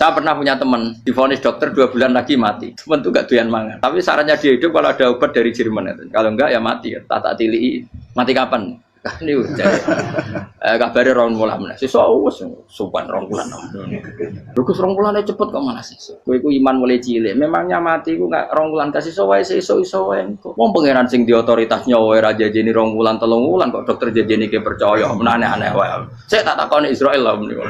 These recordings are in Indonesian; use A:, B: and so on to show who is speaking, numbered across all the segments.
A: Saya pernah punya teman, divonis dokter 2 bulan lagi mati. Teman itu gak doyan mangan. Tapi sarannya dia hidup kalau ada obat dari Jerman itu. Kalau enggak ya mati. Tak tilii. Mati kapan? Kan ini udah. Kabarnya rong bulan. Sesuk sopan rong bulan. Lugus rong bulan cepet kok mana sih? Kowe iku iman mulai cilik. Memangnya mati iku gak rong bulan kasih wae sesuk iso wae. Wong pangeran sing di otoritasnya wae ra jajeni rong bulan 3 bulan kok dokter jajeni ke percaya. Aneh-aneh wae. Saya tak takoni Israel lah meniku.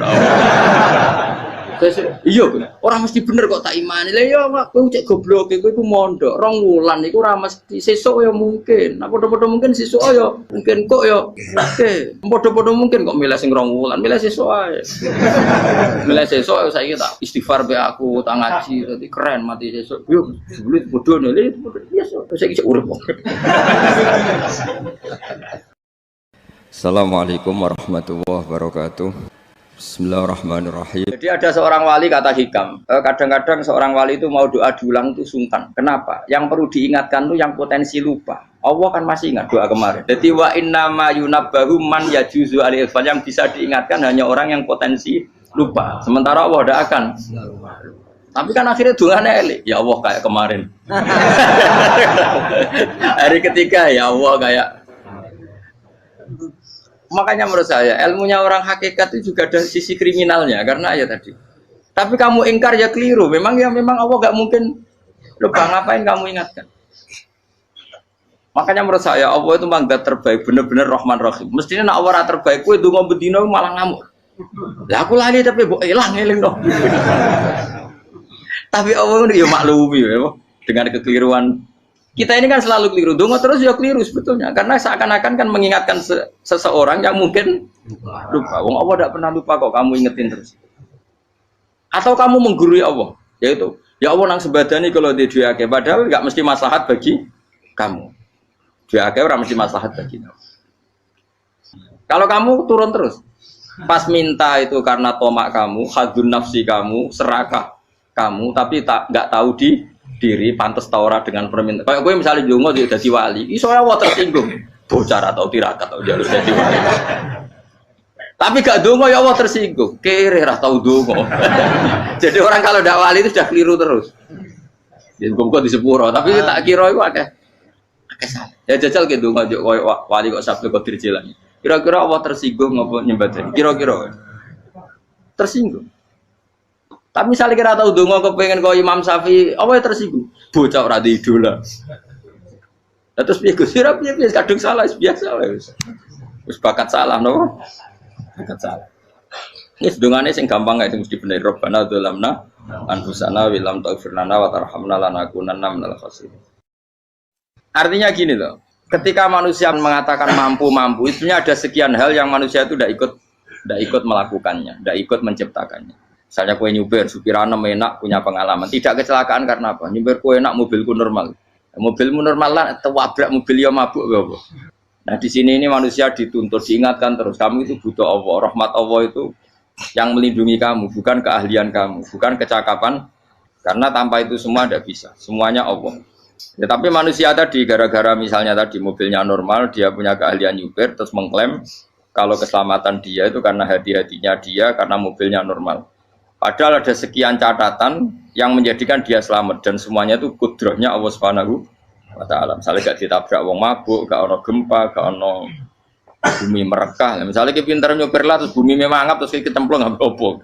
A: Iya, orang mesti bener kok tak imani. Lah ya kowe cek goblok kowe iku mondok 2 wulan iku ora mesti sesuk ya mungkin. Nah padha-padha mungkin sesuk ya mungkin kok ya oke. Padha-padha mungkin kok milih sing 2 wulan, milih sesuk ae. Milih sesuk saiki tak istighfar be aku, tak ngaji dadi keren mati sesuk. Yo sulit bodoh lho itu. Yes, saiki urip kok.
B: Assalamualaikum warahmatullahi wabarakatuh. Bismillahirrahmanirrahim.
A: Jadi ada seorang wali kata hikam, kadang-kadang seorang wali itu mau doa diulang itu sungkan. Kenapa? Yang perlu diingatkan itu yang potensi lupa. Allah kan masih ingat doa kemarin. Jadi wa inna ma yunabbahu man yajuzu alil fal, yang bisa diingatkan hanya orang yang potensi lupa. Sementara Allah tidak akan. Tapi kan akhirnya doanya elik. Ya Allah kayak kemarin. Hari ketiga ya Allah kayak. Makanya menurut saya ilmunya orang hakikat itu juga ada sisi kriminalnya karena ya tadi. Tapi kamu ingkar ya keliru. Memang Allah gak mungkin lupa, ngapain kamu ingatkan. Makanya menurut saya Allah itu mangga terbaik, bener-bener Rahman Rahim. Mestinya nak Allah terbaik, kue dungo bedino malah ngamuk. Lah aku lali tapi mbok eling dong. Tapi Allah itu ya maklumi ya, dengan kekeliruan. Kita ini kan selalu keliru, dongo terus ya keliru sebetulnya, karena seakan-akan kan mengingatkan seseorang yang mungkin lupa. Wong Allah tidak pernah lupa kok, kamu ingetin terus. Atau kamu menggurui Allah, yaitu ya Allah nang sebadani kalau di duake, padahal nggak mesti maslahat bagi kamu. Duake orang mesti maslahat bagi kamu. Kalau kamu turun terus, pas minta itu karena tomak kamu, hadun nafsi kamu, serakah kamu, tapi nggak tahu diri pantas taura dengan permintaan. Kayak gue misalnya jongo dia jadi wali, iso Allah tersinggung. Bocah atau tirakat atau jalur jadi wali. Tapi gak dongo ya Allah tersinggung. Kere ra tau dongo. Jadi orang kalau ndak wali itu sudah keliru terus. Jadi kok di sepuro, tapi tak kira itu akeh salah. Ya jajal ke dongo koyo wali kok sabtu kok dirjelan. Kira-kira Allah tersinggung ngopo nyembah. Kira-kira tersinggung. Tapi misalnya kira tahu dongo kepengen kau Imam Syafi'i, apa yang tersinggung? Bocah ora di idola. Terus piye Gus? Piye kadung salah biasa wis. Wis bakat salah no. Bakat salah. Ini sedungane sing gampang gak sing mesti bener. Rabbana dzalamna anfusana wa lam taghfir lana wa tarhamna lanakunanna minal khasirin. Artinya gini loh. Ketika manusia mengatakan mampu, itu ada sekian hal yang manusia itu tidak ikut melakukannya, tidak ikut menciptakannya. Misalnya kue nyupir, supirana enak, punya pengalaman. Tidak kecelakaan karena apa? Nyupir kue enak, mobilku normal. Mobilmu normal lah, tabrak mobil ya mabuk. Nah di sini ini manusia dituntut, diingatkan terus. Kamu itu butuh Allah, rahmat Allah itu yang melindungi kamu, bukan keahlian kamu, bukan kecakapan. Karena tanpa itu semua tidak bisa, semuanya Allah. Ya, tapi manusia tadi, gara-gara misalnya tadi mobilnya normal, dia punya keahlian nyupir, terus mengklaim kalau keselamatan dia itu karena hati-hatinya dia, karena mobilnya normal. Padahal ada sekian catatan yang menjadikan dia selamat dan semuanya itu kudrahnya Allah Subhanahu wa taala. Misalnya gak ditabrak wong mabuk, gak ono gempa, gak ono bumi merekah. Misalnya ki pinter nyopir lah terus bumi memangap terus ki kecemplung apa opo.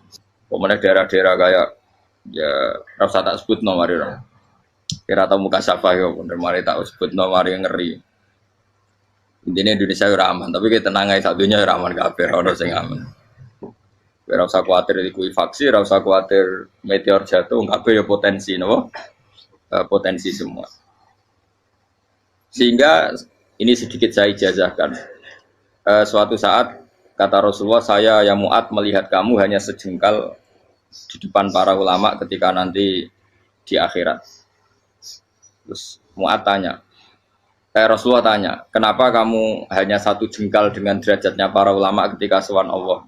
A: Pemene daerah-daerah kayak ya ora usah tak sebut nomor ora. Kira tau muka sapa yo bener mari tak sebut nomor yang ngeri. Intinya Indonesia ora aman, tapi kita tenang ae sak dunya ora aman kabeh, ora ono sing aman. Ora usah kuwatir likuifaksi, ora usah kuwatir meteor jatuh, kabeh ya potensi napa? Potensi semua. Sehingga ini sedikit saya ijazahkan. Suatu saat kata Rasulullah, saya yang Mu'ad melihat kamu hanya sejengkal di depan para ulama ketika nanti di akhirat. Terus Mu'ad tanya, Rasulullah tanya, kenapa kamu hanya 1 jengkal dengan derajatnya para ulama ketika sowan Allah?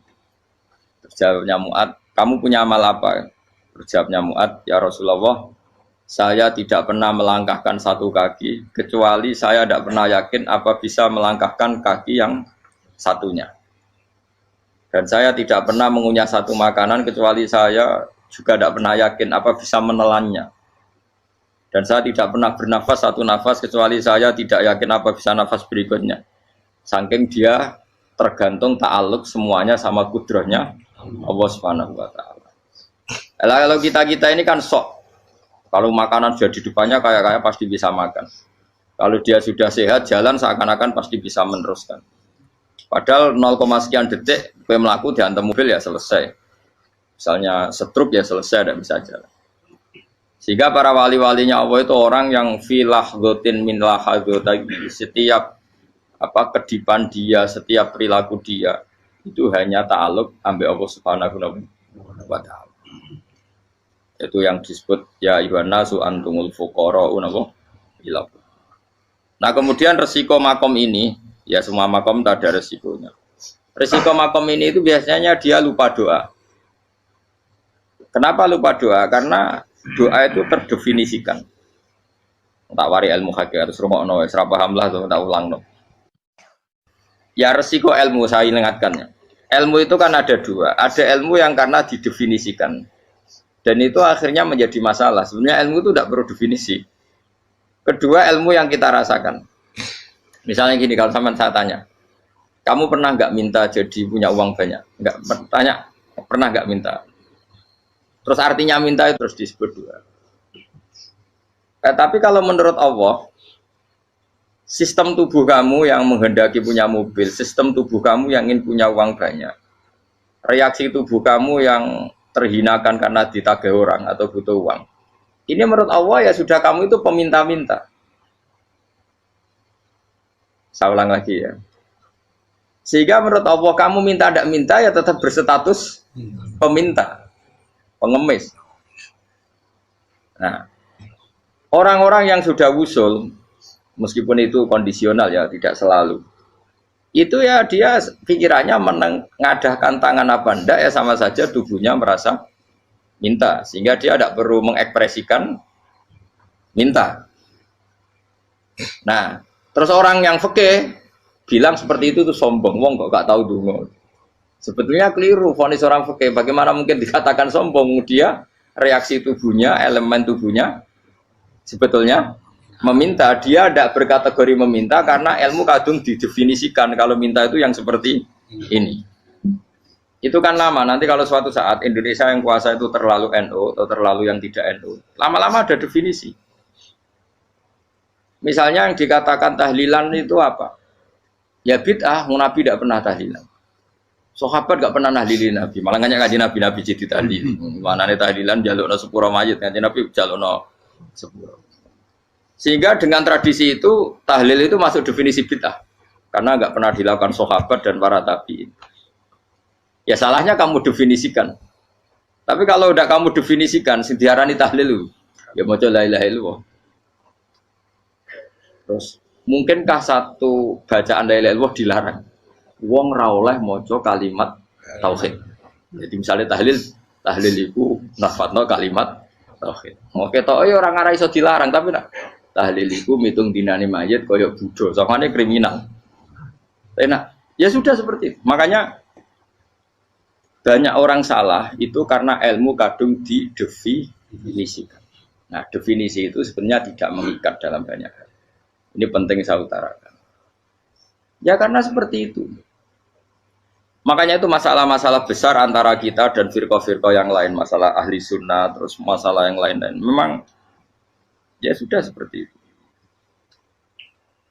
A: Jawabnya Mu'ad, kamu punya amal apa? Jawabnya Mu'ad, ya Rasulullah, saya tidak pernah melangkahkan 1 kaki, kecuali saya tidak pernah yakin apa bisa melangkahkan kaki yang satunya. Dan saya tidak pernah mengunyah 1 makanan, kecuali saya juga tidak pernah yakin apa bisa menelannya. Dan saya tidak pernah bernafas satu nafas kecuali saya tidak yakin apa bisa nafas berikutnya. Saking dia tergantung ta'aluk semuanya sama kudrahnya Allah Subhanahu wa taala. Kalau kita ini kan sok. Kalau makanan sudah di depannya kayak pasti bisa makan. Kalau dia sudah sehat jalan seakan-akan pasti bisa meneruskan. Padahal 0, sekian detik gue melaku dihantam mobil ya selesai. Misalnya stroke ya selesai, tidak bisa jalan. Sehingga para wali-walinya Allah itu orang yang filah gotin min lahadotagi, setiap kedipan dia, setiap perilaku dia itu hanya ta'aluk ambil Allah Subhanahu wa taala. Itu yang disebut ya ibana su antumul fuqara'un ila. Nah, kemudian resiko makom ini, ya semua makom tak ada resikonya. Resiko makom ini itu biasanya dia lupa doa. Kenapa lupa doa? Karena doa itu terdefinisikan. Tak wari ilmu hakikat terus rungokno wis ra paham lah tak ulangno. Ya resiko ilmu saya ingatkannya. Ilmu itu kan ada dua. Ada ilmu yang karena didefinisikan. Dan itu akhirnya menjadi masalah. Sebenarnya ilmu itu tidak perlu definisi. Kedua ilmu yang kita rasakan. Misalnya gini, kalau sama saya tanya, kamu pernah nggak minta jadi punya uang banyak? Nggak tanya, pernah nggak minta? Terus artinya minta itu terus disebut dua. Tapi kalau menurut Allah, sistem tubuh kamu yang menghendaki punya mobil, sistem tubuh kamu yang ingin punya uang banyak, reaksi tubuh kamu yang terhinakan karena ditagih orang atau butuh uang, ini menurut Allah ya sudah kamu itu peminta-minta. Saya ulang lagi ya. Sehingga menurut Allah kamu minta tidak minta ya tetap berstatus peminta, pengemis. Nah, orang-orang yang sudah wusul, meskipun itu kondisional ya, tidak selalu. Itu ya dia pikirannya mengadahkan tangan apa ndak ya sama saja tubuhnya merasa minta, sehingga dia tidak perlu mengekspresikan minta. Nah, terus orang yang fikih bilang seperti itu tuh sombong, wong kok gak tahu dungo. Sebetulnya keliru vonis orang fikih. Bagaimana mungkin dikatakan sombong? Dia reaksi tubuhnya, elemen tubuhnya sebetulnya meminta. Dia tidak berkategori meminta karena ilmu kadung didefinisikan kalau minta itu yang seperti ini. Itu kan lama, nanti kalau suatu saat Indonesia yang kuasa itu terlalu NU atau terlalu yang tidak NU, lama-lama ada definisi. Misalnya yang dikatakan tahlilan itu apa? Ya bid'ah, Nabi tidak pernah tahlilan. Sahabat gak pernah nahlilin Nabi, malah nggak ngaji Nabi jadi tahlil. Mana nih tahlilan jalukno sepuro mayit, ngaji Nabi jalukno sepuro. Sehingga dengan tradisi itu tahlil itu masuk definisi bid'ah karena nggak pernah dilakukan sahabat dan para tabi'in. Ya salahnya kamu definisikan. Tapi kalau udah kamu definisikan, diarani tahlil, ya maca la ilaha illallah. Terus mungkinkah satu bacaan la ilaha illallah dilarang? Wong ra oleh maca kalimat tauhid. Jadi misalnya tahlil iku nafadno kalimat tauhid. Oke tok ya ora ngara iso dilarang tapi nak tahlil iku mitung dinane mayit kaya Buddha, sangane kriminal. Enak. Ya sudah seperti itu. Makanya banyak orang salah itu karena ilmu kadung didefinisikan. Nah, definisi itu sebenarnya tidak mengikat dalam banyak hal. Ini penting saya utarakan. Ya karena seperti itu. Makanya itu masalah-masalah besar antara kita dan firqah-firqah yang lain, masalah ahli sunnah, terus masalah yang lain-lain. Memang ya sudah seperti itu.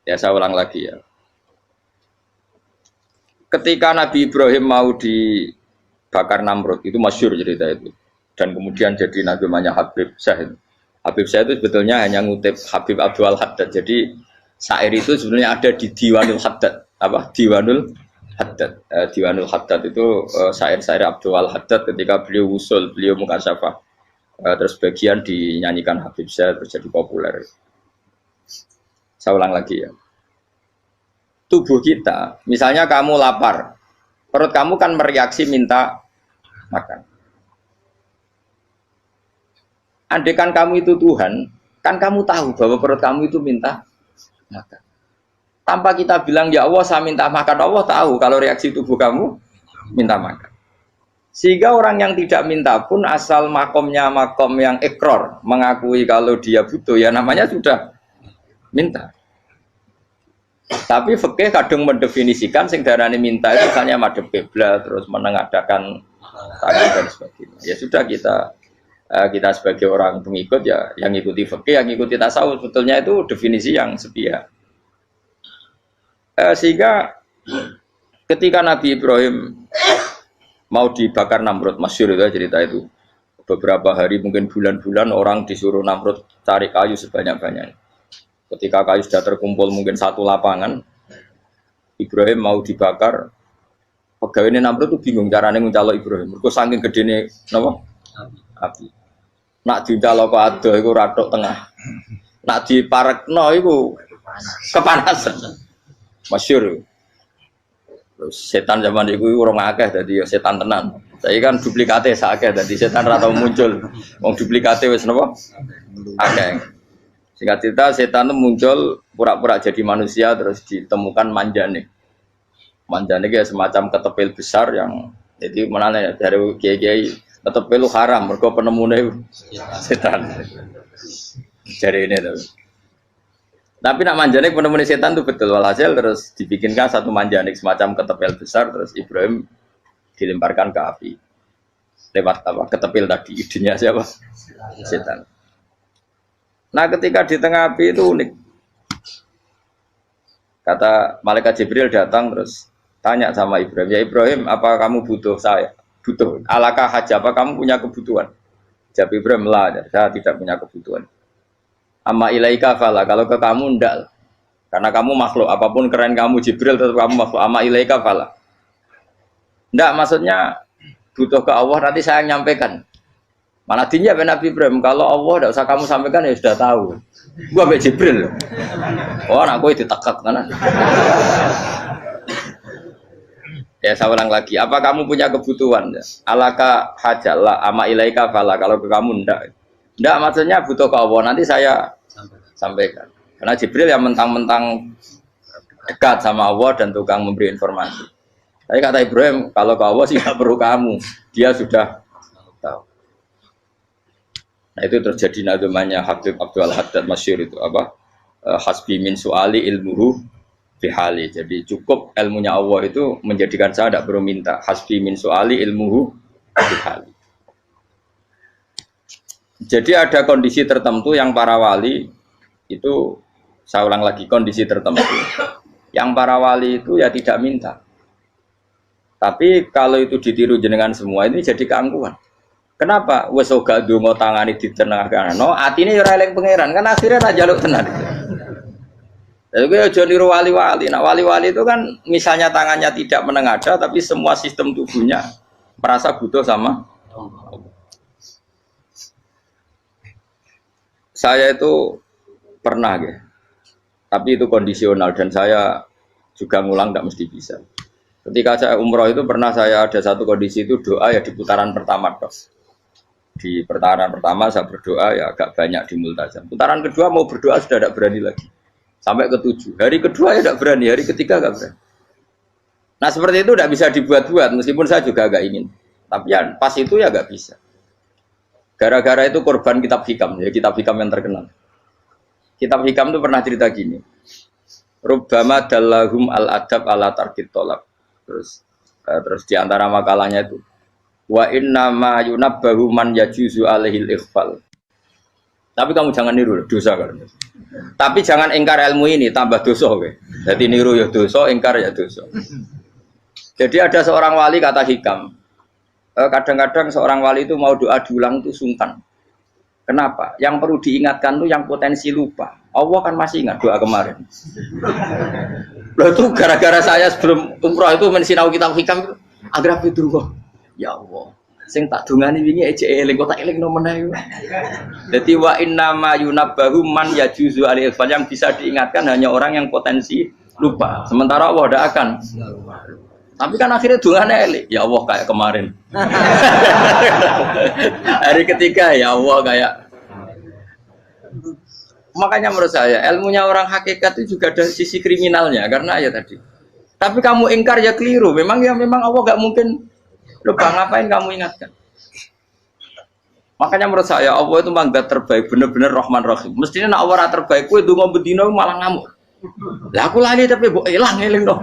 A: Ya saya ulang lagi ya. Ketika Nabi Ibrahim mau dibakar Namrud, itu masyhur cerita itu. Dan kemudian jadi namanya Habib Syahid. Habib Syahid itu sebetulnya hanya ngutip Habib Abdul Haddad. Jadi syair itu sebenarnya ada di Diwanul Haddad. Apa? Diwanul Haddad. Diwanul Haddad itu syair-syair Abdul Haddad ketika beliau usul, beliau mukasyafah. Terus bagian dinyanyikan Habib Syahid terus jadi populer. Saya ulang lagi ya. Tubuh kita, misalnya kamu lapar, perut kamu kan mereaksi minta makan. Andaikan kamu itu Tuhan, kan kamu tahu bahwa perut kamu itu minta makan. Tanpa kita bilang, ya Allah saya minta makan, Allah tahu kalau reaksi tubuh kamu minta makan. Sehingga orang yang tidak minta pun asal makomnya makom yang ikror, mengakui kalau dia butuh, ya namanya sudah minta. Tapi fikih kadang mendefinisikan sing darani minta itu hanya madhep kiblat terus menengadakan tangan dan sebagainya. Ya sudah kita sebagai orang pengikut ya yang ikuti fikih, yang ikuti tasawuf sebetulnya itu definisi yang sepihak. Sehingga ketika Nabi Ibrahim mau dibakar Namrud, masyhur itu cerita itu. Beberapa hari mungkin bulan-bulan orang disuruh Namrud cari kayu sebanyak-banyaknya. Ketika kayu sudah terkumpul mungkin satu lapangan, Ibrahim mau dibakar. Pegawai ini Namrud itu bingung caranya nguncalok Ibrahim. Mergo saking gedene napa? Api. Nak diuncalok kok ado iku ratok tengah. Nak diparekno iku kepanasan. Masyhur. Terus setan zaman itu orang akeh dadi setan tenan. Saya kan duplikate sakeh dadi setan ra tau muncul. Wong duplikate wis napa? Akeh. Singkat cerita setan itu muncul pura-pura jadi manusia terus ditemukan manjane. Manjane itu semacam ketepil besar yang jadi mana dari kiai-kiai ketepil itu haram mergo penemune setan. Jadi ini tuh. Tapi nak manjanik penemune setan itu betul walhasil terus dibikinkan satu manjanik semacam ketepil besar terus Ibrahim dilemparkan ke api. Lewat apa? Ketepil tadi idenya siapa? Setan. Nah ketika di tengah api itu unik. Kata malaikat Jibril datang terus tanya sama Ibrahim, ya Ibrahim apa kamu butuh saya? Butuh. Alakah haja apa kamu punya kebutuhan? Jawab Ibrahim lah, saya tidak punya kebutuhan. Amma ilaika fala, kalau ke kamu ndak. Karena kamu makhluk, apapun keren kamu Jibril tetap kamu makhluk. Amma ilaika fala. Ndak maksudnya butuh ke Allah nanti saya nyampaikan. Mana dinya Nabi Ibrahim kalau Allah tidak usah kamu sampaikan ya sudah tahu. Gua be Jibril. Oh, anak gue ditekak kan. Ya saya ulang lagi. Apa kamu punya kebutuhan? Alaka hajalla ama ilaika fala. Kalau ke kamu ndak. Ndak maksudnya butuh ke Allah nanti saya sampaikan. Karena Jibril yang mentang-mentang dekat sama Allah dan tukang memberi informasi. Tapi kata Ibrahim kalau ke Allah sih nggak perlu kamu. Dia sudah tahu. Nah itu terjadi nazmannya Habib Abdul Haddad masyhur itu apa? Hasbi min su'ali ilmuhu bihali. Jadi cukup ilmunya Allah itu menjadikan saya tidak perlu minta. Hasbi min su'ali ilmuhu bihali. Jadi ada kondisi tertentu yang para wali itu saya ulang lagi kondisi tertentu. Yang para wali itu ya tidak minta. Tapi kalau itu ditiru jenengan semua ini jadi keangkuhan. Kenapa? Wes ora ndonga tangane ditenangkan. Atine yo ora eling pangeran, kan akhirnya tak jaluk tenan. Jadi gue aja niru wali-wali. Nah wali-wali itu kan misalnya tangannya tidak menengadah, tapi semua sistem tubuhnya merasa butuh sama. Saya itu pernah ya, tapi itu kondisional dan saya juga ngulang tidak mesti bisa. Ketika saya umroh itu pernah saya ada satu kondisi itu doa ya di putaran pertama dos. Di putaran pertama saya berdoa ya agak banyak di multazam. Putaran kedua mau berdoa sudah tidak berani lagi. Sampai ke-7. Hari kedua ya tidak berani, hari ketiga tidak berani. Nah seperti itu tidak bisa dibuat-buat meskipun saya juga agak ingin. Tapi ya pas itu ya agak bisa. Gara-gara itu korban kitab hikam, ya kitab hikam yang terkenal. Kitab hikam itu pernah cerita gini. Rubbama dallahum al-adab ala tarkit tolab. Terus di antara makalahnya itu wa inna ma yunabbahu man yajuzu alaihil ikhfal. Tapi kamu jangan niru dosa kan. Tapi jangan ingkar ilmu ini tambah dosa kowe. Jadi niru ya dosa, ingkar ya dosa. Jadi ada seorang wali kata hikam. Kadang-kadang seorang wali itu mau doa diulang itu sungkan. Kenapa? Yang perlu diingatkan tuh yang potensi lupa. Allah kan masih ingat doa kemarin. Loh itu gara-gara saya sebelum umroh itu mensinau kitab hikam itu agar itu kok. Ya Allah, sing tak dungani wingi ejek eling kok tak eling no meneh. Dadi wa inna ma yunabbahu man yajuzu alil fal yang bisa diingatkan hanya orang yang potensi lupa. Sementara Allah tidak akan. Tapi kan akhirnya dungane eling. Ya Allah kayak kemarin. Hari ketiga ya Allah kayak. Makanya menurut saya ilmunya orang hakikat itu juga ada sisi kriminalnya karena ya tadi. Tapi kamu ingkar ya keliru. Memang Allah gak mungkin. Loh, Bang, ngapain kamu ingatkan? Makanya menurut saya Allah itu manggat terbaik, bener-bener Rahman Rahim. Mestinya nak Allah terbaik, kue dungo bedino malah ngamuk. Lah aku lali tapi mbok elang dong.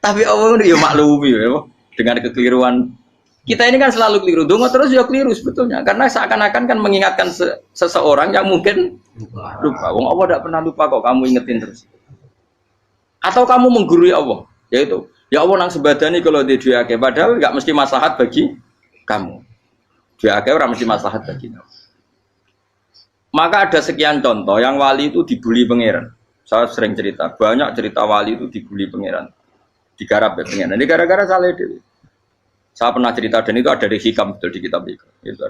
A: Tapi Allah itu ya maklumi ya, dengan kekeliruan. Kita ini kan selalu keliru, dungo terus ya keliru sebetulnya. Karena seakan-akan kan mengingatkan seseorang yang mungkin lupa. Wong Allah tidak pernah lupa kok, kamu ingetin terus. Atau kamu menggurui Allah, yaitu ya Allah nang sebadani kalau di duake, padahal nggak mesti maslahat bagi kamu. Duake orang mesti maslahat bagi kamu. Maka ada sekian contoh yang wali itu dibully pangeran. Saya sering cerita, banyak cerita wali itu dibully pangeran, digarap ya pangeran. Ini gara-gara salah itu. Saya pernah cerita dan itu ada di hikam betul di kitab itu. Itu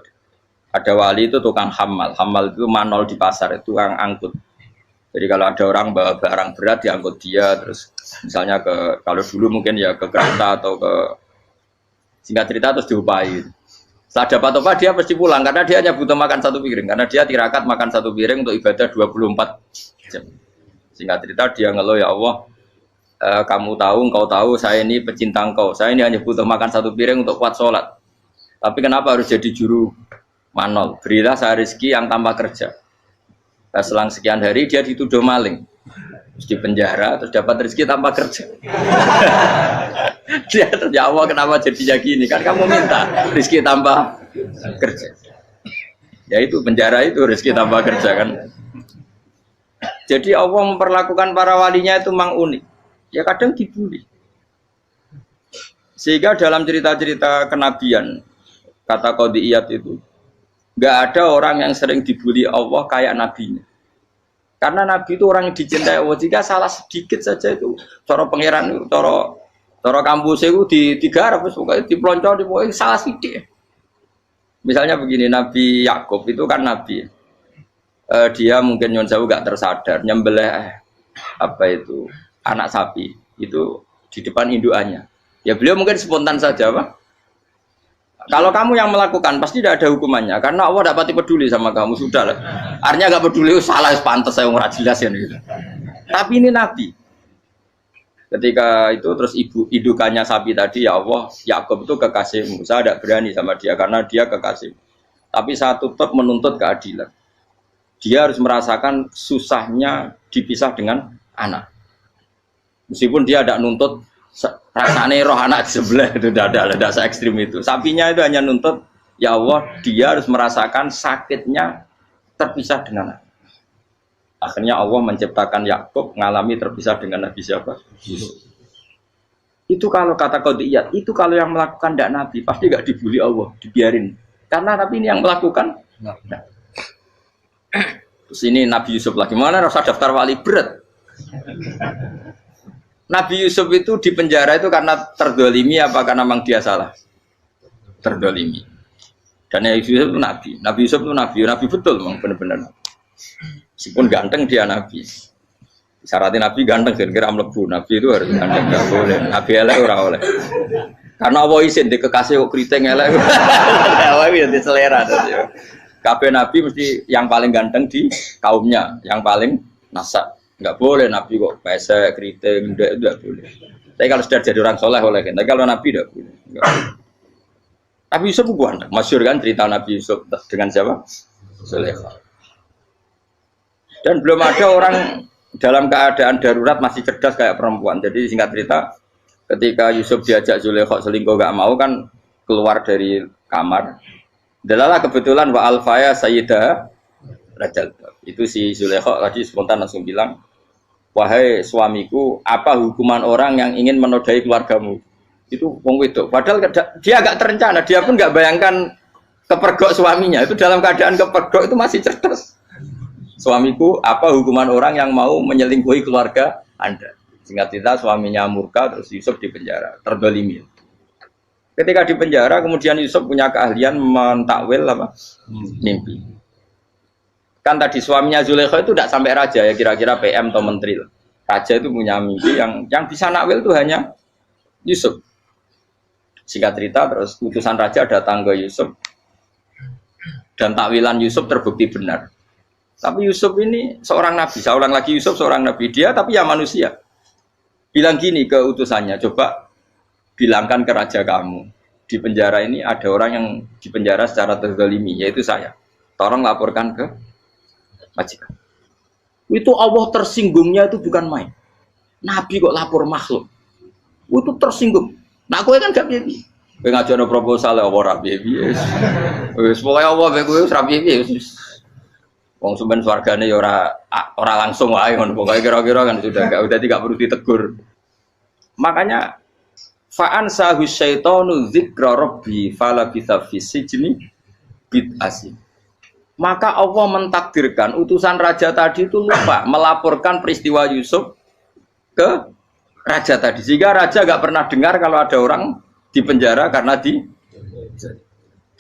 A: ada wali itu tukang hamal itu manol di pasar itu tukang angkut. Jadi kalau ada orang bawa barang berat diangkut dia, terus misalnya kalau dulu mungkin ya ke kereta atau ke singkat cerita terus diupahi. Setelah dapat apa dia pasti pulang karena dia hanya butuh makan satu piring karena dia tirakat makan satu piring untuk ibadah 24 jam. Singkat cerita dia ngeluh ya Allah. Kamu tahu, engkau tahu, saya ini pecinta engkau. Saya ini hanya butuh makan satu piring untuk kuat sholat. Tapi kenapa harus jadi juru manol? Berilah saya rezeki yang tanpa kerja. Nah, selang sekian hari dia dituduh maling. Terus di penjara, terus dapat rezeki tanpa kerja. Dia terus ya Allah kenapa jadinya gini? Kan kamu minta rezeki tanpa kerja. Ya itu penjara itu rezeki tanpa kerja kan. Jadi Allah memperlakukan para walinya itu memang unik. Ya kadang dibully. Sehingga dalam cerita-cerita kenabian, kata Qadiyat itu, nggak ada orang yang sering dibully Allah kayak nabinya. Karena nabi itu orang yang dicintai Allah. Jika salah sedikit saja itu, cara pangeran, cara kampus itu digarap, pokoknya dipelonco, pokoknya salah sedikit. Misalnya begini, Nabi Yakub itu kan nabi. Dia mungkin nyon jauh nggak tersadar, nyembelih apa itu anak sapi itu di depan indukannya. Ya beliau mungkin spontan saja, Pak. Kalau kamu yang melakukan pasti tidak ada hukumannya karena Allah tidak pati peduli sama kamu sudah lah. Artinya nggak peduli salah pantas saya ora jelas ya gitu. Tapi ini Nabi. Ketika itu terus indukannya sapi tadi ya Allah, Yakub itu kekasihmu. Saya tidak berani sama dia karena dia kekasih. Tapi saya tetap menuntut keadilan. Dia harus merasakan susahnya dipisah dengan anak. Meskipun dia tidak nuntut rasanya roh anak sebelah itu tidak se ekstrim itu. Sapinya itu hanya nuntut ya Allah dia harus merasakan sakitnya terpisah dengan anak. Akhirnya Allah menciptakan Yakub mengalami terpisah dengan Nabi siapa? Yusuf. Itu kalau kata Qadiyat, itu kalau yang melakukan tidak Nabi pasti nggak dibully Allah, dibiarin. Karena Nabi ini yang melakukan. Nah. Terus ini Nabi Yusuf lagi mana rasa daftar wali berat. Nabi Yusuf itu di penjara itu karena terdolimi apa karena memang dia salah? Terdolimi. Dan Yusuf itu Nabi. Nabi Yusuf itu Nabi betul memang benar-benar. Meskipun ganteng dia Nabi. Syaratnya Nabi ganteng kira-kira mlebu. Nabi itu harus ganteng, enggak boleh. Nabi elek ora oleh. Karena Allah izin di kekasih kok kriting elek. Allah itu di selera. Kabeh Nabi mesti yang paling ganteng di kaumnya, yang paling nasab. Enggak boleh Nabi kok pesek, keriting, enggak boleh. Tapi kalau sudah jadi orang soleh boleh kan. Tapi kalau Nabi enggak boleh. Nabi Yusuf bukan, masyhur kan cerita Nabi Yusuf dengan siapa? Zulaikha. Dan belum ada orang dalam keadaan darurat masih cerdas kayak perempuan. Jadi singkat cerita, ketika Yusuf diajak Zulaikha selingkuh enggak mau kan keluar dari kamar. Dalalah kebetulan wa alfaya sayyidah Rajal. Itu si Zulaikha tadi spontan langsung bilang, wahai suamiku, apa hukuman orang yang ingin menodai keluargamu? Itu wong wedok. Padahal dia agak terencana, dia pun nggak bayangkan kepergok suaminya. Itu dalam keadaan kepergok itu masih cerdas. Suamiku, apa hukuman orang yang mau menyelingkuhi keluarga Anda? Singkat cerita suaminya murka, terus Yusuf di penjara, terdolimi. Ketika di penjara, kemudian Yusuf punya keahlian mentakwil apa? Mimpi. Kan tadi suaminya Zulaikha itu tidak sampai raja ya, kira-kira PM atau menteri. Raja itu punya mimpi yang bisa nakwil itu hanya Yusuf. Singkat cerita terus utusan raja datang ke Yusuf dan takwilan Yusuf terbukti benar. Tapi Yusuf ini seorang nabi, saya ulang lagi Yusuf seorang nabi dia tapi ya manusia. Bilang gini ke utusannya, coba bilangkan ke raja kamu, di penjara ini ada orang yang di penjara secara terzalimi, yaitu saya. Tolong laporkan ke majikan. Itu Allah tersinggungnya itu bukan main. Nabi kok lapor makhluk. Itu tersinggung. Nah, kowe kan gak piye. Kowe ngajono proposal ya ora piye-piye. Wis pokoke Allah mek kowe ora piye-piye. Wong sampean swargane ya ora langsung wae ngono. Pokoke kira-kira kan sudah tidak perlu ditegur. Makanya fa'an sahu syaitanu dzikra rabbi fala bisa fi sijni bid'asi. Maka Allah mentakdirkan utusan raja tadi itu lupa melaporkan peristiwa Yusuf ke raja tadi. Sehingga raja gak pernah dengar kalau ada orang di penjara karena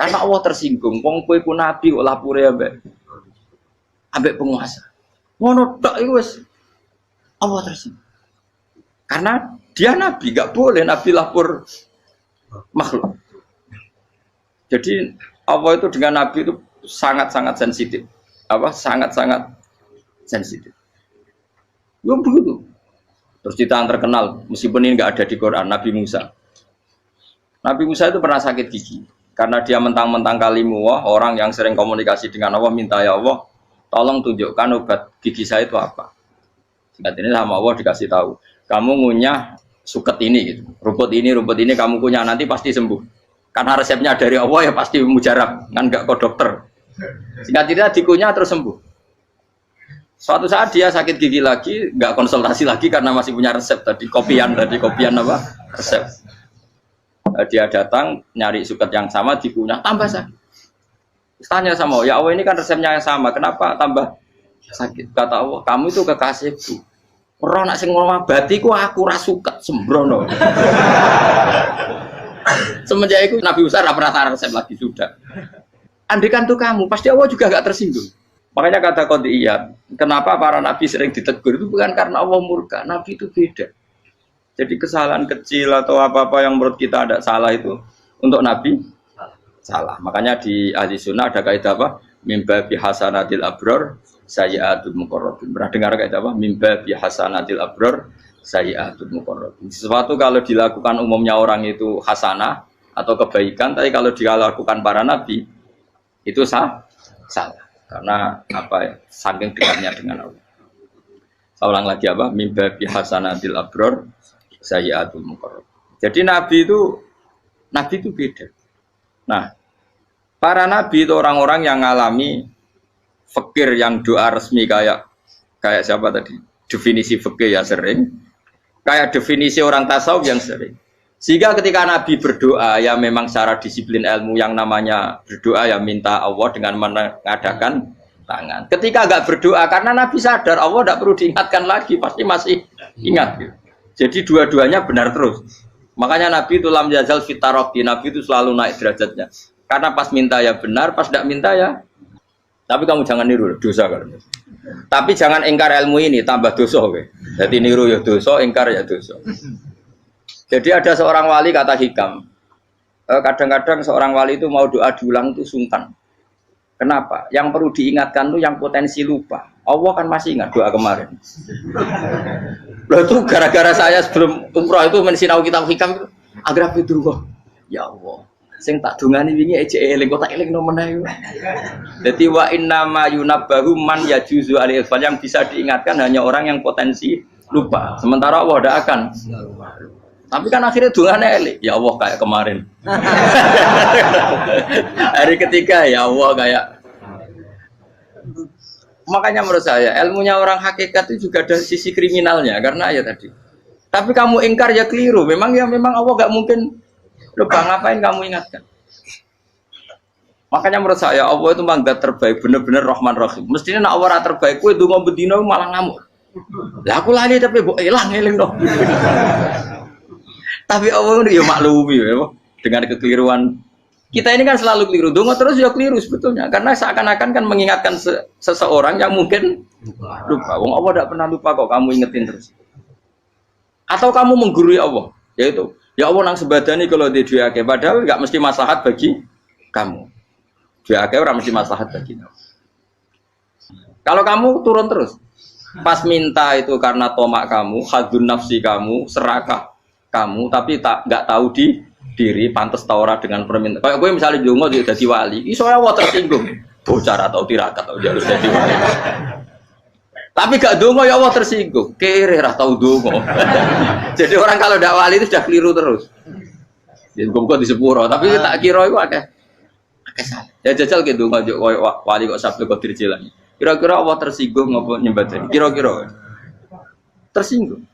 A: Allah tersinggung. Wong kowe ku nabi kok lapore ambek penguasa. Ngono tok iku wis Allah tersinggung. Karena dia nabi, gak boleh nabi lapor makhluk. Jadi Allah itu dengan nabi itu sangat-sangat sensitif. Sangat-sangat sensitif. Ya begitu. Terus cerita yang terkenal, meskipun ini nggak ada di Quran, Nabi Musa. Nabi Musa itu pernah sakit gigi. Karena dia mentang-mentang kalimullah, orang yang sering komunikasi dengan Allah, minta ya Allah, tolong tunjukkan obat gigi saya itu apa. Singkat ini sama Allah dikasih tahu. Kamu ngunyah suket ini, gitu. rumput ini kamu kunyah, nanti pasti sembuh. Karena resepnya dari Allah ya pasti mujarab, kan nggak ke dokter. Singkat cerita dikunyah terus sembuh. Suatu saat dia sakit gigi lagi, nggak konsultasi lagi karena masih punya resep kopian apa resep. Dia datang nyari suket yang sama dikunyah tambah sakit. Tanya sama Allah, ya Allah ini kan resepnya yang sama, kenapa tambah sakit? Kata Allah, kamu itu kekasihku. Ora nak sing ngobati ku aku ra suket sembrono. Semenjak itu Nabi Musa pernah resep lagi sudah. Andekan tuh kamu, pasti Allah juga gak tersinggung. Makanya kata Qadiyat, kenapa para nabi sering ditegur itu bukan karena Allah murka, nabi itu beda. Jadi kesalahan kecil atau apa-apa yang menurut kita ada salah itu untuk nabi salah. Makanya di ahli sunnah ada kaidah apa? Mimba bihasanatil abror sayyi'atul muqarrabin. Pernah dengar kaidah apa? Mimba bihasanatil abror sayyi'atul muqarrabin. Sesuatu kalau dilakukan umumnya orang itu hasanah atau kebaikan, tapi kalau dilakukan para nabi itu salah. Karena apa ya? Saking dekatnya dengan Allah. Saya ulang lagi apa? Mimba bihasanatil abror sayyi'atul muqarrabin. Jadi nabi itu beda. Nah, para nabi itu orang-orang yang ngalami fikir yang doa resmi kayak siapa tadi? Definisi fikir ya sering. Kayak definisi orang tasawuf yang sering. Sehingga ketika Nabi berdoa, ya memang secara disiplin ilmu yang namanya berdoa ya minta Allah dengan mengadakan tangan. Ketika agak berdoa, karena Nabi sadar Allah tidak perlu diingatkan lagi, pasti masih ingat. Gitu. Jadi dua-duanya benar terus. Makanya Nabi itu lam yazal fitaroki, Nabi itu selalu naik derajatnya. Karena pas minta ya benar, pas tidak minta ya. Tapi kamu jangan niru, dosa kan. Tapi jangan ingkar ilmu ini, tambah dosa. Okay? Jadi niru ya dosa, ingkar ya dosa. Jadi ada seorang wali kata hikam, kadang-kadang seorang wali itu mau doa diulang itu sungkan. Kenapa? Yang perlu diingatkan itu yang potensi lupa. Allah kan masih ingat doa kemarin. Loh itu gara-gara saya sebelum umroh itu mensinau kitab hikam itu agar itu ya Allah. Sing tak dungani wingi eling kok tak eling nomene yo. Dadi wa inna ma yunabbahu man yajuzu alil yang bisa diingatkan hanya orang yang potensi lupa. Sementara Allah tidak akan. Tapi kan akhirnya dungane eling. Ya Allah kayak kemarin. Hari ketiga ya Allah kayak. Makanya menurut saya ilmunya orang hakikat itu juga ada sisi kriminalnya karena ya tadi. Tapi kamu ingkar ya keliru. Memang Allah gak mungkin lupa, ngapain kamu ingatkan? Makanya menurut saya Allah itu manggat terbaik, bener-bener Rahman Rahim. Mestinya nak Allah terbaik, kue dungo bedino malah ngamuk. Lah aku lali tapi mbok eling dong. Tapi Allah itu ya maklumi ya, dengan kekeliruan. Kita ini kan selalu keliru, dungo terus ya keliru sebetulnya. Karena seakan-akan kan mengingatkan seseorang yang mungkin lupa. Wong Allah tidak pernah lupa kok, kamu ingetin terus. Atau kamu menggurui Allah, yaitu ya Allah nang sebadani kalau di duake, padahal nggak mesti maslahat bagi kamu. Duake orang mesti maslahat bagi kamu. Kalau kamu turun terus, pas minta itu karena tomak kamu, hadun nafsi kamu, serakah, kamu tapi nggak tahu diri pantas tahu dengan permintaan. Kayak gue misalnya jongo jadi wali, iso Allah tersinggung. Bocah atau tirakat atau harus jadi wali. Tapi gak dongo ya Allah tersinggung. Kere ra tau dongo. Jadi orang kalau ndak wali itu sudah keliru terus. Jadi kok di sepuro, tapi tak kira itu akeh salah. Ya jajal ke dongo wali kok sabtu kok dirjelan. Kira-kira Allah tersinggung ngopo nyembah jadi. Kira-kira tersinggung.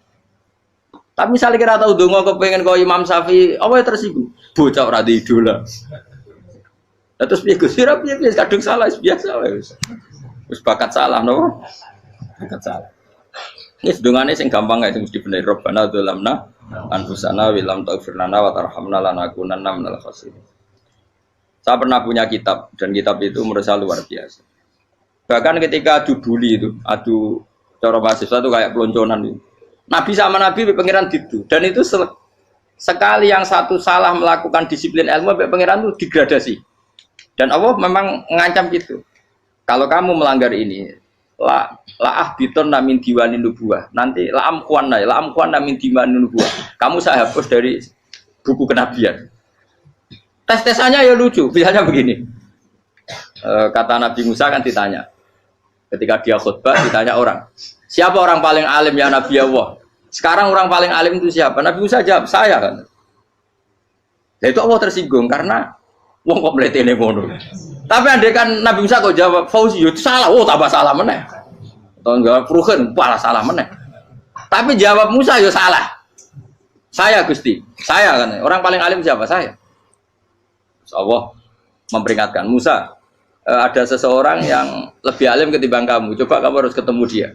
A: Tapi misalnya kira tahu dongo kepengen kau Imam Syafi'i, apa tersinggung? Bocah ora di idola. Terus piye Gus? Piye kadung salah biasa wis. Wis bakat salah no. Bakat salah. Ini sedungane sing gampang ae sing mesti bener. Rabbana dzalamna anfusana wa lam taghfir lana wa tarhamna lanakunanna minal khasirin. Saya pernah punya kitab dan kitab itu menurut saya luar biasa. Bahkan ketika adu bully itu, adu cara mahasiswa itu kayak pelonconan itu. Nabi sama Nabi pangeran gitu. Dan itu sekali yang satu salah melakukan disiplin ilmu, pangeran itu degradasi. Dan Allah memang mengancam gitu. Kalau kamu melanggar ini, la ahbiton namin diwanin nubuah. Nanti la amkuan namin diwanin nubuah. Kamu saya hapus dari buku kenabian. Tes-tesannya ya lucu. Misalnya begini. Kata Nabi Musa kan ditanya. Ketika dia khutbah ditanya orang. Siapa orang paling alim ya Nabi Allah? Sekarang orang paling alim itu siapa? Nabi Musa jawab, saya kan. Ya itu Allah tersinggung karena wong kok mletene ngono. Tapi andai kan Nabi Musa kok jawab Fauzi itu salah, oh tambah salah meneh. Atau enggak Pruhen, malah salah meneh. Tapi jawab Musa yo salah. Saya Gusti, saya kan. Orang paling alim siapa? Saya. Allah memperingatkan Musa, ada seseorang yang lebih alim ketimbang kamu. Coba kamu harus ketemu dia.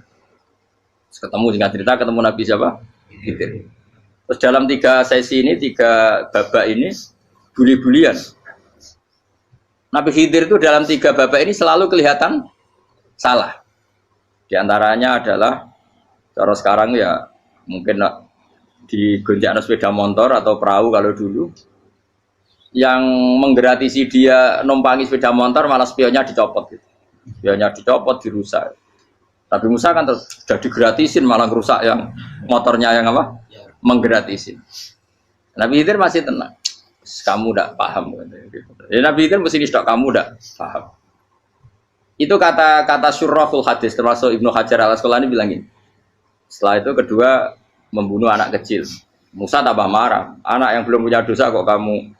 A: Ketemu singkat cerita ketemu Nabi siapa? Khidir. Terus dalam 3 sesi ini, 3 babak ini buli-bulian. Nabi Khidir itu dalam 3 babak ini selalu kelihatan salah. Di antaranya adalah cara sekarang ya mungkin di gonjak sepeda motor atau perahu kalau dulu yang menggratisi dia numpangi sepeda motor malah spionnya dicopot gitu. Spionnya dicopot, dirusak. Tapi Musa kan sudah digratisin malah rusak yang motornya yang apa? Menggratisin. Nabi Khidir masih tenang. Kamu tidak paham. Ya, Nabi Khidir mesti distok kamu tidak paham. Itu kata Syurrahul Hadis termasuk Ibnu Hajar Al-Asqalani bilangin. Setelah itu kedua membunuh anak kecil. Musa tambah marah. Anak yang belum punya dosa kok kamu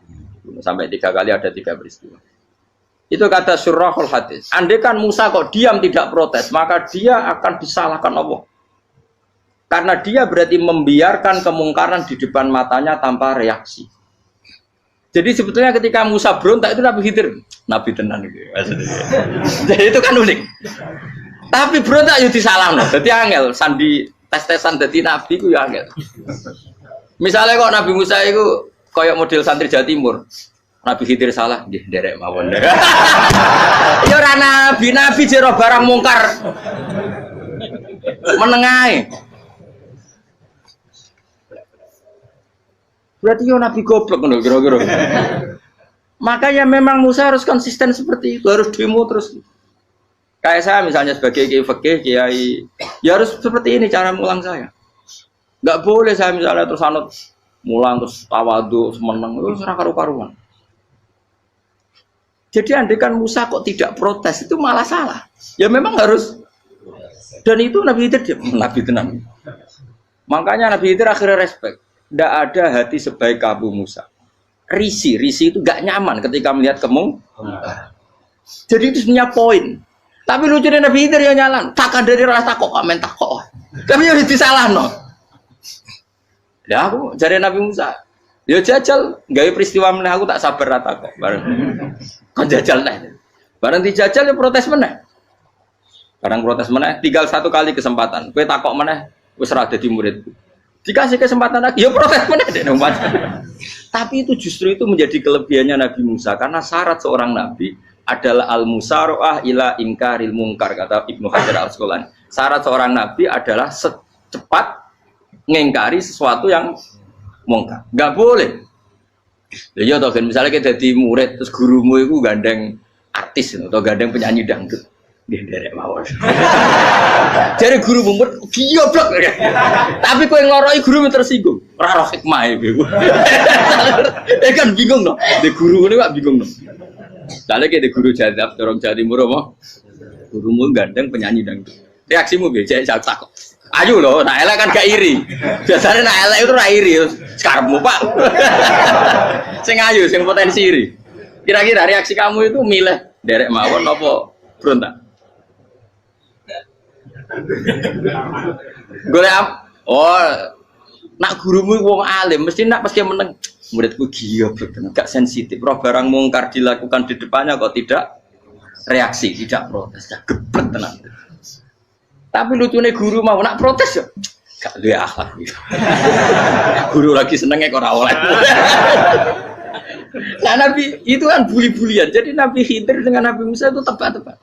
A: sampai 3 kali ada 3 peristiwa. Itu kata Syurrahul Hadis. Andai kan Musa kok diam tidak protes, maka dia akan disalahkan Allah. Karena dia berarti membiarkan kemungkaran di depan matanya tanpa reaksi. Jadi sebetulnya ketika Musa berontak itu Nabi Khidir, Nabi tenan gitu. Jadi itu kan unik. Tapi berontak yo disalahno. Dadi angel sandi tes-tesan dadi nabi ku yo angel. Misalnya kok Nabi Musa itu koyok model santri Jawa Timur. Nabi Khidir salah, nggih nderek mawon. Ya ora nabi jero barang mungkar. Menengae. Berarti yo nabi goblok ngono kira-kira. Makanya memang Musa harus konsisten seperti itu, harus demo terus. Kayak saya misalnya sebagai kiai fikih, kiai ya harus seperti ini cara mulang saya. Enggak boleh saya misalnya terus anut mulang terus tawadhu semeneng itu ora karu-karuan. Jadi andekan Musa kok tidak protes itu malah salah. Ya memang harus. Dan itu Nabi Khidir Nabi tenang. Makanya Nabi Khidir akhirnya respect. Tidak ada hati sebaik Abu Musa. Risi itu gak nyaman ketika melihat kemungkaran. Jadi itu sebenarnya poin. Tapi lucunya Nabi Khidir yang nyalan. Takkan dari rasa kok komen takok. Tapi yang disalah no. Ya aku jadi Nabi Musa. Ya jajal, gawe peristiwa meneh aku tak sabar rata kok. Bareng. Kan jajal neh. Bareng dijajal ya protes meneh. Bareng protes meneh, tinggal 1 kali kesempatan. Kowe takok meneh wis ora dadi muridku. Dikasih kesempatan lagi, ya protes meneh dek umat. Tapi itu justru itu menjadi kelebihannya Nabi Musa karena syarat seorang nabi adalah al-musara'ah ila ingkaril munkar kata Ibnu Hajar Al-Asqalani. Syarat seorang nabi adalah secepat ngingkari sesuatu yang mungkar. Enggak boleh. Ya toh kan misalnya kita jadi murid terus gurumu itu gandeng artis atau gandeng penyanyi dangdut. Nggih derek mawon. Jare guru mumet goblok. Tapi kowe ngloroi guru tersinggung. Ora roh hikmahe kowe. Kan bingung no. De guru ngene kok bingung no. Dale ke de guru jadab dorong Jawa Timur apa? Gurumu gandeng penyanyi dangdut. Reaksimu piye? Jek takok. Ayo loh, nak elek kan gak iri. Biasanya nak elek itu ra iri. Sekarangmu Pak. Sing ayu, sing potensi iri. Kira-kira reaksi kamu itu milih derek mawon apa berontak? Nak gurumu wong alim mesti nak pasti meneng. Muridku goblok tenan, gak sensitif. Roh barang mungkar dilakukan di depannya kok tidak reaksi, tidak protes, geblek tenan. Tapi lucunya guru mau nak protes ya, gak duwe akhlak gitu. Guru lagi senengnya kok ora oleh. Nah Nabi itu kan bully-bulian. Jadi Nabi Khidir dengan Nabi Musa itu tebak-tebak.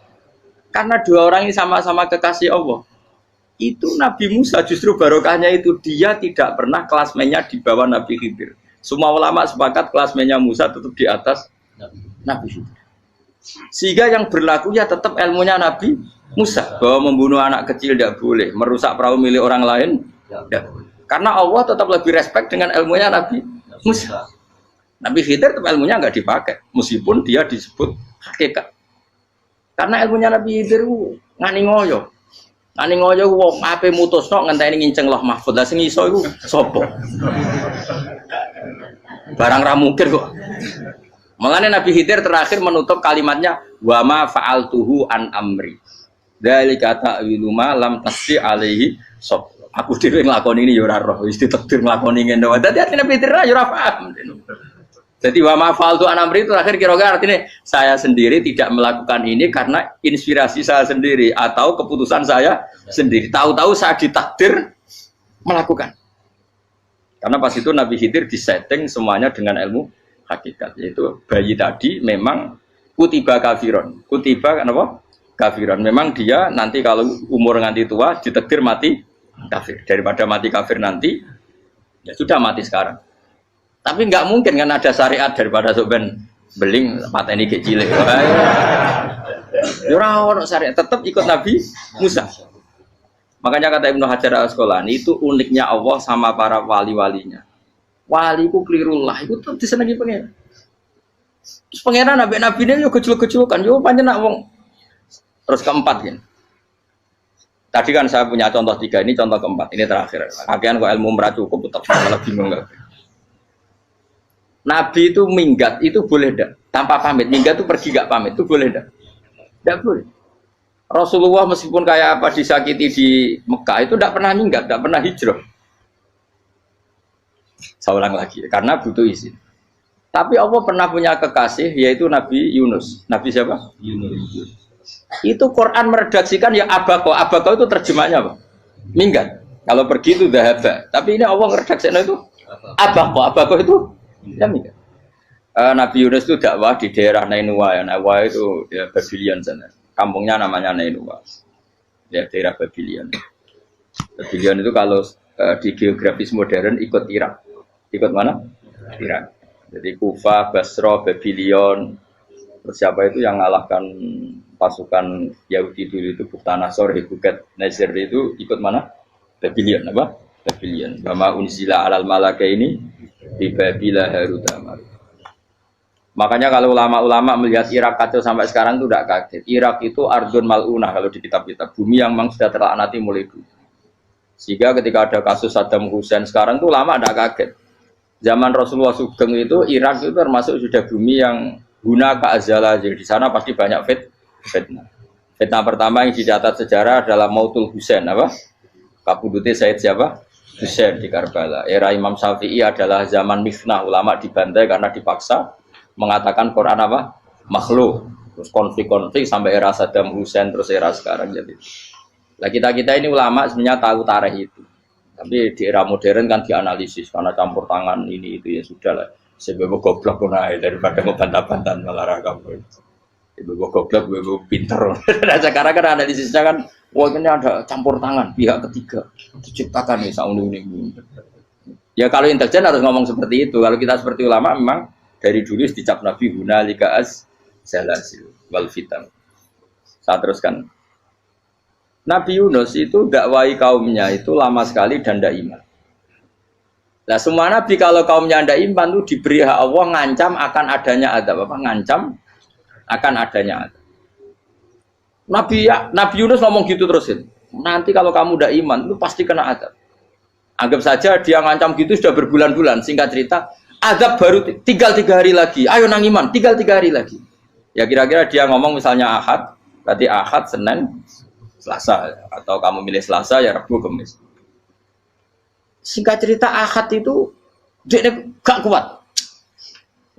A: Karena dua orang ini sama-sama kekasih Allah. Itu Nabi Musa justru barokahnya itu dia tidak pernah kelasmennya di bawah Nabi Khidir. Semua ulama sepakat kelasmennya Musa tetap di atas Nabi Khidir. Sehingga yang berlaku ya tetap ilmunya Nabi Musa, bahwa membunuh anak kecil tidak boleh, merusak perahu milik orang lain tidak boleh. Karena Allah tetap lebih respect dengan ilmunya Nabi Musa. Nabi Khidir tetap ilmunya nggak dipakai, meskipun dia disebut hakikat. Karena ilmunya Nabi Khidir ngani ngoyo. Ngani ngoyo wong ape mutusno ngenteni nginceng loh mahfud. Lah sing iso iku sapa? Barang ra mungkin kok. Makanya Nabi Khidir terakhir menutup kalimatnya wa ma fa'altuhu an amri. Dzalika ta'wilu ma lam tasdi alaihi sob. Aku dhewe nglakoni ini ya ora roh, wis ditakdir nglakoni ngene wae. Dadi artine Nabi Khidir ya ora paham. Jadi wa ma fa'altu an amri itu terakhir kira-kira artinya saya sendiri tidak melakukan ini karena inspirasi saya sendiri atau keputusan saya sendiri. Tahu-tahu saya ditakdir melakukan. Karena pas itu Nabi Khidir disetting semuanya dengan ilmu hakikat, yaitu bayi tadi memang kutiba kafiron. Kutiba kan apa? Kafiron. Memang dia nanti kalau umur nganti tua ditakdir mati kafir. Daripada mati kafir nanti ya sudah mati sekarang. Tapi nggak mungkin kan ada syariat daripada soben beling pateni ke cilik. Ya ora ono syariat, tetap ikut Nabi Musa. Makanya kata Ibnu Hajar Al-Asqalani itu uniknya Allah sama para wali-walinya. Waliku klirullah itu tetap disenangi pengen. Terus pengenan nabi-nabi ini yo kecil-kecilukan, yo panjenengan wong. Terus keempat kan. Tadi kan saya punya contoh 3, ini contoh keempat, ini terakhir. Akhirnya kok ilmu merah cukup, tetap malah bingung enggak. Nabi itu minggat itu boleh enggak? Tanpa pamit, minggat itu pergi enggak pamit, itu boleh enggak? Enggak boleh. Rasulullah meskipun kayak apa disakiti di Mekah itu tidak pernah minggat, tidak pernah hijrah. Saya ulang lagi, karena butuh izin. Tapi Allah pernah punya kekasih, yaitu Nabi Yunus. Nabi siapa? Yunus. Itu Quran meredaksikan ya abako. Abako itu terjemahnya apa? Minggat. Kalau pergi itu dahaba. Tapi ini Allah meredaksikan itu abako. Abako itu ya minggat. Nabi Yunus itu dakwah di daerah Nainua. Ya, Nainua itu ya, Babylon sana. Kampungnya namanya Nainua, ya daerah Babylon. Babylon itu kalau di geografis modern ikut Irak, ikut mana? Irak. Jadi Kufa, Basra, Babylon. Terus siapa itu yang ngalahkan pasukan Yahudi dulu itu Buktanasor, Hebuket, Nasir itu ikut mana? Babylon apa? Babylon. Bama unzila alal malaka ini di Babila Harutama. Makanya kalau ulama-ulama melihat Irak kacau sampai sekarang itu tidak kaget. Irak itu ardun mal'unah kalau di kitab-kitab. Bumi yang memang sudah terlaknati mulai dulu. Sehingga ketika ada kasus Saddam Hussein sekarang itu ulama tidak kaget. Zaman Rasulullah Sugeng itu Irak itu termasuk sudah bumi yang guna keazalah. Jadi di sana pasti banyak fitnah. Fitnah pertama yang dicatat sejarah adalah Mautul Hussein apa? Kabudutnya Said siapa? Hussein di Karbala. Era Imam Syafi'i adalah zaman mifnah, ulama dibantai karena dipaksa mengatakan Quran apa? Makhluk. Terus konflik-konflik sampai era Saddam Hussein terus era sekarang jadi. Nah kita ini ulama sebenarnya tahu tarikh itu. Tapi di era modern kan dianalisis karena campur tangan ini itu ya sudah lah. Sebab goblok naik daripada ngebantah-bantah malah rakam. Sebab goblok, sebab pinter. Nah sekarang kan analisisnya kan wah ini ada campur tangan pihak ketiga diciptakan nih saunu ini. Ya kalau intelijen harus ngomong seperti itu. Kalau kita seperti ulama memang dari dulu dicap Nabi hunalika az zalasil wal fitan. Saya teruskan. Nabi Yunus itu dakwai kaumnya itu lama sekali dan tidak iman. Nah semua nabi kalau kaumnya tidak iman itu diberi hak Allah ngancam akan adanya azab apa? Ngancam akan adanya azab. Nabi Yunus ngomong gitu terusin. Nanti kalau kamu tidak iman itu pasti kena azab. Anggap saja dia ngancam gitu sudah berbulan-bulan. Singkat cerita, azab baru tinggal 3 hari lagi. Ayo nang iman, tinggal 3 hari lagi. Ya kira-kira dia ngomong misalnya Ahad, berarti Ahad, Senin, Selasa, atau kamu milih Selasa ya Rabu, Kamis. Singkat cerita Ahad itu dia gak kuat.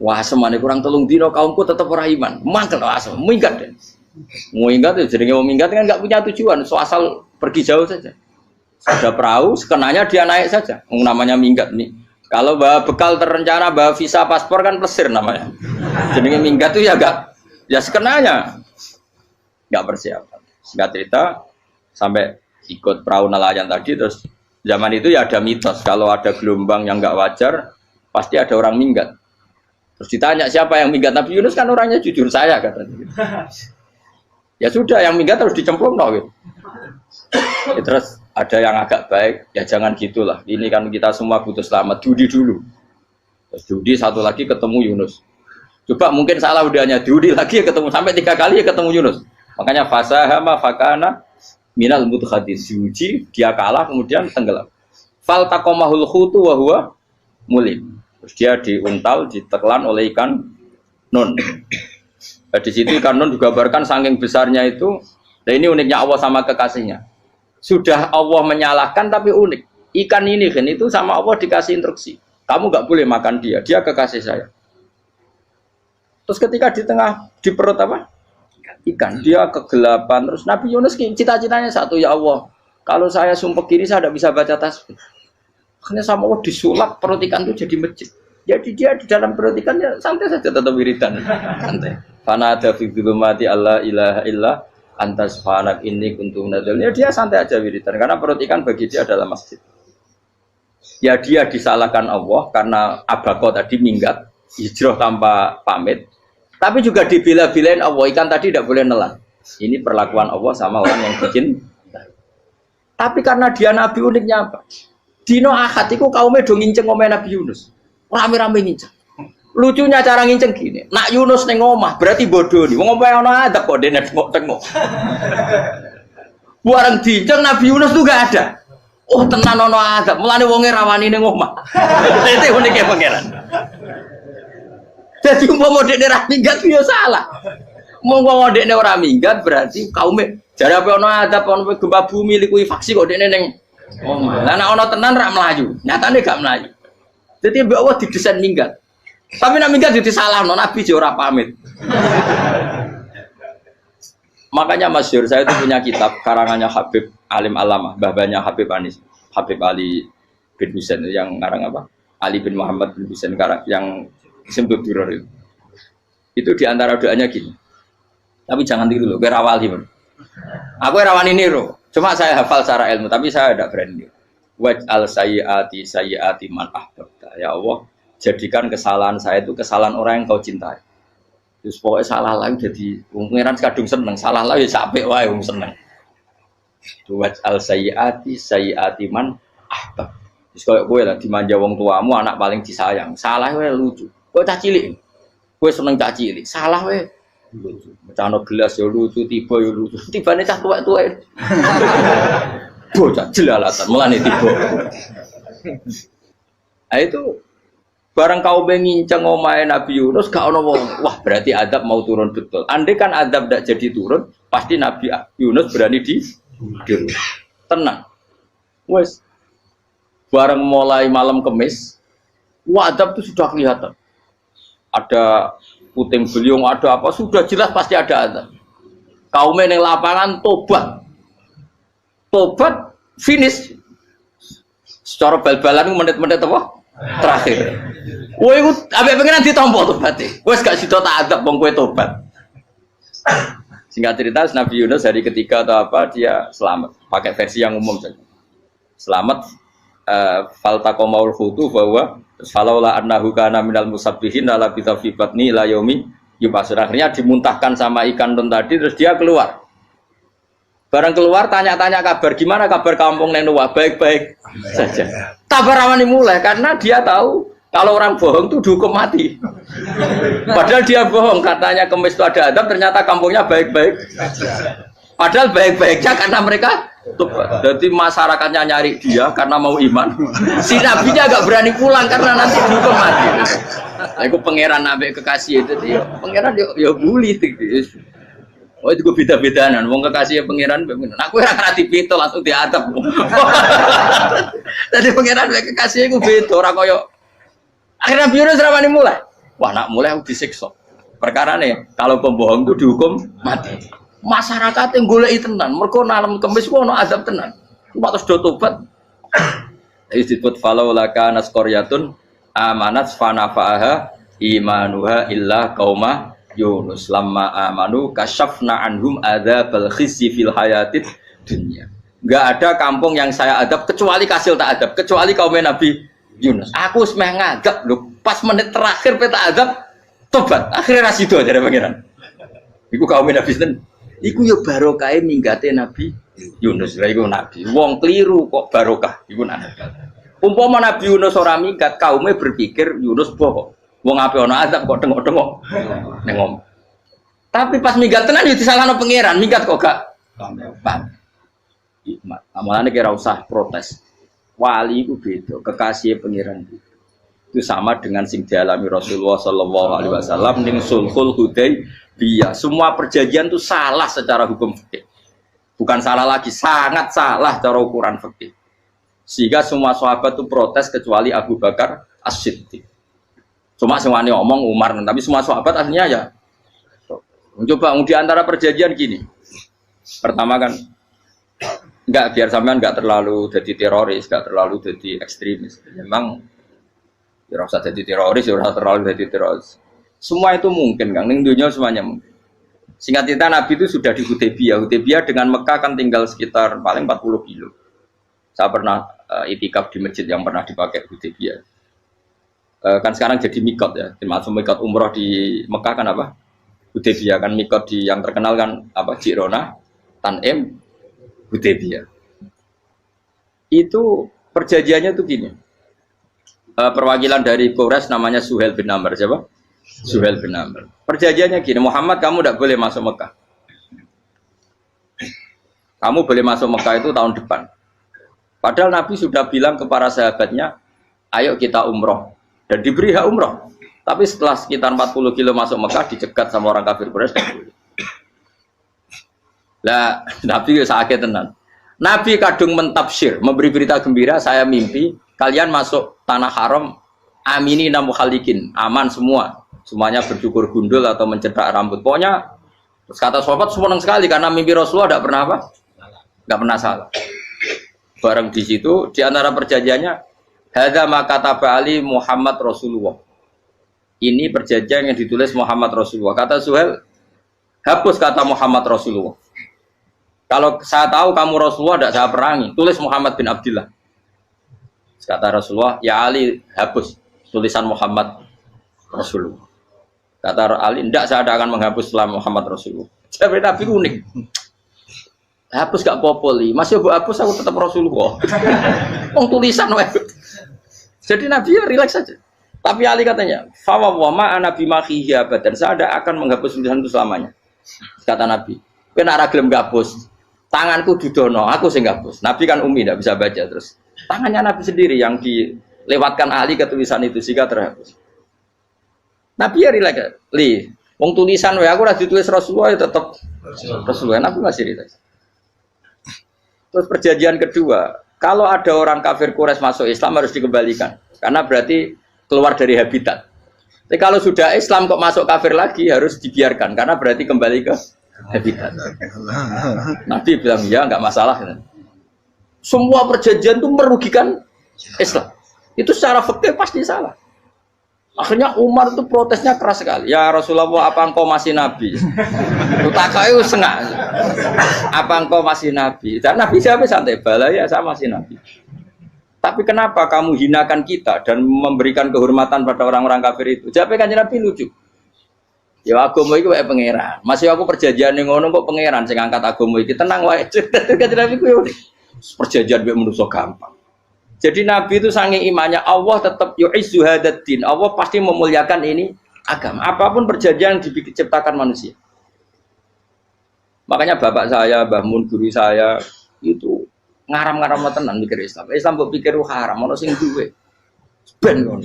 A: Wah semane kurang 3 dino kaumku tetap ora iman. Mangkel asem, minggat deh. Mau minggat ya jenenge mau minggat kan gak punya tujuan, so asal pergi jauh saja. Sudah perahu, sekenanya dia naik saja. Namanya minggat nih. Kalau bawa bekal terencana, bawa visa paspor kan plesir namanya. Jenenge minggat tuh ya gak, ya sekenanya gak persiapan. Singkat cerita sampai ikut perahu nelayan tadi terus. Zaman itu ya ada mitos, kalau ada gelombang yang nggak wajar, pasti ada orang minggat. Terus ditanya siapa yang minggat, Nabi Yunus kan orangnya jujur saya katanya. Ya sudah, yang minggat harus dicemplung gitu. Ya, terus ada yang agak baik, ya jangan gitulah. Ini kan kita semua butuh selamat, Dudi dulu. Terus Dudi satu lagi ketemu Yunus. Coba mungkin salah udahnya Dudi lagi ya ketemu sampai 3 kali ya ketemu Yunus. Makanya fasahama fakana minal mudkhadis diuji, dia kalah kemudian tenggelam. Fal taqamahul khutu wa huwa mulim. Terus dia diuntal, ditelan oleh ikan nun. Nah, di situ ikan nun digambarkan saking besarnya itu. Nah ini uniknya Allah sama kekasihnya. Sudah Allah menyalahkan tapi unik. Ikan ini kan itu sama Allah dikasih instruksi. Kamu nggak boleh makan dia, dia kekasih saya. Terus ketika di tengah di perut apa? Ikan, dia kegelapan. Terus Nabi Yunus cita-citanya satu, ya Allah, kalau saya sumpah kiri saya tidak bisa baca tasbih. Akhirnya sama Allah disulap perut ikan itu jadi masjid. Jadi dia di dalam perut ikan ya santai saja tetap wiridan. Santai. Fana ada fi dzulumati alla ilaha illa anta subhanak inni kuntu minadz dzalimin. Ya dia santai aja wiridan karena perut ikan bagi dia adalah masjid. Ya dia disalahkan Allah karena abako tadi minggat, hijrah tanpa pamit. Tapi juga dibela-belain Allah, ikan tadi tidak boleh nelan. Ini perlakuan Allah sama orang yang bikin. Tapi karena dia Nabi uniknya apa? Dino Ahad itu kaumnya do nginceng omeh Nabi Yunus. Rame-rame nginceng. Lucunya cara nginceng gini. Nak Yunus neng omah berarti bodoh nih. Wong omah ana adab kok dene tengok. Bareng dinceng Nabi Yunus tuh gak ada. Oh tenan ana adab. Mulane wonge rawani ning omah. Itu uniknya pangeran. Jadi umpama dekne ora minggat yo salah. Umpama dekne ora minggat berarti kaume jare apa ana adab ana gempa bumi likuwi faksi kok dekne ning omah. Lah nek ana tenan ra mlayu, nyatane gak mlayu. Dadi mbok Allah didesain minggat. Tapi nek minggat yo disalahno Nabi yo ora pamit. Makanya masyhur saya itu punya kitab karangannya Habib Alim Alama, babanya Habib Anis, Habib Ali bin Husain yang ngarang apa? Ali bin Muhammad bin Husain yang Simtud Duror itu diantara doanya gini. Tapi jangan tiru loh, berawal gimana? Aku rawan ini loh. Cuma saya hafal secara ilmu, tapi saya tidak berani. Waj'al sayyiati man ahbabta. Ya Allah, jadikan kesalahan saya itu kesalahan orang yang kau cintai. Terus pokoknya salah lagi jadi pengiran kadung seneng, salah lagi capek wae wong seneng. Waj'al sayyiati man ahbab. Terus koyo kowe lah dimanja wong tuamu, anak paling disayang. Salah wae lucu. Kowe cah cilik. Kowe seneng cah cilik. Salah wae lucu. Mecano gelas ya lucu, tiba ya lucu. Tibane cah tuwek-tuwek. Bocah jelalatan mulane tiba. Nah itu barang kau nginceng omahe Nabi Yunus gak ono wong. Wah, berarti adab mau turun betul. Andai kan adab ndak jadi turun, pasti Nabi Yunus berani di tenang. Wes bareng mulai malam Kamis, adab itu sudah kelihatan. Ada puting beliung, ada apa, sudah jelas pasti ada adab. Kaumnya yang lapangan tobat finish. Secara bal-balan menit-menit apa? Terakhir. Woi, abek pengen ditompo tobatnya. Wes gak sido tak adab wong kowe tobat. Singkat cerita Nabi Yunus hari ketiga atau apa dia selamat. Pakai versi yang umum saja. Selamat faltaqamaul khutu bahwa falaula annahu kana minal musabbihin la bi batni la yaumi yubasir. Akhirnya dimuntahkan sama ikan nun tadi terus dia keluar. Barang keluar tanya-tanya kabar, gimana kabar kampung Nenuwa? Baik-baik saja. Tabar Ramani mulai karena dia tahu kalau orang bohong itu dihukum mati. Padahal dia bohong, katanya kemis itu ada adab, ternyata kampungnya baik-baik. Padahal baik-baiknya karena mereka tobat. Jadi masyarakatnya nyari dia karena mau iman. Si nabinya agak berani pulang karena nanti dihukum mati. Aku pangeran nabi kekasih itu, pangeran ya bully itu. Oh itu gue beda-bedaan, wong kekasih pangeran, aku ora kena dipito langsung diadab. Jadi pangeran kekasih gue beda, orang koyo. Akhirnya Yunus ramani mulai, wah nak mulai aku disiksa. Perkara nih, kalau pembohong itu dihukum mati. Masyarakat yang golek tenan, mergo nalem kemis ku ono azab tenan. Cuma terus do tobat. Disebut falau laka nasqaryatun amanat fanafa'aha imanuha illa qauma Yunus lamma amanu kasyafna anhum adzabal khizyi fil hayatid dunya. Enggak ada kampung yang saya adab kecuali kasil tak adab, kecuali kaum Nabi Yunus. Aku semeh ngadab lho, pas menit terakhir peta adab tobat. Akhirnya rasido jare pangeran. Iku kaum Nabi sinten? Iku yo barokah minggate Nabi Yunus. Lah iku nabi. Wong kliru kok barokah iku nabi. Umpama Nabi Yunus ora minggat, kaume berpikir Yunus bohong. Wong ape ana azab kok tengok-tengok ning ngomong. Tapi pas minggat tenan yo disalahno pangeran, minggat kok gak paham. Hikmat. Amalane kira usah protes. Wali itu beda, kekasih pangeran itu sama dengan sing dialami Rasulullah sallallahu alaihi wasallam ning Sulhul Hudaybiyah. Semua perjanjian itu salah secara hukum fikih. Bukan salah lagi, sangat salah cara ukuran fikih. Sehingga semua sahabat itu protes kecuali Abu Bakar As-Siddiq. Cuma semuanya ngomong Umar, tapi semua sahabat akhirnya ya mencoba di antara perjanjian gini. Pertama kan enggak, biar sampean enggak terlalu jadi teroris, enggak terlalu jadi ekstremis. Memang ya rasa jadi teroris, ya rasa terlalu jadi teroris. Semua itu mungkin, Kang. Ning dunia semuanya mungkin. Singkat cerita Nabi itu sudah di Hudaybiyah. Hudaybiyah dengan Mekah kan tinggal sekitar paling 40 kilo. Saya pernah itikaf di masjid yang pernah dipakai Hudaybiyah. Kan sekarang jadi mikot ya, termasuk mikot umroh di Mekah kan apa? Hudaybiyah kan mikot di yang terkenal kan apa? Jirona, Tanim, Hudaybiyah. Itu perjanjiannya tuh gini. Perwakilan dari Quraisy namanya Suhail bin Amr, siapa? Suhail bin Amr. Perjanjiannya gini, Muhammad kamu tidak boleh masuk Mekah. Kamu boleh masuk Mekah itu tahun depan. Padahal Nabi sudah bilang ke para sahabatnya, ayo kita umroh. Dan diberi hak umroh. Tapi setelah sekitar 40 kilo masuk Mekah, dicegat sama orang kafir Quraisy. Lah, Nabi sakit tenan. Nabi kadung mentafsir, memberi berita gembira, saya mimpi kalian masuk tanah haram amini namukhalikin, aman semua. Semuanya bercukur gundul atau mencetak rambut. Pokoknya terus kata sahabat senang sekali karena mimpi Rasulullah tidak pernah apa? Enggak pernah salah. Bareng di situ di antara perjanjiannya hadza ma kataba ali Muhammad Rasulullah. Ini perjanjian yang ditulis Muhammad Rasulullah. Kata Suhail, hapus kata Muhammad Rasulullah. Kalau saya tahu kamu Rasulullah tidak saya perangi, tulis Muhammad bin Abdullah. Kata Rasulullah, ya Ali hapus tulisan Muhammad Rasulullah. Kata Ali, tidak saya akan menghapus setelah Muhammad Rasulullah. Jadi Nabi unik. Hapus gak popoli, masih aku hapus aku tetap Rasulullah. Wong tulisan wae. Jadi Nabi ya rileks saja. Tapi Ali katanya, "Fawwama ana bimakhihi abadan." Saya tidak akan menghapus tulisan itu selamanya. Kata Nabi, "Kowe nek ora gelem ngapus, tanganku dudono, aku sing ngapus." Nabi kan umi tidak bisa baca terus. Tangannya Nabi sendiri yang dilewatkan Ali ke tulisan itu sehingga terhapus. Nabi ya rileks. Li, wong tulisan wae aku ora ditulis Rasulullah ya tetap Rasulullah. Nabi masih rileks. Terus perjanjian kedua, kalau ada orang kafir Quraisy masuk Islam harus dikembalikan, karena berarti keluar dari habitat. Tapi kalau sudah Islam kok masuk kafir lagi harus dibiarkan, karena berarti kembali ke habitat. Nabi bilang ya nggak masalah. Semua perjanjian itu merugikan Islam. Itu secara fikih pasti salah. Akhirnya Umar itu protesnya keras sekali. Ya Rasulullah, apa engkau masih Nabi? Utakai sengak. Apa engkau masih Nabi? Dan Nabi siapa santai bala ya saya masih Nabi. Tapi kenapa kamu hinakan kita dan memberikan kehormatan pada orang-orang kafir itu? Jawabnya kan Nabi lucu. Ya agama iku wae pangeran. Masih aku perjanjian ning ngono kok pangeran sing ngangkat agama iki tenang wae. Kanjeng Nabi ku yo perjanjian mek manusa gampang. Jadi Nabi itu saking imannya Allah tetap yu'izzu hadaddin. Allah pasti memuliakan ini agama. Apapun perjanjian yang diciptakan manusia. Makanya bapak saya, Mbah Mun guru saya itu ngaram-ngaram tenan mikir Islam. Islam kok pikir haram, ono sing duwe. Ben ngono.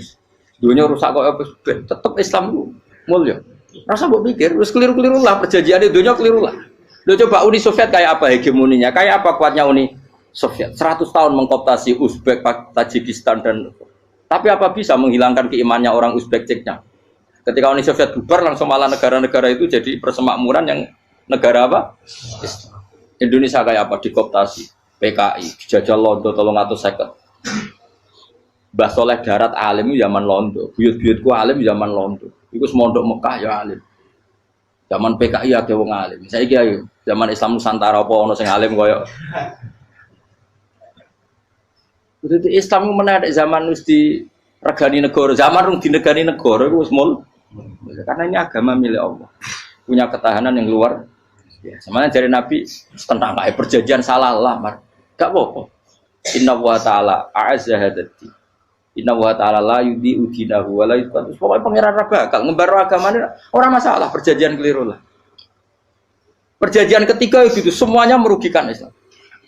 A: Dunia rusak kok apa ben. Tetep Islam ku mulya. Rasa mbok pikir, terus keliru-keliru lah perjanjian di dunia keliru lah. Lo coba Uni Soviet kayak apa hegemoninya, kayak apa kuatnya Uni Soviet. 100 tahun mengkooptasi Uzbek, Tajikistan dan tapi apa bisa menghilangkan keimannya orang Uzbek Ceknya? Ketika Uni Soviet bubar langsung malah negara-negara itu jadi persemakmuran yang negara apa? Indonesia kayak apa dikooptasi PKI, dijajah Londo 350. Mbah Soleh Darat alim zaman Londo, buyut-buyutku alim zaman Londo. Iku semondok Mekah ya alim. Zaman PKI akeh wong alim. Saiki ayo, zaman Islam Nusantara apa ono sing alim koyo. Jadi Islam menarik zaman wis di regani negara, zaman rung dinegani negara iku wis mul. Karena ini agama milik Allah. Punya ketahanan yang luar biasa. Sebenarnya dari Nabi tentang kayak perjanjian salah lamar. Enggak apa-apa. Inna wa ta'ala a'azza hadati. Inna wa ta'ala la yudhi'u dinahu wa la yudhi'u. Pokoknya pangeran bakal ngembar agamanya orang masalah perjanjian keliru lah. Perjanjian ketiga itu semuanya merugikan Islam.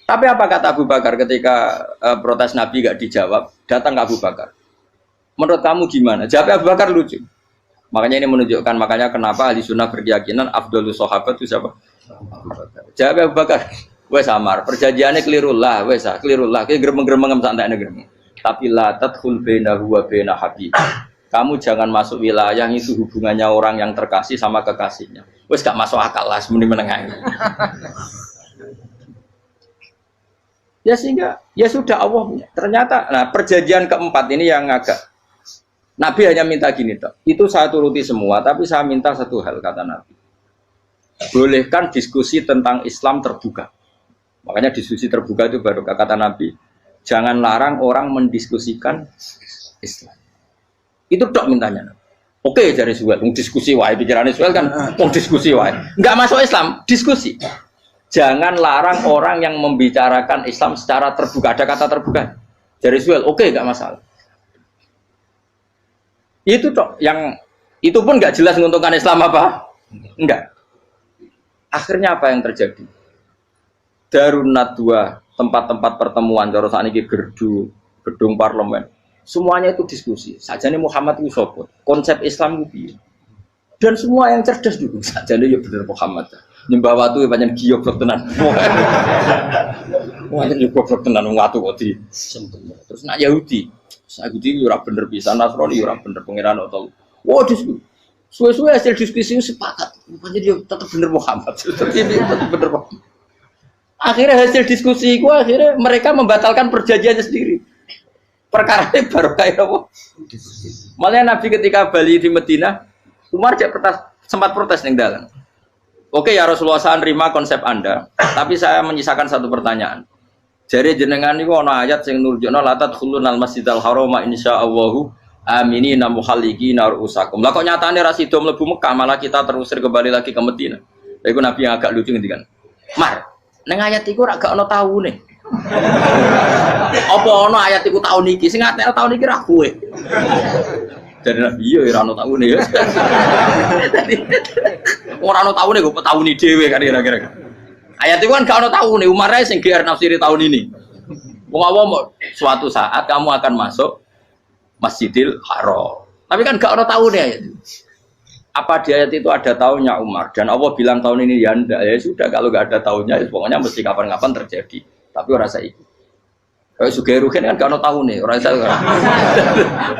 A: Tapi apa kata Abu Bakar ketika protes Nabi gak dijawab, datang ke Abu Bakar. Menurut kamu gimana? Jawab Abu Bakar lucu. Makanya ini menunjukkan makanya kenapa ahli sunnah berkeyakinan afdhalus sahabat itu siapa? Abu Bakar. Jawab Abu Bakar. Wes samar, perjanjiannya keliru lah, wes keliru lah. Kayak gremeng-gremeng santai gremeng. Tapi la tadkhul bainahu wa baina habib. Kamu jangan masuk wilayah itu hubungannya orang yang terkasih sama kekasihnya. Wes gak masuk akal lah semuanya menengah. Ya sehingga ya sudah Allah. Ternyata nah perjanjian keempat ini yang agak Nabi hanya minta gini toh. Itu saya turuti semua, tapi saya minta satu hal kata Nabi. Bolehkan diskusi tentang Islam terbuka. Makanya diskusi terbuka itu baru kata Nabi. Jangan larang orang mendiskusikan Islam. Itu tok mintanya. Oke, dari Suel, diskusi wae pikirannya Suel kan, diskusi wae. Enggak masuk Islam, diskusi. Jangan larang orang yang membicarakan Islam secara terbuka. Ada kata terbuka. Dari Suel, oke, enggak masalah. Itu tok yang itu pun enggak jelas menguntungkan Islam apa? Enggak. Akhirnya apa yang terjadi? Darun Nadwa, tempat-tempat pertemuan cara sakniki gerdu, gedung parlemen. Semuanya itu diskusi. Sajane Muhammad itu sapa? Konsep Islam itu piye? Dan semua yang cerdas dulu sajane ya bener Muhammad. Nyembah watu ya pancen giyok tenan. Wah, ini goblok tenan watu kok di. Terus nak Yahudi ora bener pisan, Nasrani ora bener pangeran atau. Wah, diskusi. Suwe-suwe hasil diskusi sepakat. Pancen dia tetap bener Muhammad. Tetap bener Muhammad. Akhirnya hasil diskusi itu akhirnya mereka membatalkan perjanjiannya sendiri. Perkara ini baru kayak apa? Malah Nabi ketika Bali di Medina, Umar sempat protes ning dalan. Oke ya Rasulullah, saya nerima konsep Anda, tapi saya menyisakan satu pertanyaan. Jadi jenengan niku ana ayat sing nurjukna la tadkhulunal masjidal harama insyaallahu aminina muhalliqina ru'usakum. Lah kok nyatane ra sida mlebu Mekah, malah kita terusir kembali lagi ke Medina. Iku Nabi yang agak lucu ngendikan. Mar, neng ayat iku ora gak ana taune. Apa ana ayat iku taun iki? Sing ngatekno taun iki ra kowe. Jadi Nabi iya ora ana taune ya. Ora ana taune kok tauni dhewe kan kira-kira. Ayat iku kan gak ana taune, Umar ae sing GR nafsiri tahun ini. Wong awam suatu saat kamu akan masuk Masjidil Haram. Tapi kan gak ana taune ayat itu. Apa di ayat itu ada tahunnya Umar dan Allah bilang tahun ini ya enggak, ya sudah kalau nggak ada tahunnya ya pokoknya mesti kapan-kapan terjadi tapi orang saya ikut kalau suge rugen kan gak ada tahun nih orang saya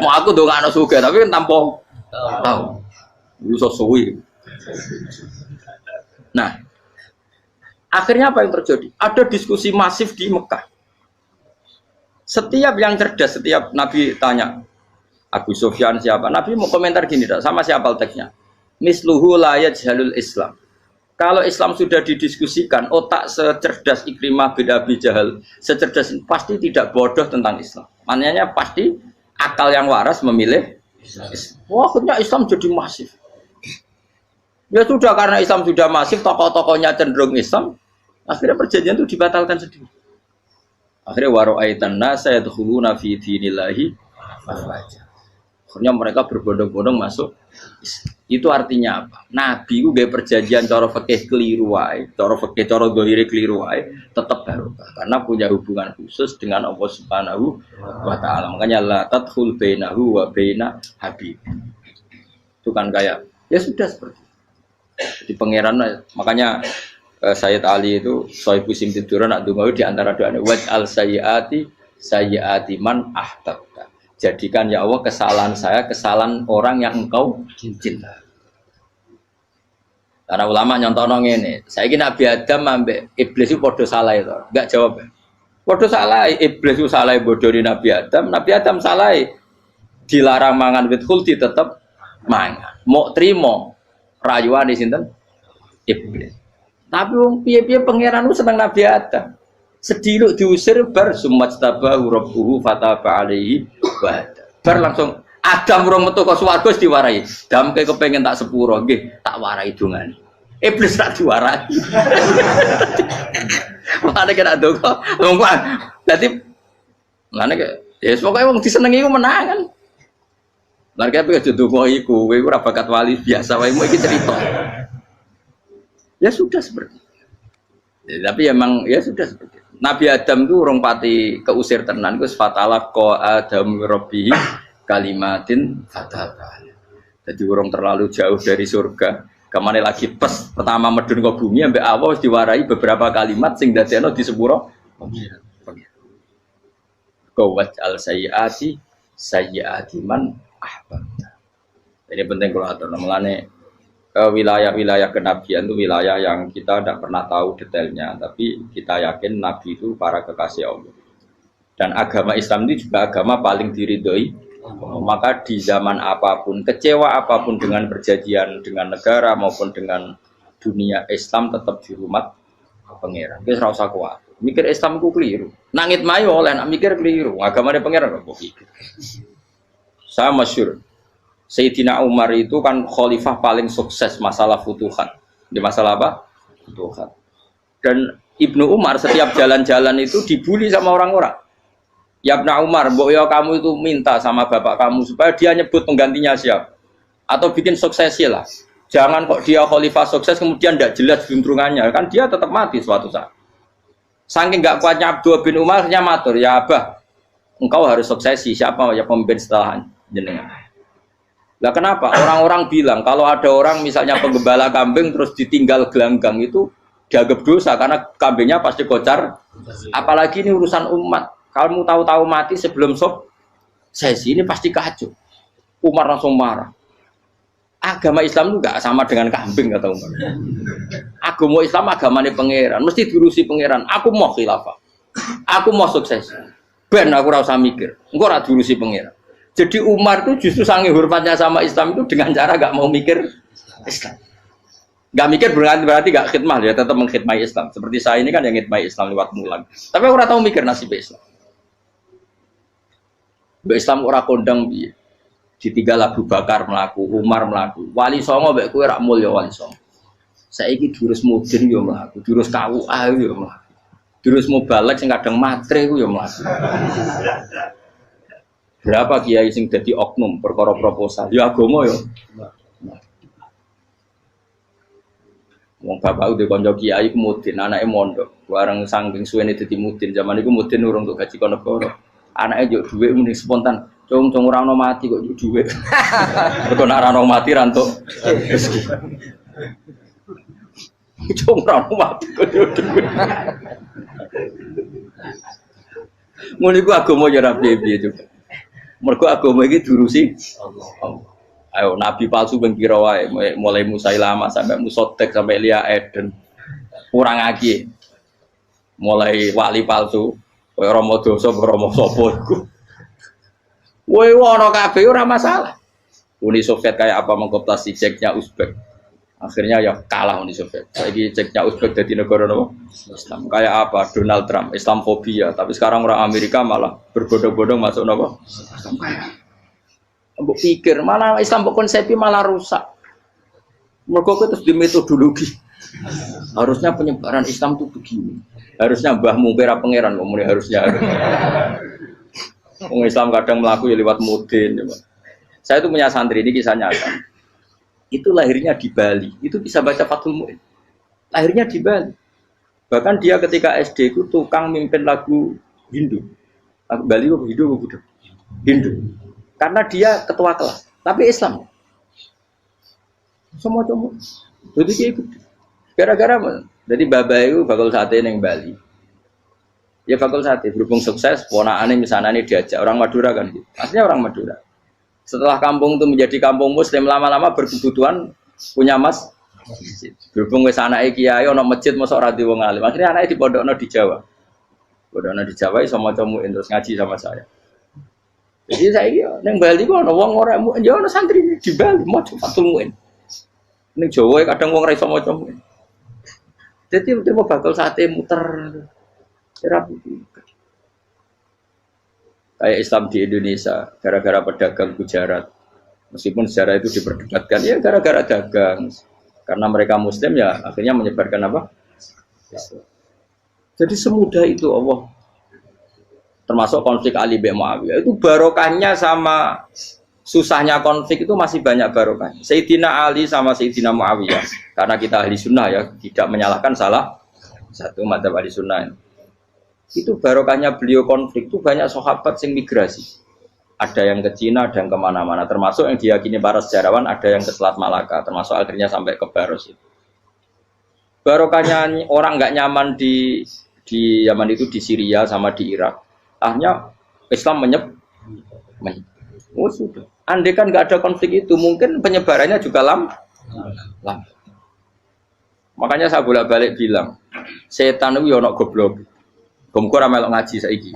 A: mau aku dong gak ada suge tapi kan tanpa tahu lu sesuai. Nah akhirnya apa yang terjadi, ada diskusi masif di Mekah. Setiap yang cerdas, setiap Nabi tanya Abu Sufyan siapa, Nabi mau komentar gini dah, sama siapa teksnya. Misluhu la yajhalul Islam. Kalau Islam sudah didiskusikan, otak secerdas Ikrimah bin Abi Jahal, secerdas pasti tidak bodoh tentang Islam. Maknanya pasti akal yang waras memilih Islam. Wah, akhirnya Islam jadi masif. Ya sudah karena Islam sudah masif, tokoh-tokohnya cenderung Islam, akhirnya perjanjian itu dibatalkan sendiri. Akhirnya waro'aitan nasa yadkhuluna fi dinillahi afwaja. Akhirnya mereka berbondong-bondong masuk Islam. Itu artinya apa? Nabi itu gaya perjanjian cara fikih keliru wae, cara fikih cara dhahire keliru wae, tetap barokah karena punya hubungan khusus dengan Allah Subhanahu wa taala. Makanya la tadkhul bainahu wa baina habib. Itu kan kayak ya sudah seperti itu. Di pangeran makanya Sayyid Ali itu Sohibu Simtiduran nak dungo di antara doanya waj al sayyati man ahbabta. Jadikan ya Allah kesalahan saya kesalahan orang yang engkau cinta. Karena ulama nyontono ngene, saiki Nabi Adam ambek iblis itu padha salah itu. Enggak jawab. Padha salah, iblis itu salah bodoni Nabi Adam salah. Dilarang mangan wit khuldi tetep mangan. Mau trimo rayuane sinten? Iblis. Tapi wong piye-piye pangeran ku seneng Nabi Adam. Sediluk diusir bar sumajtabahu rabbuhu fataba alaihi wa bar langsung Adam urung metu ke swarga wis diwarai. Damke kepengin tak sepuro nggih, tak warai dongane. Iblis tak diwarai. Makane kena donga. Wong kuwi dadi ngene kok ya pokoke wong disenengi ku menangan. Lah kaya pengen donga iku, kowe ora bakat wali biasa wae iki cerita. Ya sudah seperti itu. Ya, tapi emang ya sudah seperti itu. Nabi Adam itu urung pati keusir tenan, Gus fatalah ko Adam Rabbi kalimatin fataba. Jadi urung terlalu jauh dari surga. Kemana lagi pas pertama medun ke bumi ambek Allah wis diwarai beberapa kalimat sing dadekno di sepuro. Qawat al sayyati man ahbabta. Ini penting kalau atur namanya wilayah-wilayah kenabian itu wilayah yang kita tidak pernah tahu detailnya, tapi kita yakin Nabi itu para kekasih Allah. Dan agama Islam ini juga agama paling diridhoi. Maka di zaman apapun, kecewa apapun dengan perjanjian dengan negara maupun dengan dunia, Islam tetap dihormat pangeran. Kita ora usah kuat. Mikir Islam ku keliru. Nangit mayo oleh nak mikir keliru. Agama de pangeran kok pikir. Saya masyhur. Sayyidina Umar itu kan khalifah paling sukses masalah futuhat. Di masalah apa? Futuhat. Dan Ibnu Umar setiap jalan-jalan itu dibully sama orang-orang. Ya Ibnu Umar, mbok ya kamu itu minta sama bapak kamu supaya dia nyebut penggantinya siapa. Atau bikin suksesi lah. Jangan kok dia khalifah sukses kemudian tidak jelas juntrungannya. Kan dia tetap mati suatu saat. Saking gak kuatnya Abdul bin Umar, dia matur, ya Abah, engkau harus suksesi. Siapa ya pemimpin setelah jenengan? Lah kenapa? Orang-orang bilang kalau ada orang misalnya penggembala kambing terus ditinggal gelanggang itu dianggap dosa karena kambingnya pasti kocar. Apalagi ini urusan umat. Kamu tahu-tahu mati sebelum sesi ini pasti kacau. Umar langsung marah. Agama Islam itu enggak sama dengan kambing kata Umar. Agama Islam agamanya pangeran, mesti diurusi pangeran. Aku mau khilafah. Aku mau sukses. Ben aku ora usah mikir. Engko ora diurusi pangeran. Jadi Umar itu justru saking hormatnya sama Islam itu dengan cara enggak mau mikir Islam. Enggak mikir berarti enggak khidmah ya, tetap mengkhidmati Islam. Seperti saya ini kan yang khidmati Islam lewat mulan. Tapi aku ora tahu mikir nasib Islam. Islam ora kondang piye. Ditinggal Abu Bakar melaku, Umar melaku, Wali Songo mbek kowe rak mulya Wali Songo. Saiki durus mudin yo mlaku, durus KUA yo mlaku. Durus mubalek sing kadang matre ku yo mlaku. Berapa kiai sing dadi oknum perkara proposal? Ya agama yo. Wong bapak udah kanca kiai ku mudin, anake mondok. Bareng saking suwene dadi mudin, zaman iku mudin urung untuk gaji kono negara. Anake njuk dhuwit muni spontan. Cung ora ono mati kok njuk dhuwit. Mergo nek ora ono mati ra entuk rezeki. Cung ora ono mati kok njuk dhuwit. Ngono iku agama ya ora piye-piye juga. Mergo agama iki diurusi Allah. Ayo nabi palsu ben kira wae mulai Musailama sampai Musotek sampai Elia Eden. Kurang lagi. Mulai wali palsu kaya Rama Dosa Rama sapa iku. Woi ono kabeh ora masalah. Uni Soviet kayak apa mengkooptasi ceknya Uzbek. Akhirnya ya kalah Uni Soviet. Saiki ceknya Uzbek jadi negara apa? Islam. Kayak apa? Donald Trump, Islamfobia. Tapi sekarang orang Amerika malah berbondong-bondong masuk apa? Islam. Mbok pikir malah Islam kok konsepi malah rusak. Mereka terus di metodologi. Harusnya penyebaran Islam itu begini. Harusnya mbahmu kira pangeran ngomongnya harusnya. Orang Islam kadang melaku ya lewat mudin. Ya, saya itu punya santri ini kisah nyata. Itu lahirnya di Bali. Itu bisa baca Fathul Mu'in. Lahirnya di Bali. Bahkan dia ketika SD itu tukang mimpin lagu Hindu. Lagu Bali itu Hindu apa Buddha? Hindu. Karena dia ketua kelas. Tapi Islam. Semua cuma. Jadi kayak gitu. Gara-gara jadi baba itu bakul sate neng Bali. Ya bakul sate berhubung sukses, ponakane misalnya ini diajak orang Madura kan gitu. Aslinya orang Madura. Setelah kampung itu menjadi kampung Muslim lama-lama berkebutuhan punya masjid. Berhubung wis anake kiai ana masjid mosok ora di wong alim. Akhirnya anake dipondokno di Jawa. Pondokno di Jawa iso maca muin terus ngaji sama saya. Jadi saya neng Bali kok ana wong ora ya ana santri di Bali maca Fathul Muin. Ning Jawa kadang wong ora iso maca muin. Jadi mau bakal sate muter rapi. Kayak Islam di Indonesia gara-gara pedagang Gujarat. Meskipun sejarah itu diperdebatkan ya gara-gara dagang. Karena mereka Muslim ya akhirnya menyebarkan apa? Jadi semudah itu Allah. Termasuk konflik Ali bin Muawiyah itu barokahnya sama susahnya konflik itu masih banyak barokah. Sayyidina Ali sama Sayyidina Muawiyah karena kita ahli sunnah ya tidak menyalahkan salah satu madzhab ahli sunnah. Itu barokahnya beliau konflik itu banyak sahabat yang migrasi. Ada yang ke Cina, ada yang kemana-mana. Termasuk yang diyakini para sejarawan ada yang ke Selat Malaka. Termasuk akhirnya sampai ke Baros itu. Barokahnya orang nggak nyaman di Yaman itu di Syria sama di Irak. Akhirnya Islam menyebar. Oh sudah. Andai kan nggak ada konflik itu, mungkin penyebarannya juga lama. Makanya saya bolak-balik bilang, setan itu ono goblok. Gomkor melok ngaji saiki.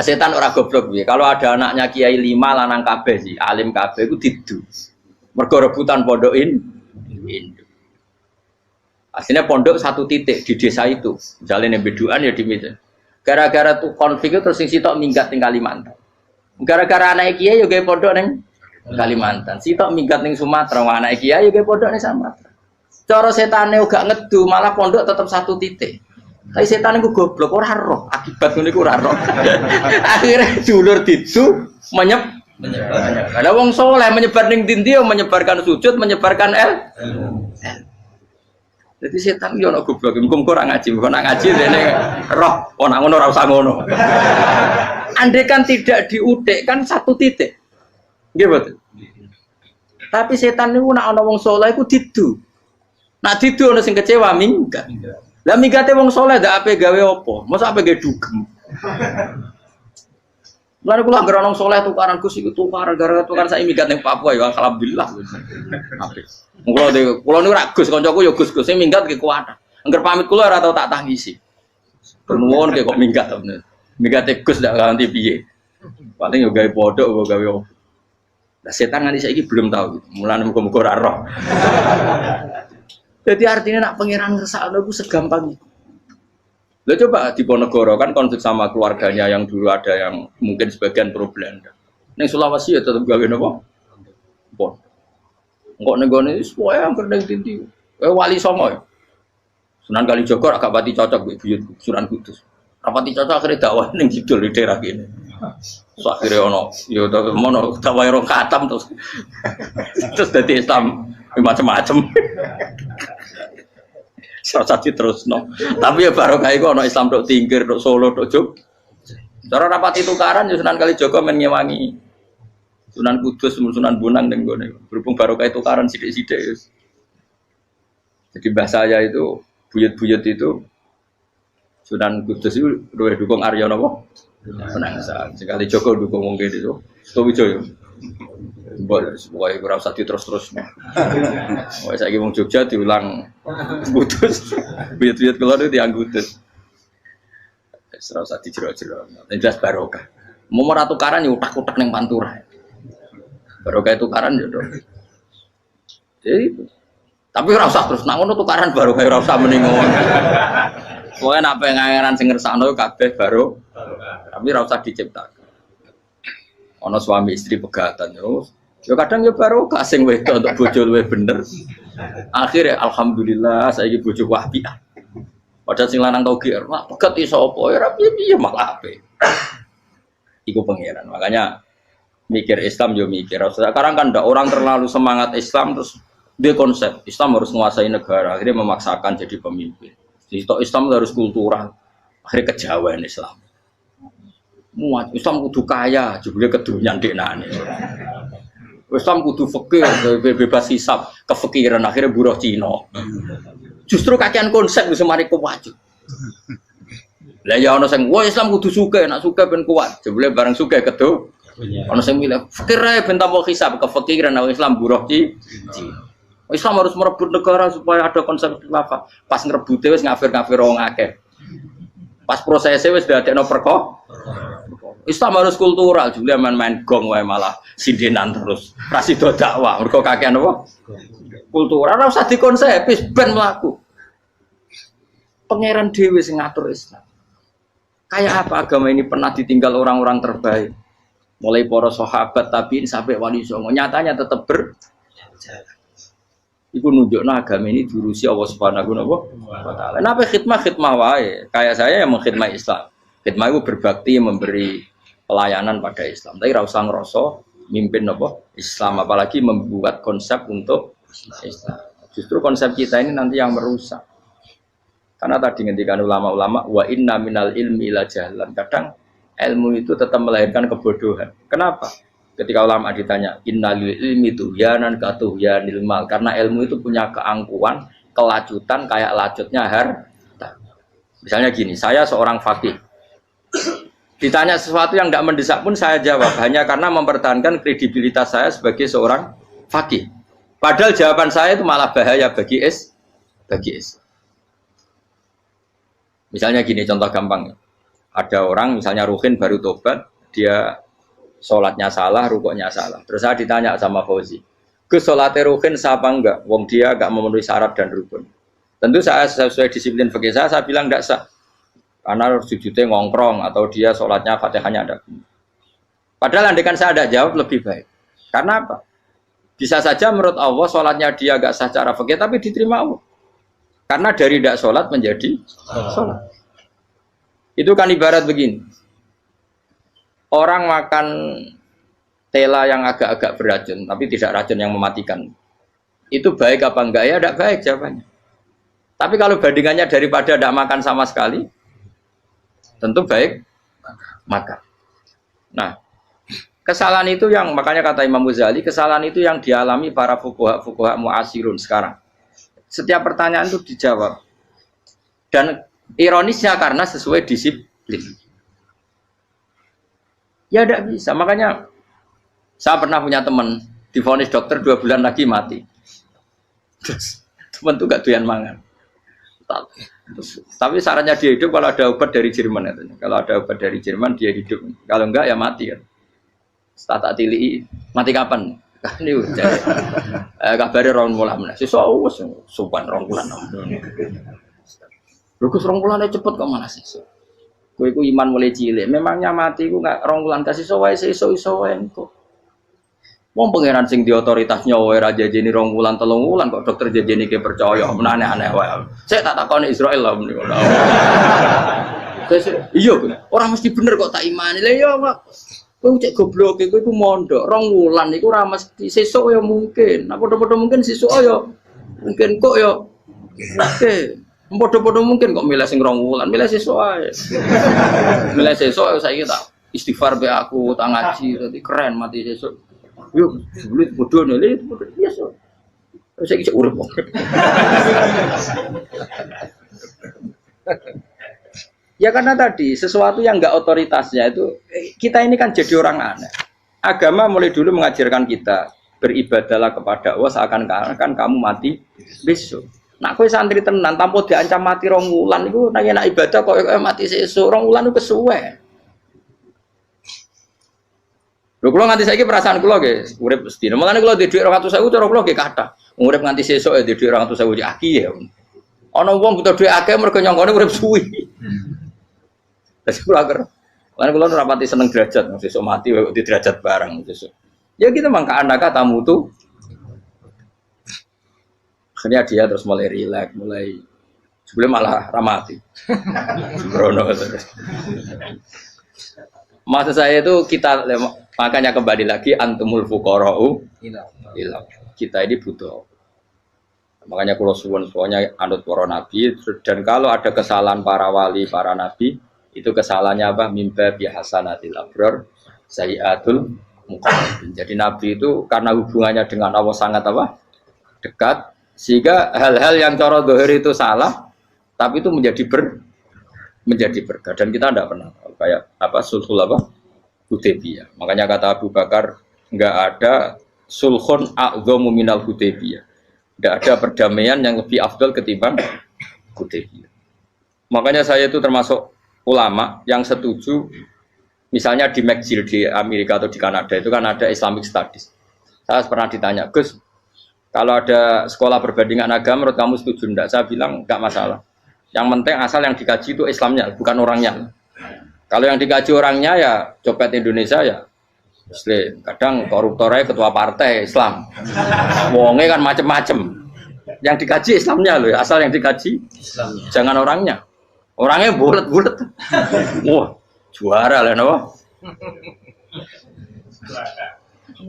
A: Setan ora goblok piye. Kalau ada anaknya kiai 5 lanang kabeh sih, alim kabeh iku didu. Mergo rebutan pondokin induk. Aslinya pondok satu titik di desa itu. Misalnya beduan ya di meja. Gara-gara tuh konflik itu terus sing sitok minggat ning Kalimantan. Gara-gara anak kiai yo gawe pondok ning Kalimantan. Sitok minggat ning Sumatera, anak kiai yo gawe pondok ning Sumatera. Cara setane gak ngedu, malah pondok tetap satu titik. Tapi setan iku goblok ora roh, akibat ngene iku ora roh. Akhire dulur didu menyebar. Ada wong soleh menyebar ning ndi menyebarkan sujud, menyebarkan Jadi setan yo ono goblok, muga ora ngaji, muga nak ngaji rene roh, ana ngono ora usah ngono. Andai kan tidak diudik kan satu titik. Nggih betul. Tapi setan niku nak ana wong saleh iku didu. Nak didu ana sing kecewa minggat. Lah mingate wong saleh ndak ape gawe apa? Mosok ape gawe dugem. Lan kula anggere ana wong saleh tukaran Gus iku tukaran gara-gara tukaran sak minggat ning Papua ya alhamdulillah. Apik. Kula niku ra Gus kancaku ya Gus-Gus sing minggat ki kuat. Angger pamit kula ora tau tak tangisi. Nuwun kok minggat to bener. Mingate Gus ndak ganti piye. Paling yo gawe podok apa gawe opo. Lah setan nganti saiki belum tahu. Mulane muga-muga ora roh. Jadi artinya nak pangeran ngersakno iku segampang itu. Lah coba di Ponegoro kan konflik sama keluarganya yang dulu ada yang mungkin sebagian pro Belanda. Ning Sulawesi ya tetep gawe napa? Pon. Engko ning gone wis wae angker ning tinti. Wali Songo ya. Sunan Kalijaga agak pati cocok mbek buyut Sunan Kudus. Rapati cocok akhirnya dakwah ning kidul di daerah kene. So akhirnya ono ya mono dakwah rong khatam terus. Terus dadi Islam macam-macam. Serasa terus no. Tapi ya barokah iku ana Islam tok Tingkir, tok Solo, tok Jog. Cara rapati tukaran ya Sunan Kalijaga men ngewangi Sunan Kudus, Sunan Bonang ning gone. Berhubung barokah tukaran sithik-sithik ya. Jadi bahasa saya itu buyut-buyut itu Sunan Kudus itu luwih dukung Arya napa? Penangsa. Sekali Joko dukung wong kene itu. Stowijoyo. Pokoknya kurang usah terus-terus. Pokoknya saya ngomong Jogja diulang putus. Buyut-buyut keluar itu dianggutus. Serau usah dijero-jero. Yang jelas barokah. Mau meratukaran ya utak-utak neng pantura. Barokah tukaran ya dong. Jadi, tapi ora usah terus nak ngono tukaran barokah ora usah mending ngono. Pokoknya nak pengangeran sing ngersakno kabeh baro. Tapi ora usah diciptakan. Ono suami istri pegatan terus Ya kadang ya baru kasing wedok untuk bojo luwih bener. Akhirnya alhamdulillah saiki bojo wapian. Padahal sing lanang tau GR, wah pegat iso apa ya piye malah ape. Iku pangeran. Makanya mikir Islam yo mikir. Sekarang kan ndak orang terlalu semangat Islam terus dia konsep Islam harus menguasai negara, akhirnya memaksakan jadi pemimpin. Jadi Islam harus kultural, akhirnya kejauhan Islam. Muat Islam kudu kaya, jebule kedunyan deknane. Islam kudu fakir, bebas hisab, kefikiran akhirnya buruh Cina. Justru kakean konsep bisa mari kuat. Lah ya ana sing wah Islam kudu sugih, nek sugih ben kuat. Jebule bareng sugih kedu. Ana sing milih fakir ae ben tambah hisab, kefikiran Islam buruh Cina. Islam harus merebut negara supaya ada konsep khilafah. Pas ngrebute wis ngafir-ngafir wong akeh. Pas prosesnya wis dadekno perkara. Islam harus kultural, juga main-main gong wae malah sindenan terus. Ra sida dakwah, mergo kakean apa? Kultural ora usah dikonsepis ben mlaku. Pangeran dhewe sing ngatur Islam. Kayak apa agama ini pernah ditinggal orang-orang terbaik. Mulai para sahabat tabi'in sampai wali songo, nyatanya tetap berjalan. Iku nunjukno agama ini diurusi Allah Subhanahu wa taala. Napa khidmah wae. Kayak saya yang mengkhidmah Islam. Khidmah itu berbakti memberi pelayanan pada Islam. Tapi ra usah ngrasa mimpin apa Islam, apalagi membuat konsep untuk Islam. Justru konsep kita ini nanti yang merusak. Karena tadi ngendikan ulama-ulama wa inna minal ilmi ila jahlan. Kadang ilmu itu tetap melahirkan kebodohan. Kenapa? Ketika ulama ditanya innalil ilmi tuhyanan katuhyanil mal, karena ilmu itu punya keangkuhan, kelacutan kayak lacutnya harta. Misalnya gini, saya seorang faqih. Ditanya sesuatu yang tidak mendesak pun saya jawab hanya karena mempertahankan kredibilitas saya sebagai seorang faqih. Padahal jawaban saya itu malah bahaya bagi Islam. Misalnya gini contoh gampang. Ada orang misalnya Ruhin baru tobat, dia sholatnya salah, rukuknya salah. Terus saya ditanya sama Fauzi, ke sholatnya Ruhin sah apa enggak? Wong dia enggak memenuhi syarat dan rukun. Tentu saya sesuai disiplin fikih saya bilang enggak sah. Karena sujudnya ngongkrong atau dia sholatnya fatihahnya ada. Padahal andaikan saya ada jawab lebih baik. Karena apa? Bisa saja menurut Allah sholatnya dia enggak sah secara fikih tapi diterima Allah. Karena dari tidak sholat menjadi sholat. Itu kan ibarat begini. Orang makan tela yang agak-agak beracun, tapi tidak racun yang mematikan. Itu baik apa enggak? Ya tidak baik jawabannya. Tapi kalau bandingannya daripada tidak makan sama sekali, tentu baik makan. Nah, kesalahan itu yang, makanya kata Imam Ghazali, kesalahan itu yang dialami para fuqaha mu'asirun sekarang. Setiap pertanyaan itu dijawab. Dan ironisnya karena sesuai disiplin. Ya tidak bisa. Makanya saya pernah punya teman divonis dokter 2 bulan lagi mati. Terus teman itu gak doyan mangan. Tapi sarannya dia hidup kalau ada obat dari Jerman. Kalau ada obat dari Jerman dia hidup. Kalau enggak ya mati kan. Tak tili mati kapan? Kan ini kabarnya rong bulan. Sesuk sopan rong bulan. Bagus rong bulan cepet kok mana sesuk. Kowe iku iman mulai cilik. Memangnya mati iku enggak rong bulan kasih sowae iso-iso engko. Wong pangeran sing di otoritasnya wae ra jajeni rong wulan 3 wulan kok dokter jajeni ke percaya aneh-aneh wae. Saya tak takoni Israel lah menika. Iya, orang mesti bener kok tak imani. Lah iya kok. Kowe cek goblok kowe iku mondok rong wulan iku ora mesti sesuk ya mungkin. Nah padha-padha mungkin sesuk ya mungkin kok ya. Oke. Padha-padha mungkin kok milih sing rong wulan, milih sesuk ae. Milih sesuk saiki tak istighfar be aku, tak ngaji dadi keren mati sesuk. Yo, sulit bodoh nih, itu bodoh biasa. Saya kisah urip. Ya karena tadi sesuatu yang enggak otoritasnya itu kita ini kan jadi orang aneh. Agama mulai dulu mengajarkan kita beribadahlah kepada Allah seakan-akan kamu mati besok. Nak kowe santri tenan tanpa diancam mati 2 wulan iku nek ibadah kok mati sesuk 2 wulan iku kesuwe. Lho kula nganti saiki perasaan kula nggih urip sedina. Mulane kula di dhuwit 200.000 cara kula nggih kathah. Urip nganti sesuk ya di dhuwit 200.000 aki ya. Ana wong butuh dhuwit akeh mergo nyangkone urip suwi. Dadi kula ager. Mulane kula ora pati seneng derajat, sesuk mati kok di derajat bareng sesuk. Ya gitu mangka anaka tamu tuh. Akhirnya dia terus mulai rileks, mulai sebelum malah ramati. Sembrono terus. Maksud saya itu kita makanya kembali lagi antumul fuqara'u ila. Kita ini butuh. Makanya kalau suwun semuanya anut para nabi dan kalau ada kesalahan para wali, para nabi, itu kesalahannya apa? Mimba bi hasanatil abrar sayyiatul muqarrabin. Jadi nabi itu karena hubungannya dengan Allah sangat apa? Dekat sehingga hal-hal yang cara zahir itu salah tapi itu menjadi berkah dan kita tidak pernah tahu kayak apa sulhul apa Hudaybiyah. Makanya kata Abu Bakar enggak ada sulhun a'dhamu minal Hudaybiyah. Enggak ada perdamaian yang lebih afdal ketimbang Hudaybiyah. Makanya saya itu termasuk ulama yang setuju misalnya di McGill di Amerika atau di Kanada itu kan ada Islamic Studies. Saya pernah ditanya, Gus, kalau ada sekolah perbandingan agama, menurut kamu setuju enggak? Saya bilang enggak masalah. Yang penting asal yang dikaji itu Islamnya, bukan orangnya. Kalau yang dikaji orangnya ya copet Indonesia ya Muslim. Kadang koruptornya ketua partai Islam. Wonge kan macem-macem. Yang dikaji Islamnya loh, asal yang dikaji Islamnya. Jangan orangnya. Orangnya bulet-bulet. Wah, juara lah no.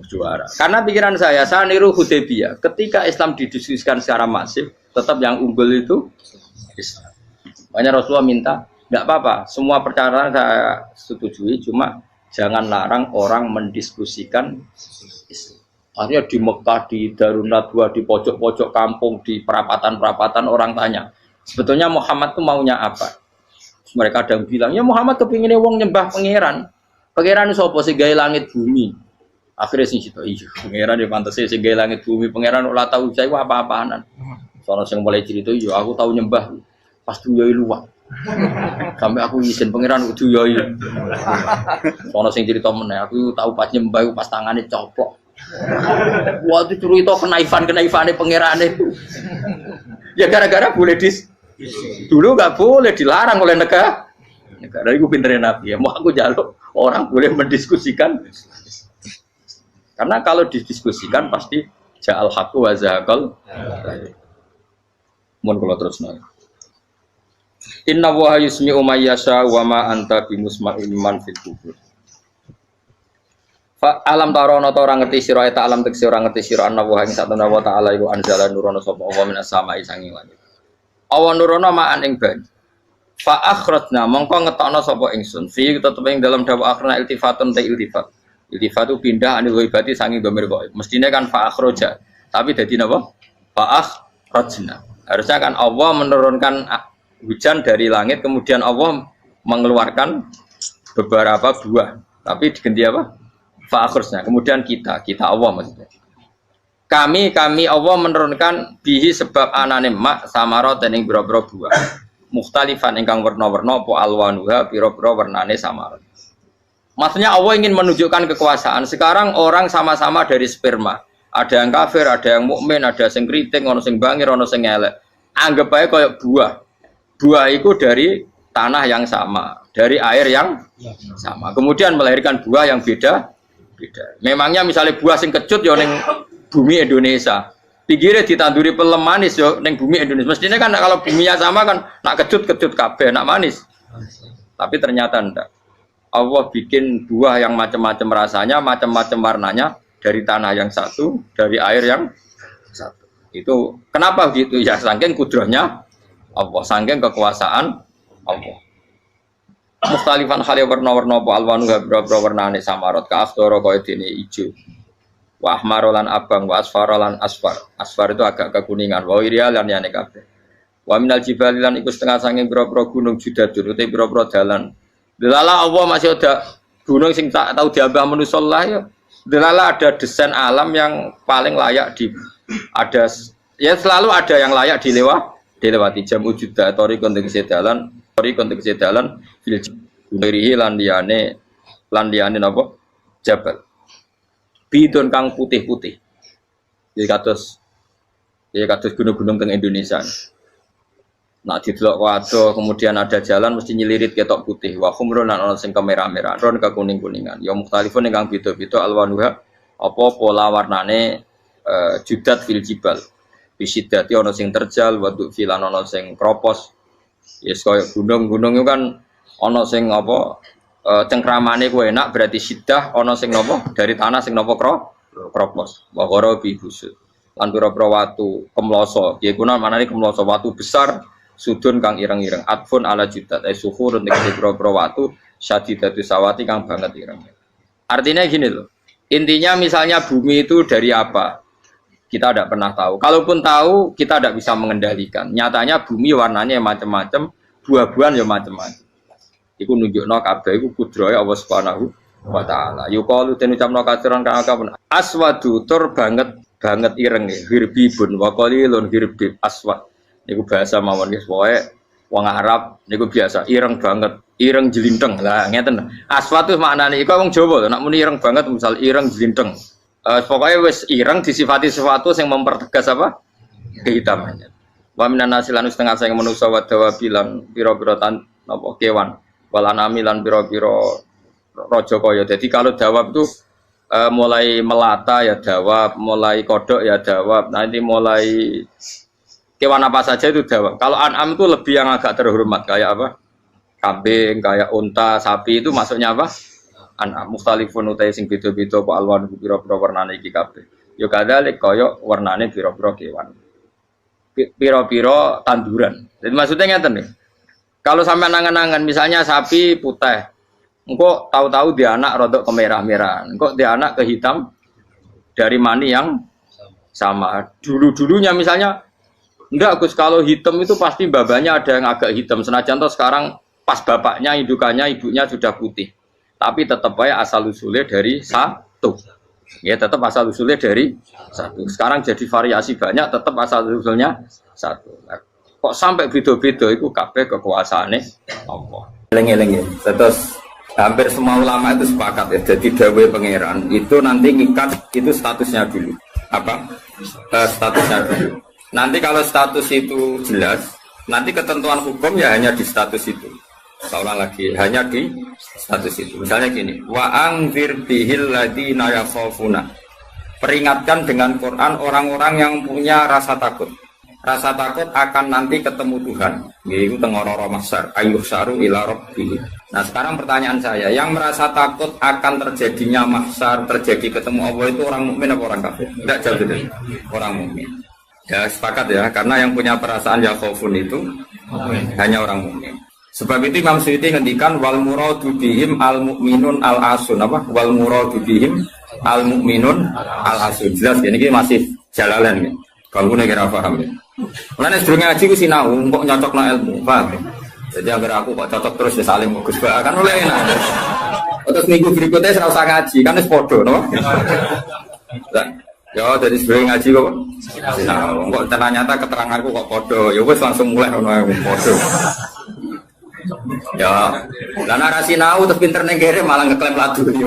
A: Juara. Karena pikiran saya niru Hudaybiyah. Ketika Islam didiskusikan secara masif, tetap yang unggul itu Islam. Makanya Rasulullah minta, enggak apa-apa, semua perkara saya setujui, cuma jangan larang orang mendiskusikan Islam. Artinya di Mekah, di Darun Nadwa, di pojok-pojok kampung, di perapatan-perapatan orang tanya, sebetulnya Muhammad itu maunya apa? Mereka ada yang bilang, ya Muhammad kepinginnya wong nyembah pangeran. Pangeran itu apa sih gaya langit bumi? Akhirnya sih gitu, iya, pangeran di pantasnya sih gaya langit bumi, pangeran ulah tahu saya apa-apaanan. Soalnya yang mulai cerita, iya aku tahu nyembah, pas tuyoi luwak. Sampai aku izin pangeran tuyoi. Soalnya yang cerita mana, aku tahu pas nyembah, pas tangannya coplok. Wah itu cerita kenaifan-kenaifannya pangeran itu. Ya gara-gara boleh dulu nggak boleh dilarang oleh negara. Negara itu pinterin nabi ya. Mau aku jaluk orang boleh mendiskusikan. Karena kalau didiskusikan pasti ja'al haqqu wa zahaqal. Mohon kalau terus nanya. Inna wa yusmi'u may yasha wa ma anta bimusma'in man fil kubur. Fa alam tarono ta ora ngerti sira eta alam tekse ora ngerti sira anna wa ing satana wa ta'ala iku anzala nurono sapa Allah minas sama'i sanging langit. Awan nurono ma'an ing banyu. Fa akhrajna mongko ngetokno sapa ingsun fi tetep ing dalam dawa akhirna iltifatun ta iltifat. Iltifat itu pindah anil ghaibati sanging dhamir ghaib. Mestine kan fa akhraja, tapi dadi napa? Fa akhrajna. Harusnya kan Allah menurunkan hujan dari langit kemudian Allah mengeluarkan beberapa buah. Tapi diganti apa? Fa akhrajna. Kemudian kita Allah maksudnya. Kami Allah menurunkan bihi sebab anane mak samarat ing boro-boro buah. Mukhtalifan ingkang warna-warna apa alwanuha pira-pira warnane samarat. Maksudnya Allah ingin menunjukkan kekuasaan. Sekarang orang sama-sama dari sperma. Ada yang kafir, ada yang mukmin, ada yang keriting, ono sing bangir, ono sing elek. Anggap aja kayak buah. Buah itu dari tanah yang sama, dari air yang sama. Kemudian melahirkan buah yang beda. Memangnya misalnya buah sing kecut ya ning bumi Indonesia. Pinggirnya ditanduri pelem manis yo ning bumi Indonesia. Mestinya kan kalau buminya sama kan nak kecut kabeh, nak manis. Tapi ternyata enggak. Allah bikin buah yang macam-macam rasanya, macam-macam warnanya dari tanah yang satu, dari air yang satu. Itu kenapa gitu? Ya saking kudrahnya Allah, saking kekuasaan Allah. Mustalifan khali warna-warna apa alwanu habra-habra warnane samarot ka afdara kaya dene ijo. Wa ahmarolan abang wa asfarolan asfar. Asfar itu agak kekuningan, wa irial lan yane kabeh. Wa minal jibali lan iku setengah saking pira-pira gunung judadun uti pira-pira dalan. Delala Allah masih ada gunung sing tak tahu diambah manusa lah ya. Delala ada desain alam yang paling layak ada ya selalu ada yang layak dilewati jam wujuda tori konteks dalan fil jumrihi lan liyane napa jabal. Bidon kang putih-putih. Jadi kados gunung-gunung teng Indonesia. Nah didelok waduh kemudian ada jalan mesti nyelirit ketok putih wa khumrun lan ana sing kemerah-merah ron ke kuning-kuningan ya mukhtalifun ingkang beda-beda alwanuha apa pola warnane judat fil jibal. Bisidati ana sing terjal, waduk filan ana sing kropos. Yes kaya gunung-gunung itu kan ana sing apa cengkramane ku enak berarti sidah ana sing napa dari tanah sing napa kropos. Wa ghara bi busud. Lan pira-pira watu kemloso. Ya kuna manane kemloso watu besar sudun kang ireng-ireng. Atfun ala judat suhurun nek pira-pira watu syadidatu sawati kang banget ireng. Artinya gini loh. Intinya misalnya bumi itu dari apa? Kita tidak pernah tahu. Kalaupun tahu, kita tidak bisa mengendalikan. Nyatanya bumi warnanya macam-macam, buah-buahan ya macam-macam. Iku nunjukno kabeh iku kudrohe Allah Subhanahu wa taala. Yuqalu den ucapno kasiran kang akeh aswadu tur banget ireng hirbibun wa qalilun hirbib aswad. Niku bahasa mawon guys, pokoke wong Arab niku biasa ireng banget, ireng jelinteng. Lah ngeten. Aswad itu maknane iku wong Jawa lho, nek muni ireng banget misal ireng jelinteng. Pokoknya wis ireng disifati sesuatu yang mempertegas apa? Kehitamannya. Wa minan nasilan setengah saya manusa wa dawabilan pira-pira napa kewan. Walanami lan pira-pira raja kaya. Jadi kalau dawab itu mulai melata ya dawab, mulai kodok ya dawab. Nanti mulai kewan apa saja itu dawab. Kalau an'am itu lebih yang agak terhormat kayak apa? Kambing, kayak unta, sapi itu masuknya apa? Anak mukhtalifun utai sing beda-beda apa alwan pira-pira warnane iki kabeh. Ya kadalik kaya warnane pira-pira kewan. Pira-pira tanduran. Jadi maksudnya ngeten nih. Kalau sampai nangan-nangan misalnya sapi putih, engko tahu-tahu dia anak rodok kemerah-merahan, engko dia anak kehitam dari mani yang sama. Dulu-dulunya misalnya enggak Gus, kalau hitam itu pasti babanya ada yang agak hitam. Senajan toh sekarang pas bapaknya, indukannya, ibunya sudah putih. Tapi tetap aja asal usulnya dari satu. Ya tetap asal usulnya dari satu. Sekarang jadi variasi banyak, tetap asal usulnya satu. Nah, kok sampai beda-beda itu kabeh kekuasaane Allah. Eling-eling ya. Terus hampir semua ulama itu sepakat ya. Jadi dawuh pangeran itu nanti ngikat itu statusnya dulu. Apa? Statusnya dulu. Nanti kalau status itu jelas, nanti ketentuan hukum ya hanya di status itu. Seolah lagi hanya di status itu. Misalnya gini, wa angzir bihil ladina yakhafuna. Peringatkan dengan Quran orang-orang yang punya rasa takut. Rasa takut akan nanti ketemu Tuhan. Yaitu tengororo mahsyar, ayyuh saru ila rabbih. Nah, sekarang pertanyaan saya, yang merasa takut akan terjadinya mahsyar, terjadi ketemu Allah itu orang mukmin apa orang kafir? Tidak jauh itu. Orang mukmin. Ya, sepakat ya, karena yang punya perasaan yakhafun itu hanya orang mukmin. Sebab itu Imam Suyuti ngendikan wal muradu bihim al mukminun al asun apa wal muradu bihim al mukminun al asun. Jelas ya ini masih jalalan ya. Kalau nek ora paham ya. Mulane sedurunge ngaji ku sinau kok nyocokno ilmu, paham. Jadi agar aku kok cocok terus ya saling Gus Ba kan oleh enak. Terus minggu berikutnya ora usah ngaji kan wis padha no. Ya dari sedurunge ngaji kok sinau. Kok ternyata keteranganku kok padha. Ya wis langsung mulai ono padha. Ya, lah narasi nau terus pinter ning kere malah ngeklaim ladu yo.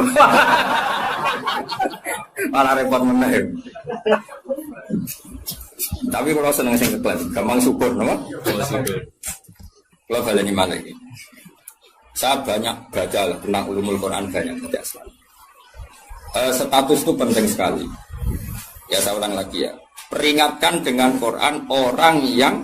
A: Malah repot meneh. Tapi kalau seneng sing ngeklaim, gampang syukur, no? Kalau baleni malah iki. Saya banyak baca tentang ulumul Quran banyak baca selalu. Status itu penting sekali. Ya saya ulang lagi ya. Peringatkan dengan Quran orang yang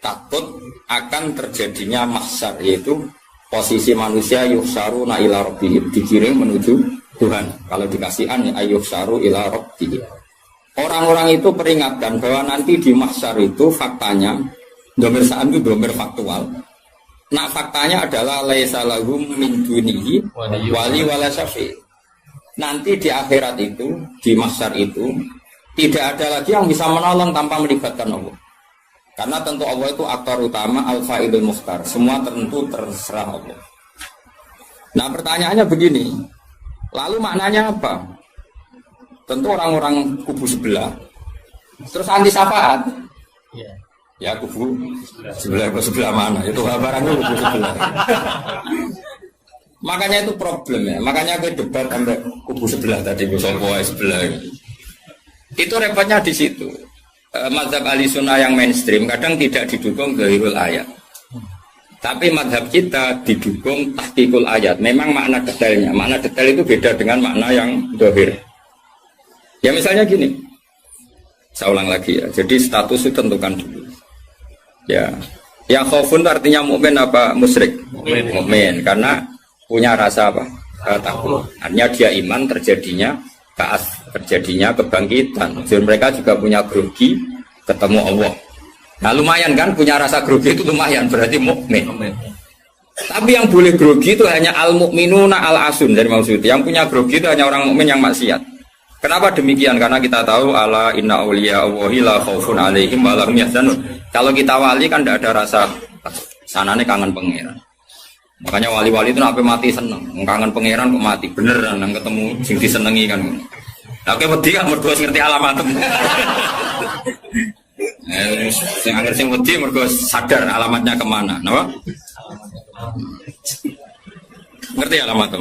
A: takut akan terjadinya mahsyar, yaitu posisi manusia yuhsaruna ila rabbihim, digiring menuju Tuhan. Kalau dikasih an ya yuhsaru ila rabbihim. Orang-orang itu peringatkan bahwa nanti di mahsyar itu faktanya domir sa'an itu domir faktual. Nah faktanya adalah laisa lahum min dunihi wali wala syafi'. Nanti di akhirat itu, di mahsyar itu tidak ada lagi yang bisa menolong tanpa melibatkan Allah. Karena tentu Allah itu aktor utama al-fa'ilul mukhtar. Semua tentu terserah Allah. Nah pertanyaannya begini. Lalu maknanya apa? Tentu orang-orang kubu sebelah. Terus anti syafaat. Ya kubu sebelah mana? Itu barangnya kubu sebelah. Makanya itu problem ya. Makanya gue debat sampai kubu sebelah tadi. Sebelah. Itu repotnya di situ. Mazhab Ahlussunnah yang mainstream kadang tidak didukung zahirul ayat. Tapi mazhab kita didukung tahqiqul ayat. Memang makna detailnya. Makna detail itu beda dengan makna yang zahir.
B: Ya misalnya gini, saya ulang lagi ya. Jadi status itu tentukan dulu. Ya, yang khaufun artinya mukmin apa musyrik? Mukmin, karena punya rasa apa? Takut. Artinya dia iman terjadinya terjadinya kebangkitan. Jadi mereka juga punya grogi ketemu Allah. Nah lumayan kan punya rasa grogi itu lumayan berarti mukmin. Tapi yang boleh grogi itu hanya al-mukminuna al-asun dari maksud. Yang punya grogi itu hanya orang mukmin yang maksiat. Kenapa demikian? Karena kita tahu ala inna awliya Allahi la khaufun alaihim wa lahum yahzanun. Kalau kita wali kan tidak ada rasa sanane kangen pangeran. Makanya wali-wali itu sampai mati seneng. Kangen pangeran kok mati beneran nang ketemu sing disenengi kan. Lah kowe wedi kan mergo ngerti alamatem. Sing anggere sing wedi mergo sadar alamatnya kemana, napa? Ngerti alamatnya?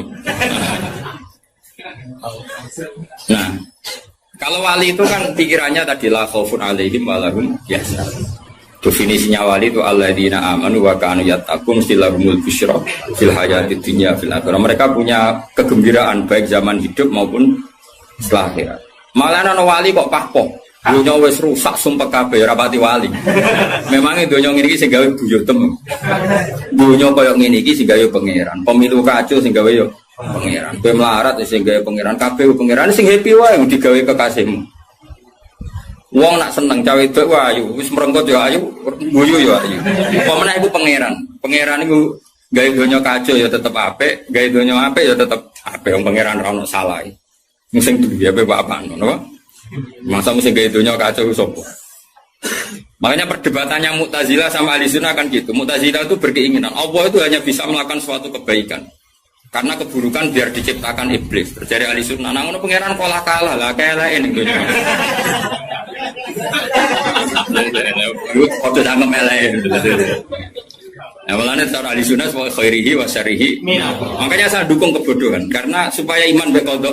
B: Nah, kalau wali itu kan pikirannya tadi la khaufun alaihim wa lahum yahzanun. Definisinya wali itu alladzina amanu wa kanu yattaqun silahumul busyra fil hayatid dunya fil akhirah. Mereka punya kegembiraan baik zaman hidup maupun setelah akhirat. Malah ana wali kok pahpoh. Dunya wis rusak sumpah kabeh ora pati wali. Memang donya ngene iki sing gawe buyutem. Donya koyo ngene iki sing gawe pangeran. Pemilu kacau sing gawe yo pangeran. Kowe melarat sing gawe pangeran kabeh pangeran sing happy wae digawe kekasihmu. Wong nak seneng cawe wedok wae ayu, wis merengkot yo ayu, guyu yo ayu. Apa meneh iku pangeran. Pangeran iku gawe donya kacau ya tetep apik, gawe donya apik ya tetep apik wong pangeran ora ono salah. Sing duwe apik apa ngono. Masa mesti gawe donya kacau sapa? Makanya perdebatannya Mu'tazilah sama Ahlussunnah kan gitu. Mu'tazilah itu berkeinginan Allah itu hanya bisa melakukan suatu kebaikan. Karena keburukan biar diciptakan iblis. Terjadi Ahlussunnah. Nah, ngono pangeran kalah lah keleken iki. Foto jangan melayan. Nah, malahnya secara Ahlussunnah sebagai khairihi wa syarihi. Makanya saya dukung kebodohan karena supaya iman bekodok.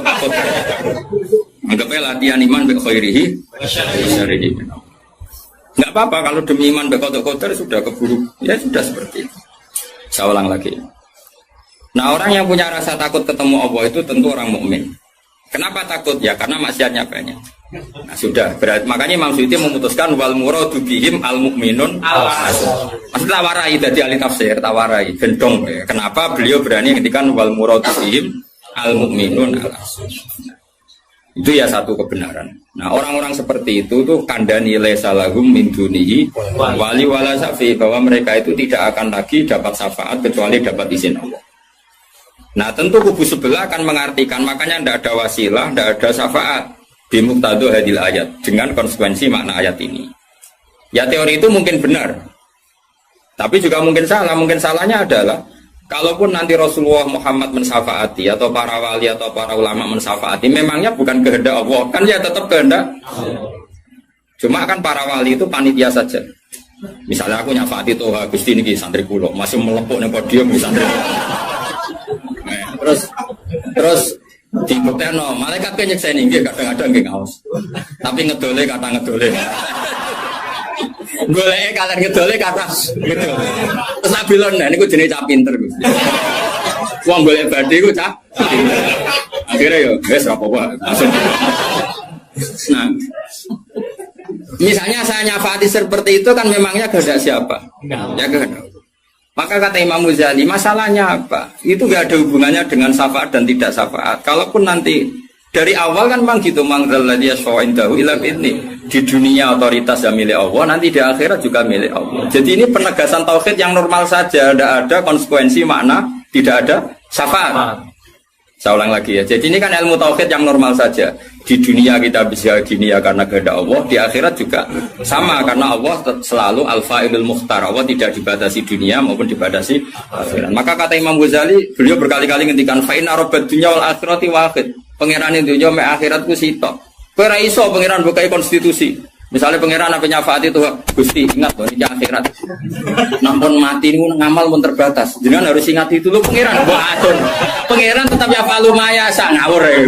B: Anggapnya latihan iman bi khairihi wa syarihi. Enggak apa-apa kalau demi iman bekodok-kodok sudah keburu. Ya sudah seperti itu. Saya ulang lagi. Nah, orang yang punya rasa takut ketemu Allah itu tentu orang mukmin. Kenapa takut? Ya karena maksiatnya banyak. Nah, sudah berarti makanya Imam Suyuti memutuskan wal muradu bihim al mukminun al-asun. Maksud tawarai dari ahli tafsir, tawarai gendong. Ya. Kenapa beliau berani ngendikan wal muradu bihim al mukminun al-asun. Itu ya satu kebenaran. Nah, orang-orang seperti itu tuh kandani laisa lahum min dunihi wali wala safi, bahwa mereka itu tidak akan lagi dapat syafaat kecuali dapat izin Allah. Nah, tentu kubu sebelah akan mengartikan makanya tidak ada wasilah, tidak ada syafaat bimuqtadu hadil ayat dengan konsekuensi makna ayat ini. Ya teori itu mungkin benar. Tapi juga mungkin salah. Mungkin salahnya adalah kalaupun nanti Rasulullah Muhammad mensyafaati atau para wali atau para ulama mensyafaati, memangnya bukan kehendak Allah, kan ya tetap kehendak. Cuma kan para wali itu panitia saja. Misalnya aku nyafaati Toha Gusti niki santri kula, masih melepuk ning podium di santri. Terus dibuktekno malaikat ke nyekseni nggih kadang-kadang nggih ngaos. Tapi ngedole kata ngedole. Goleke kalian ngedole kata ngedole. Terus abilon niku jenenge cah pinter Gusti. Wong golek badhe iku cah. Akhirnya yo wis ora apa-apa. Nah, misalnya saya nyafati seperti itu kan memangnya kehendak siapa? Ya kehendak. Maka kata Imam Ghazali, masalahnya apa? Itu gak ada hubungannya dengan syafaat dan tidak syafaat. Kalaupun nanti dari awal kan memang gitu, mangdalladzi yashfa'indahu illa bi'idznih. Di dunia otoritas yang milik Allah, nanti di akhirat juga milik Allah. Jadi ini penegasan tauhid yang normal saja, tidak ada konsekuensi makna, tidak ada syafaat. Saya ulang lagi ya. Jadi ini kan ilmu tauhid yang normal saja. Di dunia kita bisa gini ya karena kehendak Allah, di akhirat juga sama karena Allah selalu al-fa'ilul mukhtar. Allah tidak dibatasi dunia maupun dibatasi akhirat. Maka kata Imam Ghazali, beliau berkali-kali ngendikan fa inna rabbad dunya wal akhirati wahid. Pangeran dunya mek akhiratku sitok. Kowe ora iso pangeran bukai konstitusi. Misalnya pangeran apa nyafaati itu Gusti ingat loh ini akhirat. Nampun mati niku ngamal pun terbatas. Jangan harus ingat itu lu pangeran. Wah, pangeran tetap ya falu maya sak ngawur ya.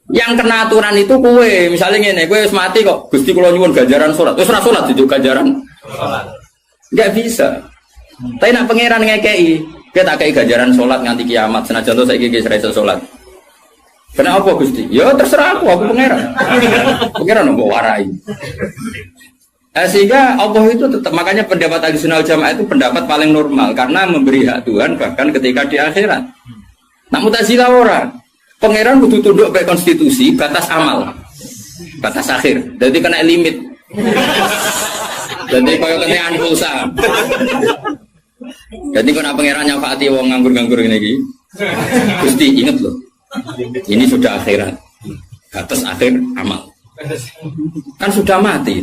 B: Yang kena aturan itu kue, misalnya ngene, kue wis mati kok, Gusti kula nyuwun ganjaran salat. Wis ora salat itu ganjaran. Enggak bisa. Tapi nak pangeran ngekei, kita tak kei ganjaran salat nganti kiamat. Senajan to saiki wis ra iso salat. Kenapa Gusti? Ya terserah aku pangeran. Pangeran mbok warai. Sehingga Allah itu tetap, makanya pendapat Ahlussunnah wal Jamaah itu pendapat paling normal karena memberi hak Tuhan bahkan ketika di akhirat. Nah Mu'tazilah orang, pangeran kudu tunduk pada konstitusi batas amal, batas akhir. Jadi kena limit. Jadi kaya kena pulsa. Jadi kena pangeran nyafaati wong nganggur-nganggur ini iki. Gusti ingat loh. Ini sudah akhirat. Batas akhir amal. Kan sudah mati.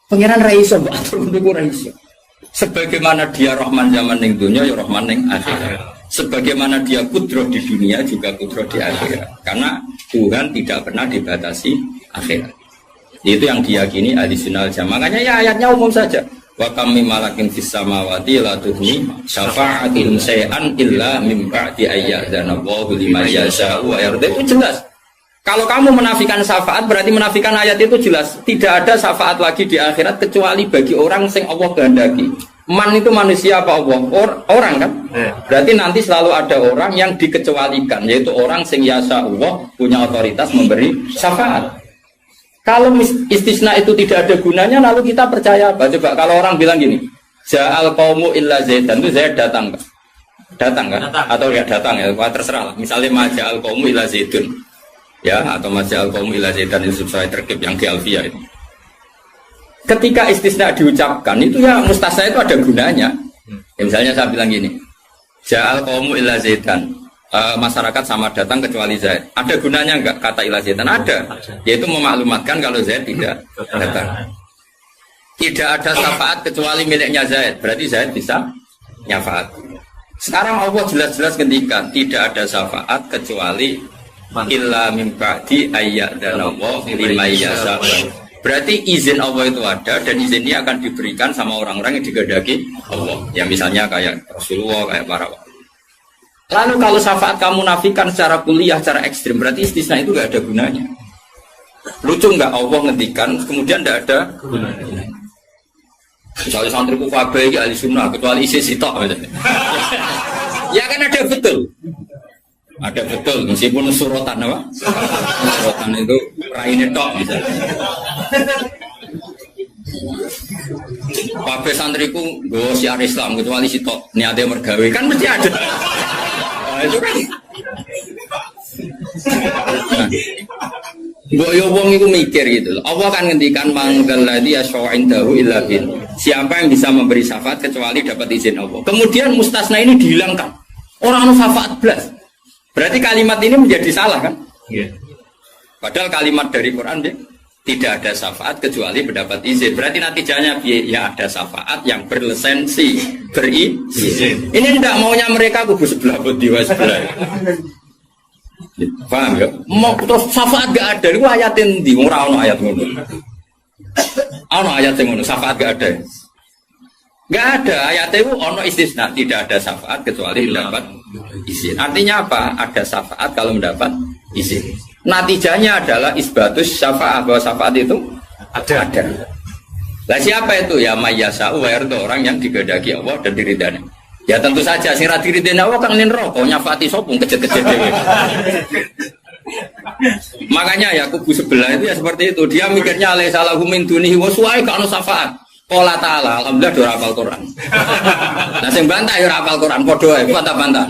B: Pangeran Raiso atur niku Raiso. Sebagaimana dia Rahman zaman ning dunia ya Rahman ning akhirat. Sebagaimana dia kudroh di dunia juga kudroh di akhirat. Karena Tuhan tidak pernah dibatasi akhirat. Itu yang diyakini Ahlussunnah wal Jamaah. Makanya ya ayatnya umum saja. Wa kam mim malakin fis samawati la tuhni syafa'atuhum syai'an illa mim ba'di ayyadzana Allahu liman yasha'u wa yarda. Itu jelas. Kalau kamu menafikan syafaat berarti menafikan ayat itu jelas. Tidak ada syafaat lagi di akhirat kecuali bagi orang sing Allah kehendaki. Man itu manusia apa Allah? Orang kan? Berarti nanti selalu ada orang yang dikecualikan, yaitu orang sing yasa Allah punya otoritas memberi syafaat. Kalau istisna itu tidak ada gunanya, lalu kita percaya apa? Coba kalau orang bilang gini, Ja'al qaumu illa Zaidan, itu Zaid datang kan? Datang kan? Atau ya datang ya, terserah lah. Misalnya Maja'al qaumu illa Zaidun, ya, atau Maja'al qaumu illa Zaidan itu sesuai terkib yang di Alfiyah itu. Ketika istisna diucapkan itu ya mustasna itu ada gunanya. Ya, misalnya saya bilang gini, Ja'al qaumu illa Zaidan, masyarakat sama datang kecuali Zaid. Ada gunanya enggak kata illa Zaidan? Ada. Yaitu memaklumatkan kalau Zaid tidak datang. Tidak ada syafaat kecuali miliknya Zaid. Berarti Zaid bisa nyafaat. Sekarang Allah jelas-jelas ngendikan tidak ada syafaat kecuali illa mim ba'di ayyadzana Allahu liman yasha'u. Berarti izin Allah itu ada dan izin ini akan diberikan sama orang-orang yang digandaki Allah. Ya misalnya kayak Rasulullah, kayak para wali. Lalu kalau syafaat kamu nafikan secara kuliah, secara ekstrim, berarti istisna itu gak ada gunanya. Lucu nggak Allah ngendikan, kemudian tidak ada gunanya. Misalnya santriku kabeh iki ahli sunnah, kecuali isi sitok. Ya kan ada betul. Ada betul, meskipun surotan apa? Surotan itu raine tok misalnya. Kabeh santriku nggo syiar Islam kecuali sitok niate mergawe kan mesti ada. Nah, itu kan. Mbok yo wong iku mikir gitu loh. Allah kan ngendikan manggal ladzi yashfa'indahu illa bin. Siapa yang bisa memberi syafaat kecuali dapat izin Allah. Kemudian mustasna ini dihilangkan. Orang anu syafaat blas. Berarti kalimat ini menjadi salah kan? Iya. Padahal kalimat dari Quran ya, tidak ada syafaat kecuali mendapat izin. Berarti natijanya ya ada syafaat yang berlisensi, berizin. Ini tidak maunya mereka kubu sebelah bodiwa sebelah. Paham ya? Mau terus syafaat gak ada. Itu ayatin di ora ono ayat ngono. Ono ayat ngono, syafaat gak ada. Gak ada ayat itu ono istisna, tidak ada syafaat kecuali mendapat izin. Artinya apa? Ada syafaat kalau mendapat izin. Natijanya adalah isbatus syafaat, bahwa syafaat itu ada. Lah siapa itu? Ya mayyasa'u wa yarda, orang yang digandaki Allah dan diridani. Ya tentu saja sing ra diridani Allah kang neraka nyafaati sopung kejet-kejet dhewe. Makanya ya kubu sebelah itu ya seperti itu. Dia mikirnya alai salahu min dunihi wa su'ai ka ono syafaat. Qala ta'ala, alhamdulillah do hafal Quran. Nah sing bantah ya hafal Quran padha ae, bantah-bantah.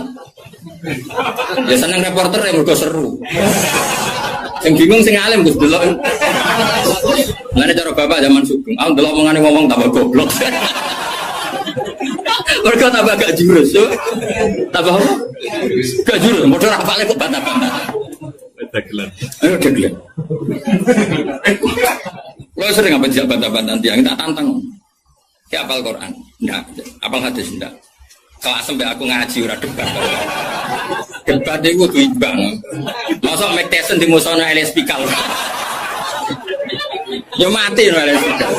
B: Ya seneng reporter yang mergo seru. Sing bingung sing alim Gus delok. Lane cara bapak zaman Sugeng, aku delok omongane ngomong tambah goblok. Mergo tambah gak jurus, yo. Tambah apa? Gak jurus, padha hafale kok bantah-bantah. Dagelan. Ayo dagelan. Lo sering apa dijak bantah-bantahan tiang, tak tantang. Kayak apal Quran, enggak. Apal hadis, enggak. Kelas sampai aku ngaji, ora debat. Debat itu kudu imbang. Masa Mike Tyson di musuhnya LS Pikal. Ya mati no LS Pikal.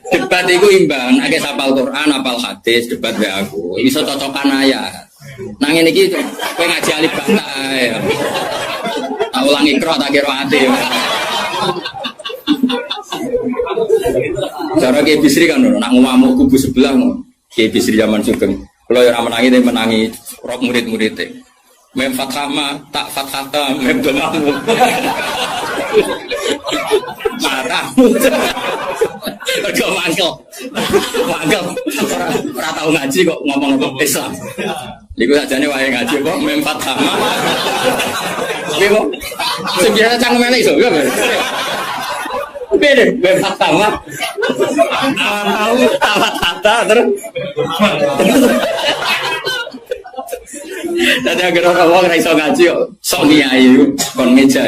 B: Debat itu imbang, agak apal Quran, apal hadis, debat be aku. Bisa cocokan ayat. Nangin iki kowe ngaji alif bantah ya. Tak ulangi kro tak kira ati. Cara Kiai Bisri kan nak ngamuk kubu sebelah Kiai Bisri zaman Sugeng. Kalau yang menangi dia menangi rok murid-muridnya. mem fathama tak fathata mem domamu matamu kok mangkel ora tau ngaji kok ngomong Islam iku sajane wae ngaji kok mem fathama iki kok sing biasa cangkemane iso ya beda mem fathama tahu tawat terus tadi agar orang ra iso ngaji kok sok kiai kon meja.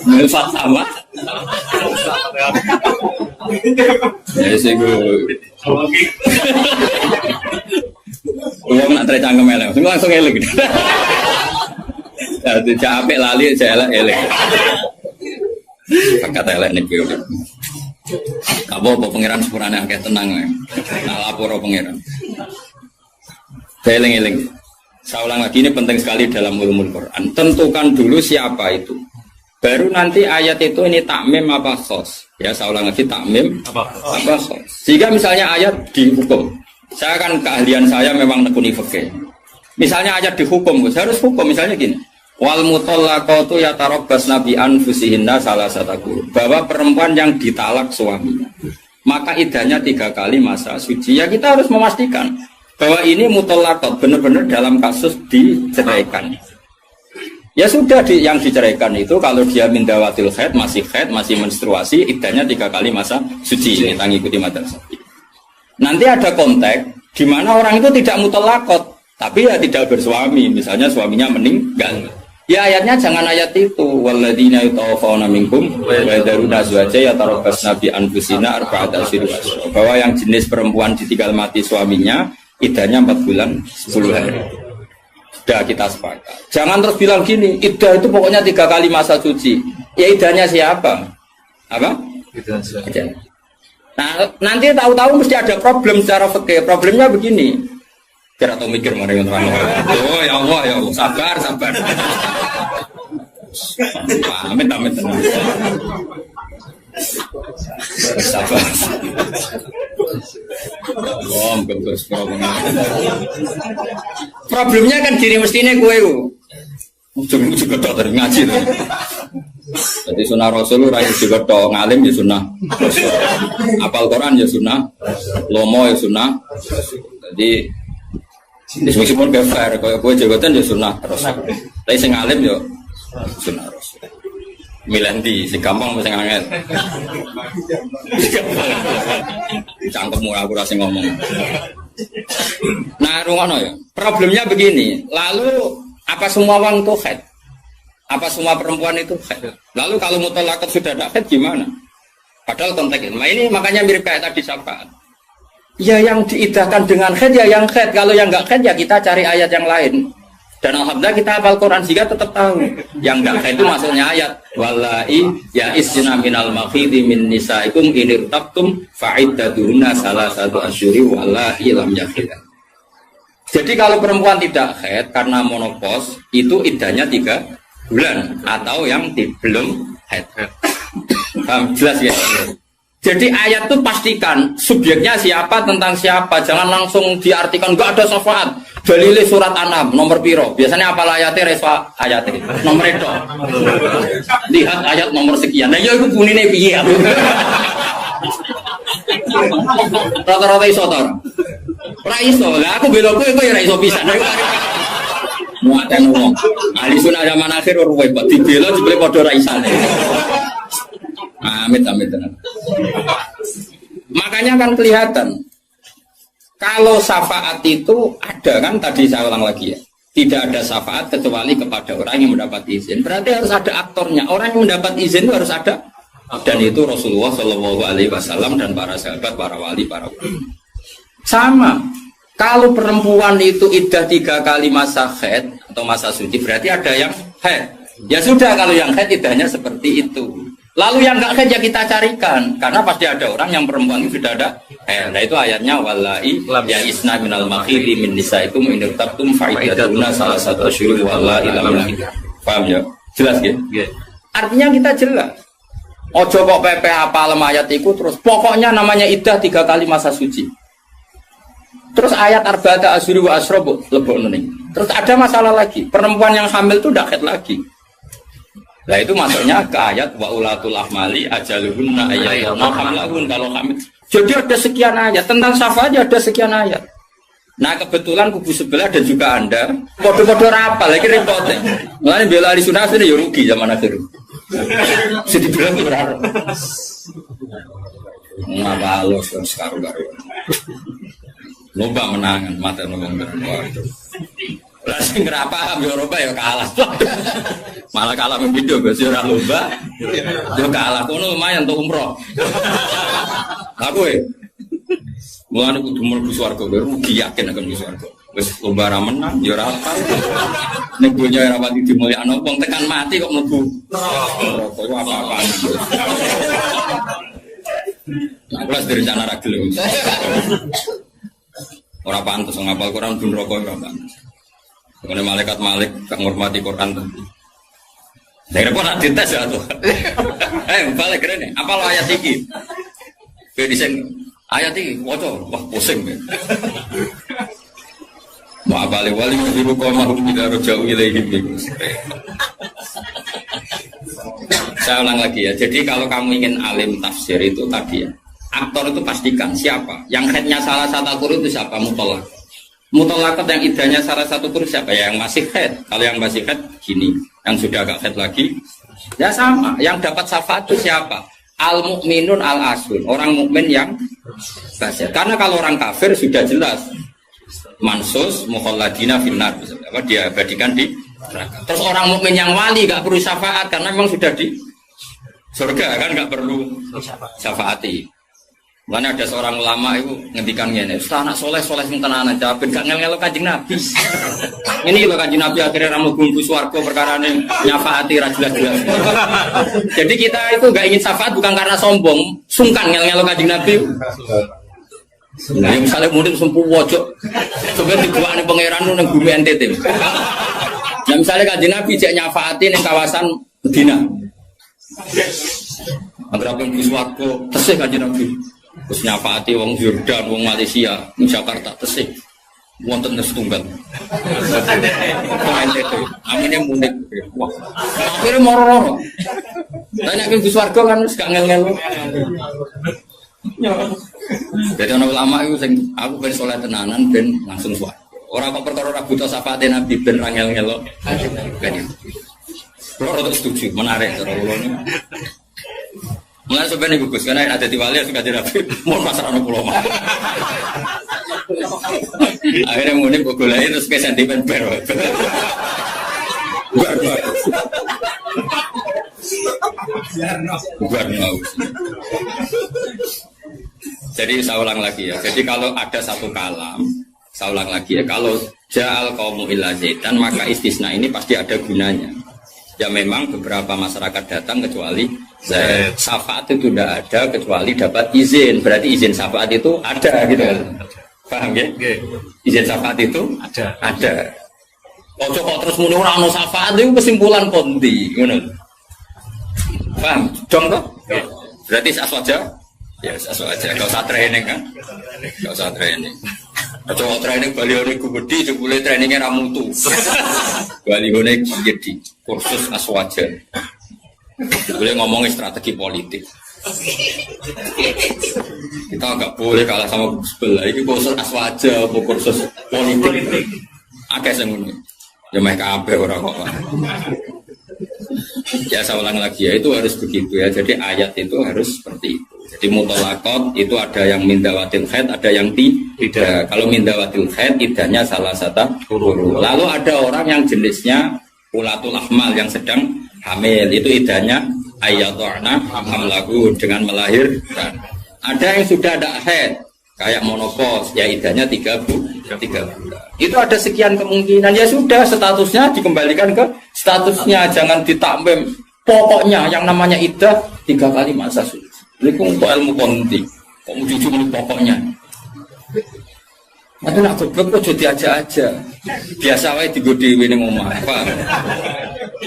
B: Melfat sama. Ya sing go. Wong nak tre cangkem elek, langsung elek. Dadi capek lali elek elek. Kata elek niku. Apa pangeran sepurane akeh tenang. Nah lapor pangeran. Eling-eling. Saya ulang lagi, ini penting sekali dalam ulumul Quran. Tentukan dulu siapa itu. Baru nanti ayat itu ini takmim apa khos. Ya, saya ulang lagi takmim apa khos. Jika misalnya ayat dihukum. Saya kan keahlian saya memang nekuni fikih. Misalnya ayat dihukum, saya harus hukum misalnya gini. Wal mutallaqatu yatarabbasna bi anfusihinna salasata quru. Bahwa perempuan yang ditalak suaminya, maka idahnya 3 kali masa suci. Ya kita harus memastikan bahwa ini mutallaqat benar-benar dalam kasus diceraikan. Ya sudah yang diceraikan itu kalau dia mindawatil haid masih menstruasi, iddahnya 3 kali masa suci. Ini kita ngikuti madrasah. Nanti ada konteks di mana orang itu tidak mutallaqat, tapi ya tidak bersuami, misalnya suaminya meninggal. Ya ayatnya jangan ayat itu walladzina yatawaffawna minkum wa yadharuna azwaja yatarabbasna bi anfusina arba'ata asyhur. Bahwa yang jenis perempuan ditinggal mati suaminya iddahnya 4 bulan 10 hari. Sudah kita sepakat. Jangan terus bilang gini, iddah itu pokoknya 3 kali masa suci. Ya iddahnya siapa? Apa? Iddah. Nah, nanti tahu-tahu mesti ada problem secara fikih. Problemnya begini. Kira atau mikir mana yang terang. Oh ya Allah, sabar. Amit. Sabar. Problemnya kan gini mestinya kue juga tak dari ngaji tuh. Jadi sunnah Rasul raih juga tak ngalim ya sunnah. Apal Quran ya sunnah. Lomo ya sunnah. Jadi meskipun fair, kalau kue jabatan ya sunnah terus. Tapi sing ngalim ya sunnah Rasul. Milandi, si gampang mesti ngangel. Cangkemmu aku rasa ngomong. Nah, rungono ya. Problemnya begini. Lalu apa semua orang itu haid? Apa semua perempuan itu haid? Lalu kalau mutallaqat sudah ada haid gimana? Padahal konteksnya. Nah, ini makanya mirip kayak tadi syafaat. Ya yang diidahkan dengan haid ya yang haid. Kalau yang enggak haid ya kita cari ayat yang lain. Dan alhamdulillah kita hafal Quran sehingga tetap tahu yang enggak haid itu maksudnya ayat wallahi ya isna minal makhidi min nisaikum in irtabtum fa'iddatuhunna salasatu asyhuri wallahi lam yahid. Jadi kalau perempuan tidak haid karena menopause itu iddahnya 3 bulan atau yang belum haid. Paham jelas ya? Jadi ayat itu pastikan subjeknya siapa tentang siapa, jangan langsung diartikan enggak ada syafaat. Dalile surat An'am nomor piro? Biasanya apa ayatnya reswa ayatnya nomor itu. Lihat ayat nomor sekian. Nah ya itu bunine piye. Rata-rata iso to. Ora iso. Lah aku belokku iku ya ora iso pisan. Muatan wong. Ahli sunah zaman akhir ruwet kok dibela jebule padha ra isane. Amit. Makanya kan kelihatan kalau syafaat itu ada kan tadi saya ulang lagi ya. Tidak ada syafaat kecuali kepada orang yang mendapat izin. Berarti harus ada aktornya. Orang yang mendapat izin itu harus ada. Dan itu Rasulullah SAW dan para sahabat, para wali, para ulama. Sama. Kalau perempuan itu iddah 3 kali masa haid atau masa suci berarti ada yang haid. Ya sudah kalau yang haid iddahnya seperti itu. Lalu yang enggak haid ya kita carikan karena pasti ada orang yang perempuan itu sudah ada. Nah itu ayatnya wallahi ya isna minal makhiri min nisaikum in irtabtum fa'iddatuna salasatu asyhur wallahi lam yahid. Paham ya? Jelas ya? Artinya kita jelas. Ojo kok PP apa ayat itu terus pokoknya namanya iddah 3 kali masa suci. Terus ayat arba'ata asyhuri wa asyra lebokno ning. Terus ada masalah lagi, perempuan yang hamil itu ndak haid lagi. Nah itu masuknya ke ayat wa ulatul ahmali ajaluhunna ayyatuna hamlahun kalau hamil. Jadi ada sekian ayat tentang syafaat ada sekian ayat. Nah kebetulan kubu sebelah dan juga Anda podo-podo rapal lagi repotnya. Mulane bela ahli sunnah ini ya rugi zaman akhir. Jadi bilang berharap. Ngapa halus sekarang-karang. Lomba menangan mata ngomong waduh. Lah sing ora paham yo Eropa ya kalah. Malah kalah video Gus ora lomba. Yo kalah kono lumayan untuk umroh. Aku mulane kudu mlebu swarga rugi yakin akan mlebu swarga. Wis lomba ra menang yo ora apa. Ning dunya ora pati dimulyakno wong tekan mati kok mlebu neraka yo apa-apaan. Aku wis direncana ra gelem. Ora pantes ngapal Quran pun rokok ora pantes. Mengenai malaikat Malik gak ngormati Quran tadi. Saya kira nak dites ya tuh. Balik keren nih. Apa lo ayat ini? Bedisen ayat ini, wah pusing. Mau apa wali ibu kau mahu tidak jauh ilaihim. Saya ulang lagi ya. Jadi kalau kamu ingin alim tafsir itu tadi ya. Aktor itu pastikan siapa yang headnya salah satu kurun itu siapa mutolakat yang idahnya salah satu kurun siapa ya yang masih head. Kalau yang masih head gini, yang sudah agak head lagi ya sama. Yang dapat syafaat itu siapa? Al mukminun al asun, orang mukmin yang basir. Karena kalau orang kafir sudah jelas mansus mukhalladina finnar, dia abadikan di neraka. Terus orang mukmin yang wali gak perlu syafaat karena memang sudah di surga kan gak perlu syafaati. Mana ada seorang ulama itu ngendikan ngene, "Ustaz anak soleh sing tenanan jawab gak ngel-ngelo Kanjeng Nabi." Ini lho Kanjeng Nabi akhirnya ra mlebu swarga perkarane nyafaati ra jelas-jelas. Jadi kita itu gak ingin syafaat bukan karena sombong, sungkan ngel-ngelo Kanjeng Nabi. Nah, misalnya murid sempuh wojok, sampai dibuatnya pangeran nang bumi NTT. Nah, misalnya Kanjeng Nabi cek nyafaati ning kawasan Medina. Antara pun swarga tesih Kanjeng Nabi. Terus nyapati wong Jordan, wong Malaysia, wong Jakarta tesih. Wonten setunggal. Amine munik. Wah. Akhire moro-moro. Tanya ke swarga kan wis gak ngel-ngel. Jadi ana ulama iku sing aku ben saleh tenanan ben langsung swarga. Ora kok perkara ora buta syafaate Nabi ben ra ngel-ngel. Kalau untuk setuju, menarik cara ulama. Mulai sebenarnya gugus karena ada di wali suka dirapi, mau masalah anak pulau mah. Akhirnya mudik gulai terus ke sentimen baru. Jadi saya ulang lagi ya. Jadi kalau ada satu kalam, saya ulang lagi ya. Kalau ja'al qaumu illa zaitan maka istisna ini pasti ada gunanya. Ya memang beberapa masyarakat datang kecuali syafaat itu tidak ada kecuali dapat izin. Berarti izin syafaat itu ada gitu. Paham ya? Izin syafaat itu ada. Ojo kok terus muni ora ono syafaat itu kesimpulan kondi, ngono. Paham? Dong toh? Berarti aswaja? Ya aswaja. Enggak usah training kan? Enggak usah training. Ojo training balione gede jebule trainingnya ra mutu. Balione jadi kursus aswaja. Boleh ngomongin strategi politik. Kita nggak boleh kalah sama sebelah. Ini kursus aswaja, kursus politik. Agak sembunyi. Ya mereka kabeh orang kok. Ya saya ulang lagi ya itu harus begitu ya. Jadi ayat itu harus seperti itu. Jadi mutolakot itu ada yang mindawatil haid, ada yang tidak. Kalau mindawatil haid idahnya salah satu huru. Lalu ada orang yang jenisnya ulatul ahmal yang sedang hamil itu idahnya ayatuna hamlahu dengan melahirkan. Ada yang sudah ada haid kayak monopos ya idahnya 3 bulan. Itu ada sekian kemungkinan ya sudah statusnya dikembalikan ke statusnya jangan ditambahin. Pokoknya yang namanya idah 3 kali masa suci. Ini untuk ilmu konti. Kok mau jujur pokoknya. Itu nak goblok kok jadi aja-aja. Biasa wae digodhewe ning omah. Paham?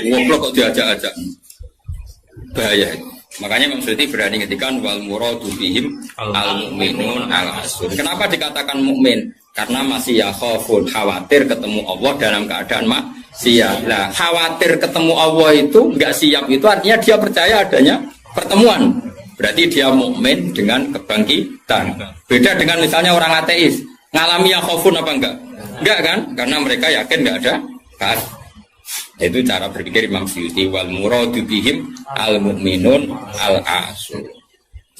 B: Goblok kok diajak-ajak. Bahaya. Makanya Imam Suyuti berani ngetikan wal muradu bihim al mukminun al asun. Kenapa dikatakan mukmin? Karena masih yakhafun, khawatir ketemu Allah dalam keadaan maksiat. Nah, khawatir ketemu Allah itu enggak siap itu artinya dia percaya adanya pertemuan. Berarti dia mukmin dengan kebangkitan. Beda dengan misalnya orang ateis, ngalami yakhafun apa enggak? Enggak kan? Karena mereka yakin enggak ada kan. Itu cara berpikir Imam Suyuti wal muradu bihim al mukminun al asun.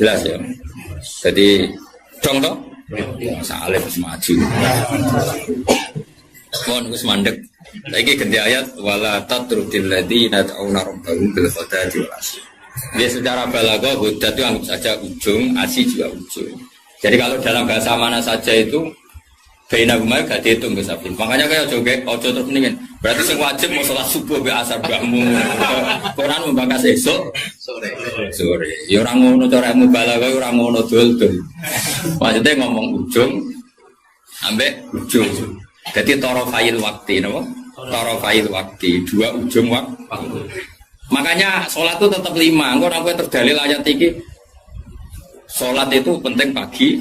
B: Jelas ya. Jadi dong toh Saleh wis maju. Mohon wis mandek. Saiki ganti ayat wala tatrudil ladzina ta'una rabbahum bil ghadati wal asy. Dia secara balaghah hudat itu anggap saja ujung, asy juga ujung. Jadi kalau dalam bahasa mana saja itu baina huma gak dihitung Gus Afin. Makanya kayak ojo terus mendingin. Berarti sing wajib mau salat subuh be asar mbahmu. Quran membahas esuk sore. Ya ora ngono cara mubalaghah ora ngono dul-dul. Maksudnya ngomong ujung ambek ujung. Jadi tarafail waktu napa? Tarafail waktu, dua ujung waktu. Makanya salat itu tetap 5. Engko ora kowe terdalil ayat iki. Sholat itu penting pagi,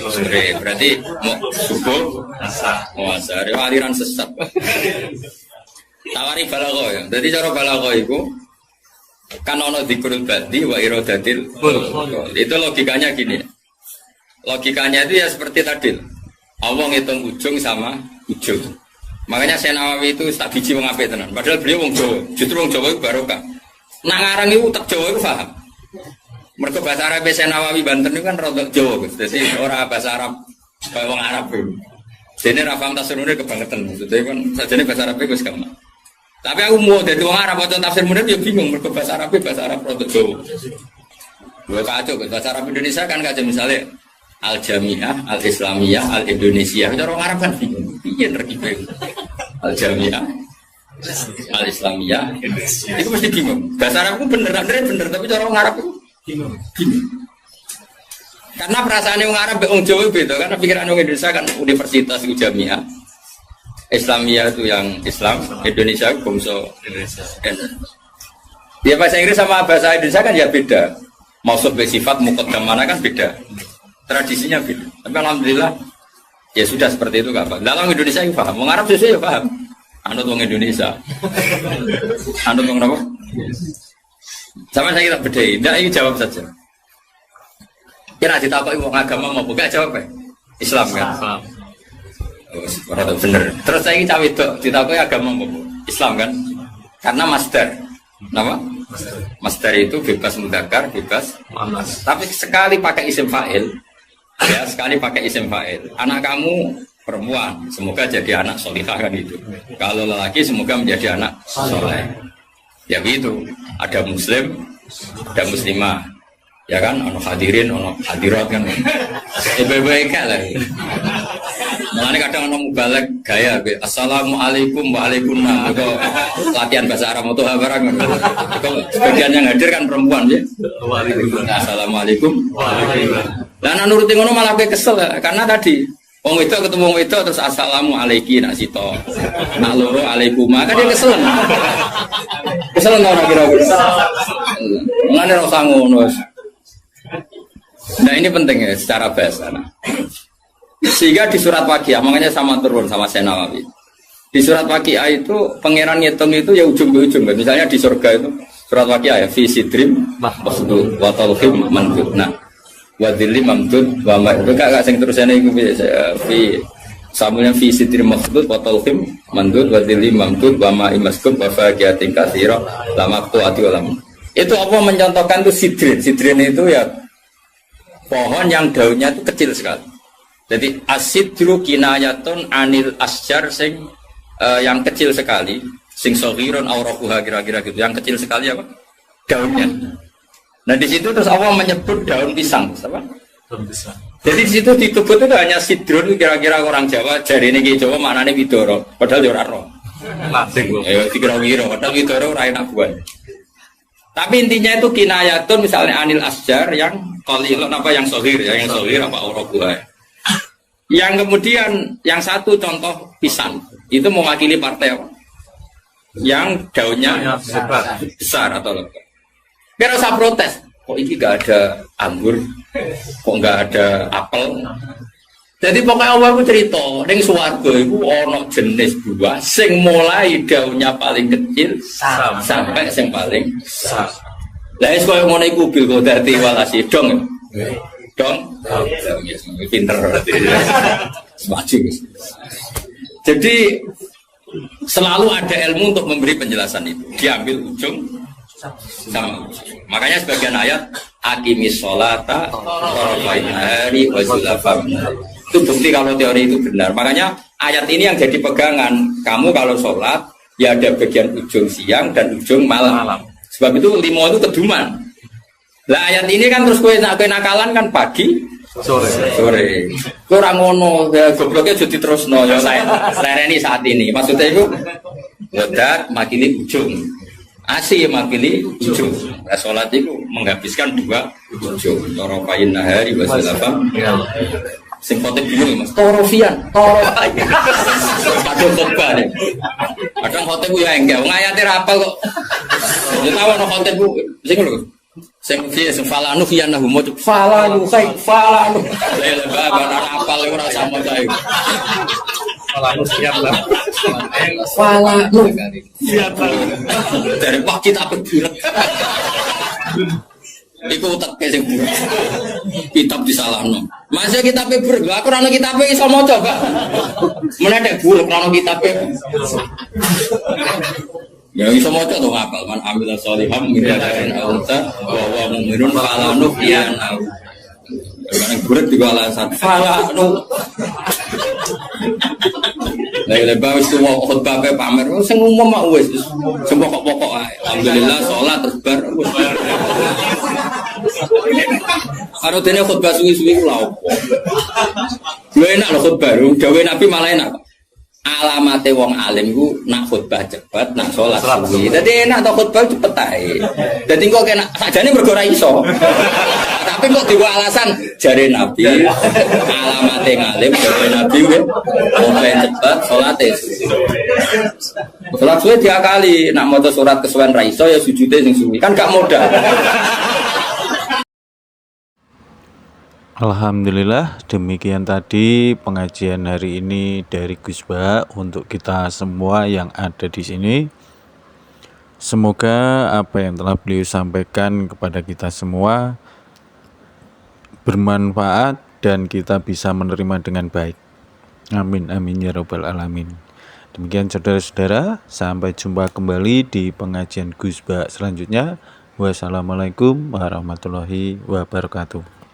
B: sore. Berarti mau subuh, asar, aliran sesat. Tawari balaghah ya. Jadi cara balaghah itu kan ono dzikrul badi wa iradatil. Itu logikanya gini. Logikanya itu ya seperti tadi. Allah ngitung ujung sama ujung. Makanya Syekh Nawawi itu tak biji wong apik tenan. Padahal beliau wong Jawa. Justru wong Jawa itu barokah. Nak ngarang itu tak Jawa itu paham. Mereka bahasa Arab Syekh Nawawi Banten itu kan rodok Jawa, jadi orang bahasa Arab kayak orang Arab itu. Jadi rafam tafsir munir kebangetan, jadi kan sajane bahasa Arab itu gampang. Tapi aku mau jadi orang Arab atau tafsir munir ya bingung, mereka bahasa Arab rodok Jawa. Dua kacau, bahasa Arab Indonesia kan kacau misalnya Al Jamiah, Al Islamiyah, Al Indonesia. Itu orang Arab kan bingung, piye terkibeh. Al Jamiah, Al Islamiyah, itu mesti bingung. Bahasa Arab itu bener, tapi cara orang Arab itu bingung. Karena perasaan orang Arab orang Jawa beda, karena pikiran orang Indonesia kan universitas itu Jamiah, Islamiyah itu yang Islam, Indonesia itu bangsa Indonesia. Ya bahasa Inggris sama bahasa Indonesia kan ya beda. Maksud bersifat muqaddam mana kan beda. Tradisinya beda. Tapi alhamdulillah ya sudah seperti itu enggak apa. Dalam Indonesia yang paham, orang Arab sesuai ya paham. Anut orang Indonesia. Anut orang apa? Sama saya kita bedai. Nah, ini jawab saja. Kira ditakoki wong agama mau buka jawab Islam kan? Oh, bener. Terus saya ini cawe itu ditakoki agama mau Islam kan? Karena master. Nama? Master itu bebas mudzakkar, bebas muannas. Tapi sekali pakai isim fa'il, ya sekali pakai isim fa'il. Anak kamu perempuan, semoga jadi anak solihah kan itu. Kalau lelaki semoga menjadi anak soleh. Ya begitu. Ada muslim, ada muslimah. Ya kan, ono hadirin, ono hadirat kan. Baik-baik lah. Makanya kadang ono mubalek gaya, assalamualaikum waalaikumsalam. Itu latihan bahasa Arab atau barang. Sebagian yang hadir kan perempuan ya. Assalamualaikum. Lah nuruti ngono malah kesel karena tadi wong itu ketemu wong itu terus assalamualaikum nak sito. Nak loro alaikumah kan dia kesel. Kesel ora kira-kira. Ngene ora usah ngono. Nah ini penting ya secara bahasa. Sehingga di surat Waqiah, makanya sama turun sama Syekh Nawawi. Di surat Waqiah itu pangeran ngitung itu ya ujung ke ujung. Misalnya di surga itu surat Waqiah ya fi sidrim mahmud wa talhim mandud. Nah, wa dhillim mamdud wa ma'ruf gak sing terusane iku fi samulnya fi sidrim mahmud wa talhim mandud wa dhillim mamdud wa ma'im maskum wa faqiyatin katsira la maqtu'ati wa lam. Itu apa mencontohkan itu sidrin. Sidrin itu ya pohon yang daunnya itu kecil sekali. Jadi asidru kinayatun anil asjar sing yang kecil sekali, sing sogiron aurakuha kira-kira gitu. Yang kecil sekali apa? Daunnya. Nah di situ terus Allah menyebut daun pisang, apa? Daun pisang. Jadi di situ disebut itu hanya sidrun kira-kira orang Jawa. Jadi ini Jawa maknanya widoro, padahal di orang roh. Lasing loh. Dikira-kira, padahal widoro ora enak buat. Tapi intinya itu kinayatun misalnya anil asjar yang qalilun apa yang sohir ya, yang sohir apa aurakuha. Yang kemudian yang satu contoh pisang itu mewakili partai apa? Yang daunnya besar atau lebar. Kira usah protes. Kok ini gak ada anggur? Kok gak ada apel? Jadi pokoknya Allah itu cerita, ning swarga itu ono jenis buah sing mulai daunnya paling kecil sampai sing paling besar. Lah wis koyo ngono iku bil qadarti walasi dong. Dong. Pinter berarti. Semaju. Jadi selalu ada ilmu untuk memberi penjelasan itu. Diambil ujung sama. Makanya sebagian ayat aqimis sholata tarafain nahari wa zulafam. Itu bukti kalau teori itu benar. Makanya ayat ini yang jadi pegangan. Kamu kalau sholat ya ada bagian ujung siang dan ujung malam. Sebab itu limo itu keduman. Lah ayat ini kan terus kowe nakalan kan pagi sore. Kurang ngono ya gobloknya jadi terusno ya lereni saat ini. Maksudnya itu wedat makili ujung. Asih makili ujung. Nah, sholat itu menghabiskan dua ujung. Tarafain nahari wa zulafam. Sing khotib bingung Mas. Torofian. Kadang khotbah nih. Kadang khotib ku ya enggak. Wong ayate ra apal kok. Ya tahu ana khotib ku sing lho. Sing piye sing falanu fiyan nahu mo falanu sai falanu. Lha babar ora apal ora sama kae. Falanu siap lah. Falanu. Siap. Dari wah kita berbulat. Iku utek sing buruk. Kitab disalahno. Masih kitabe buruk. Lah aku ora ono kitabe iso maca, Pak. Menedek buruk ora ono kitabe. Ya iso maca to ngapal man amil sholiham min dzakarin aw unsa wa huwa mu'minun falanu yana. Karena buruk juga alasan falanu. Lah wis tuwa khotbah pamer sing umum mak wis pokok-pokok ae. Alhamdulillah salat terus bar wis. Karo dene khotbah suwi-suwi ku lha opo. Lho enak lho khotbah, gawe Nabi malah enak. Alamate wong alim ku nak khotbah cepet, nak salat suwi. Dadi enak to khotbah cepet ae. Dadi kok enak sakjane mergo ora iso. Tapi kok diwa alasan jare Nabi alamate ngalim jare Nabi kuwi khotbah cepet, salate suwi. Salat suwi diakali, nak maca surat kesuwen ra iso ya sujude sing suwi. Kan gak modal.
C: Alhamdulillah, demikian tadi pengajian hari ini dari Gus Ba untuk kita semua yang ada di sini. Semoga apa yang telah beliau sampaikan kepada kita semua bermanfaat dan kita bisa menerima dengan baik. Amin amin ya rabbal alamin. Demikian saudara-saudara, sampai jumpa kembali di pengajian Gus Ba selanjutnya. Wassalamualaikum warahmatullahi wabarakatuh.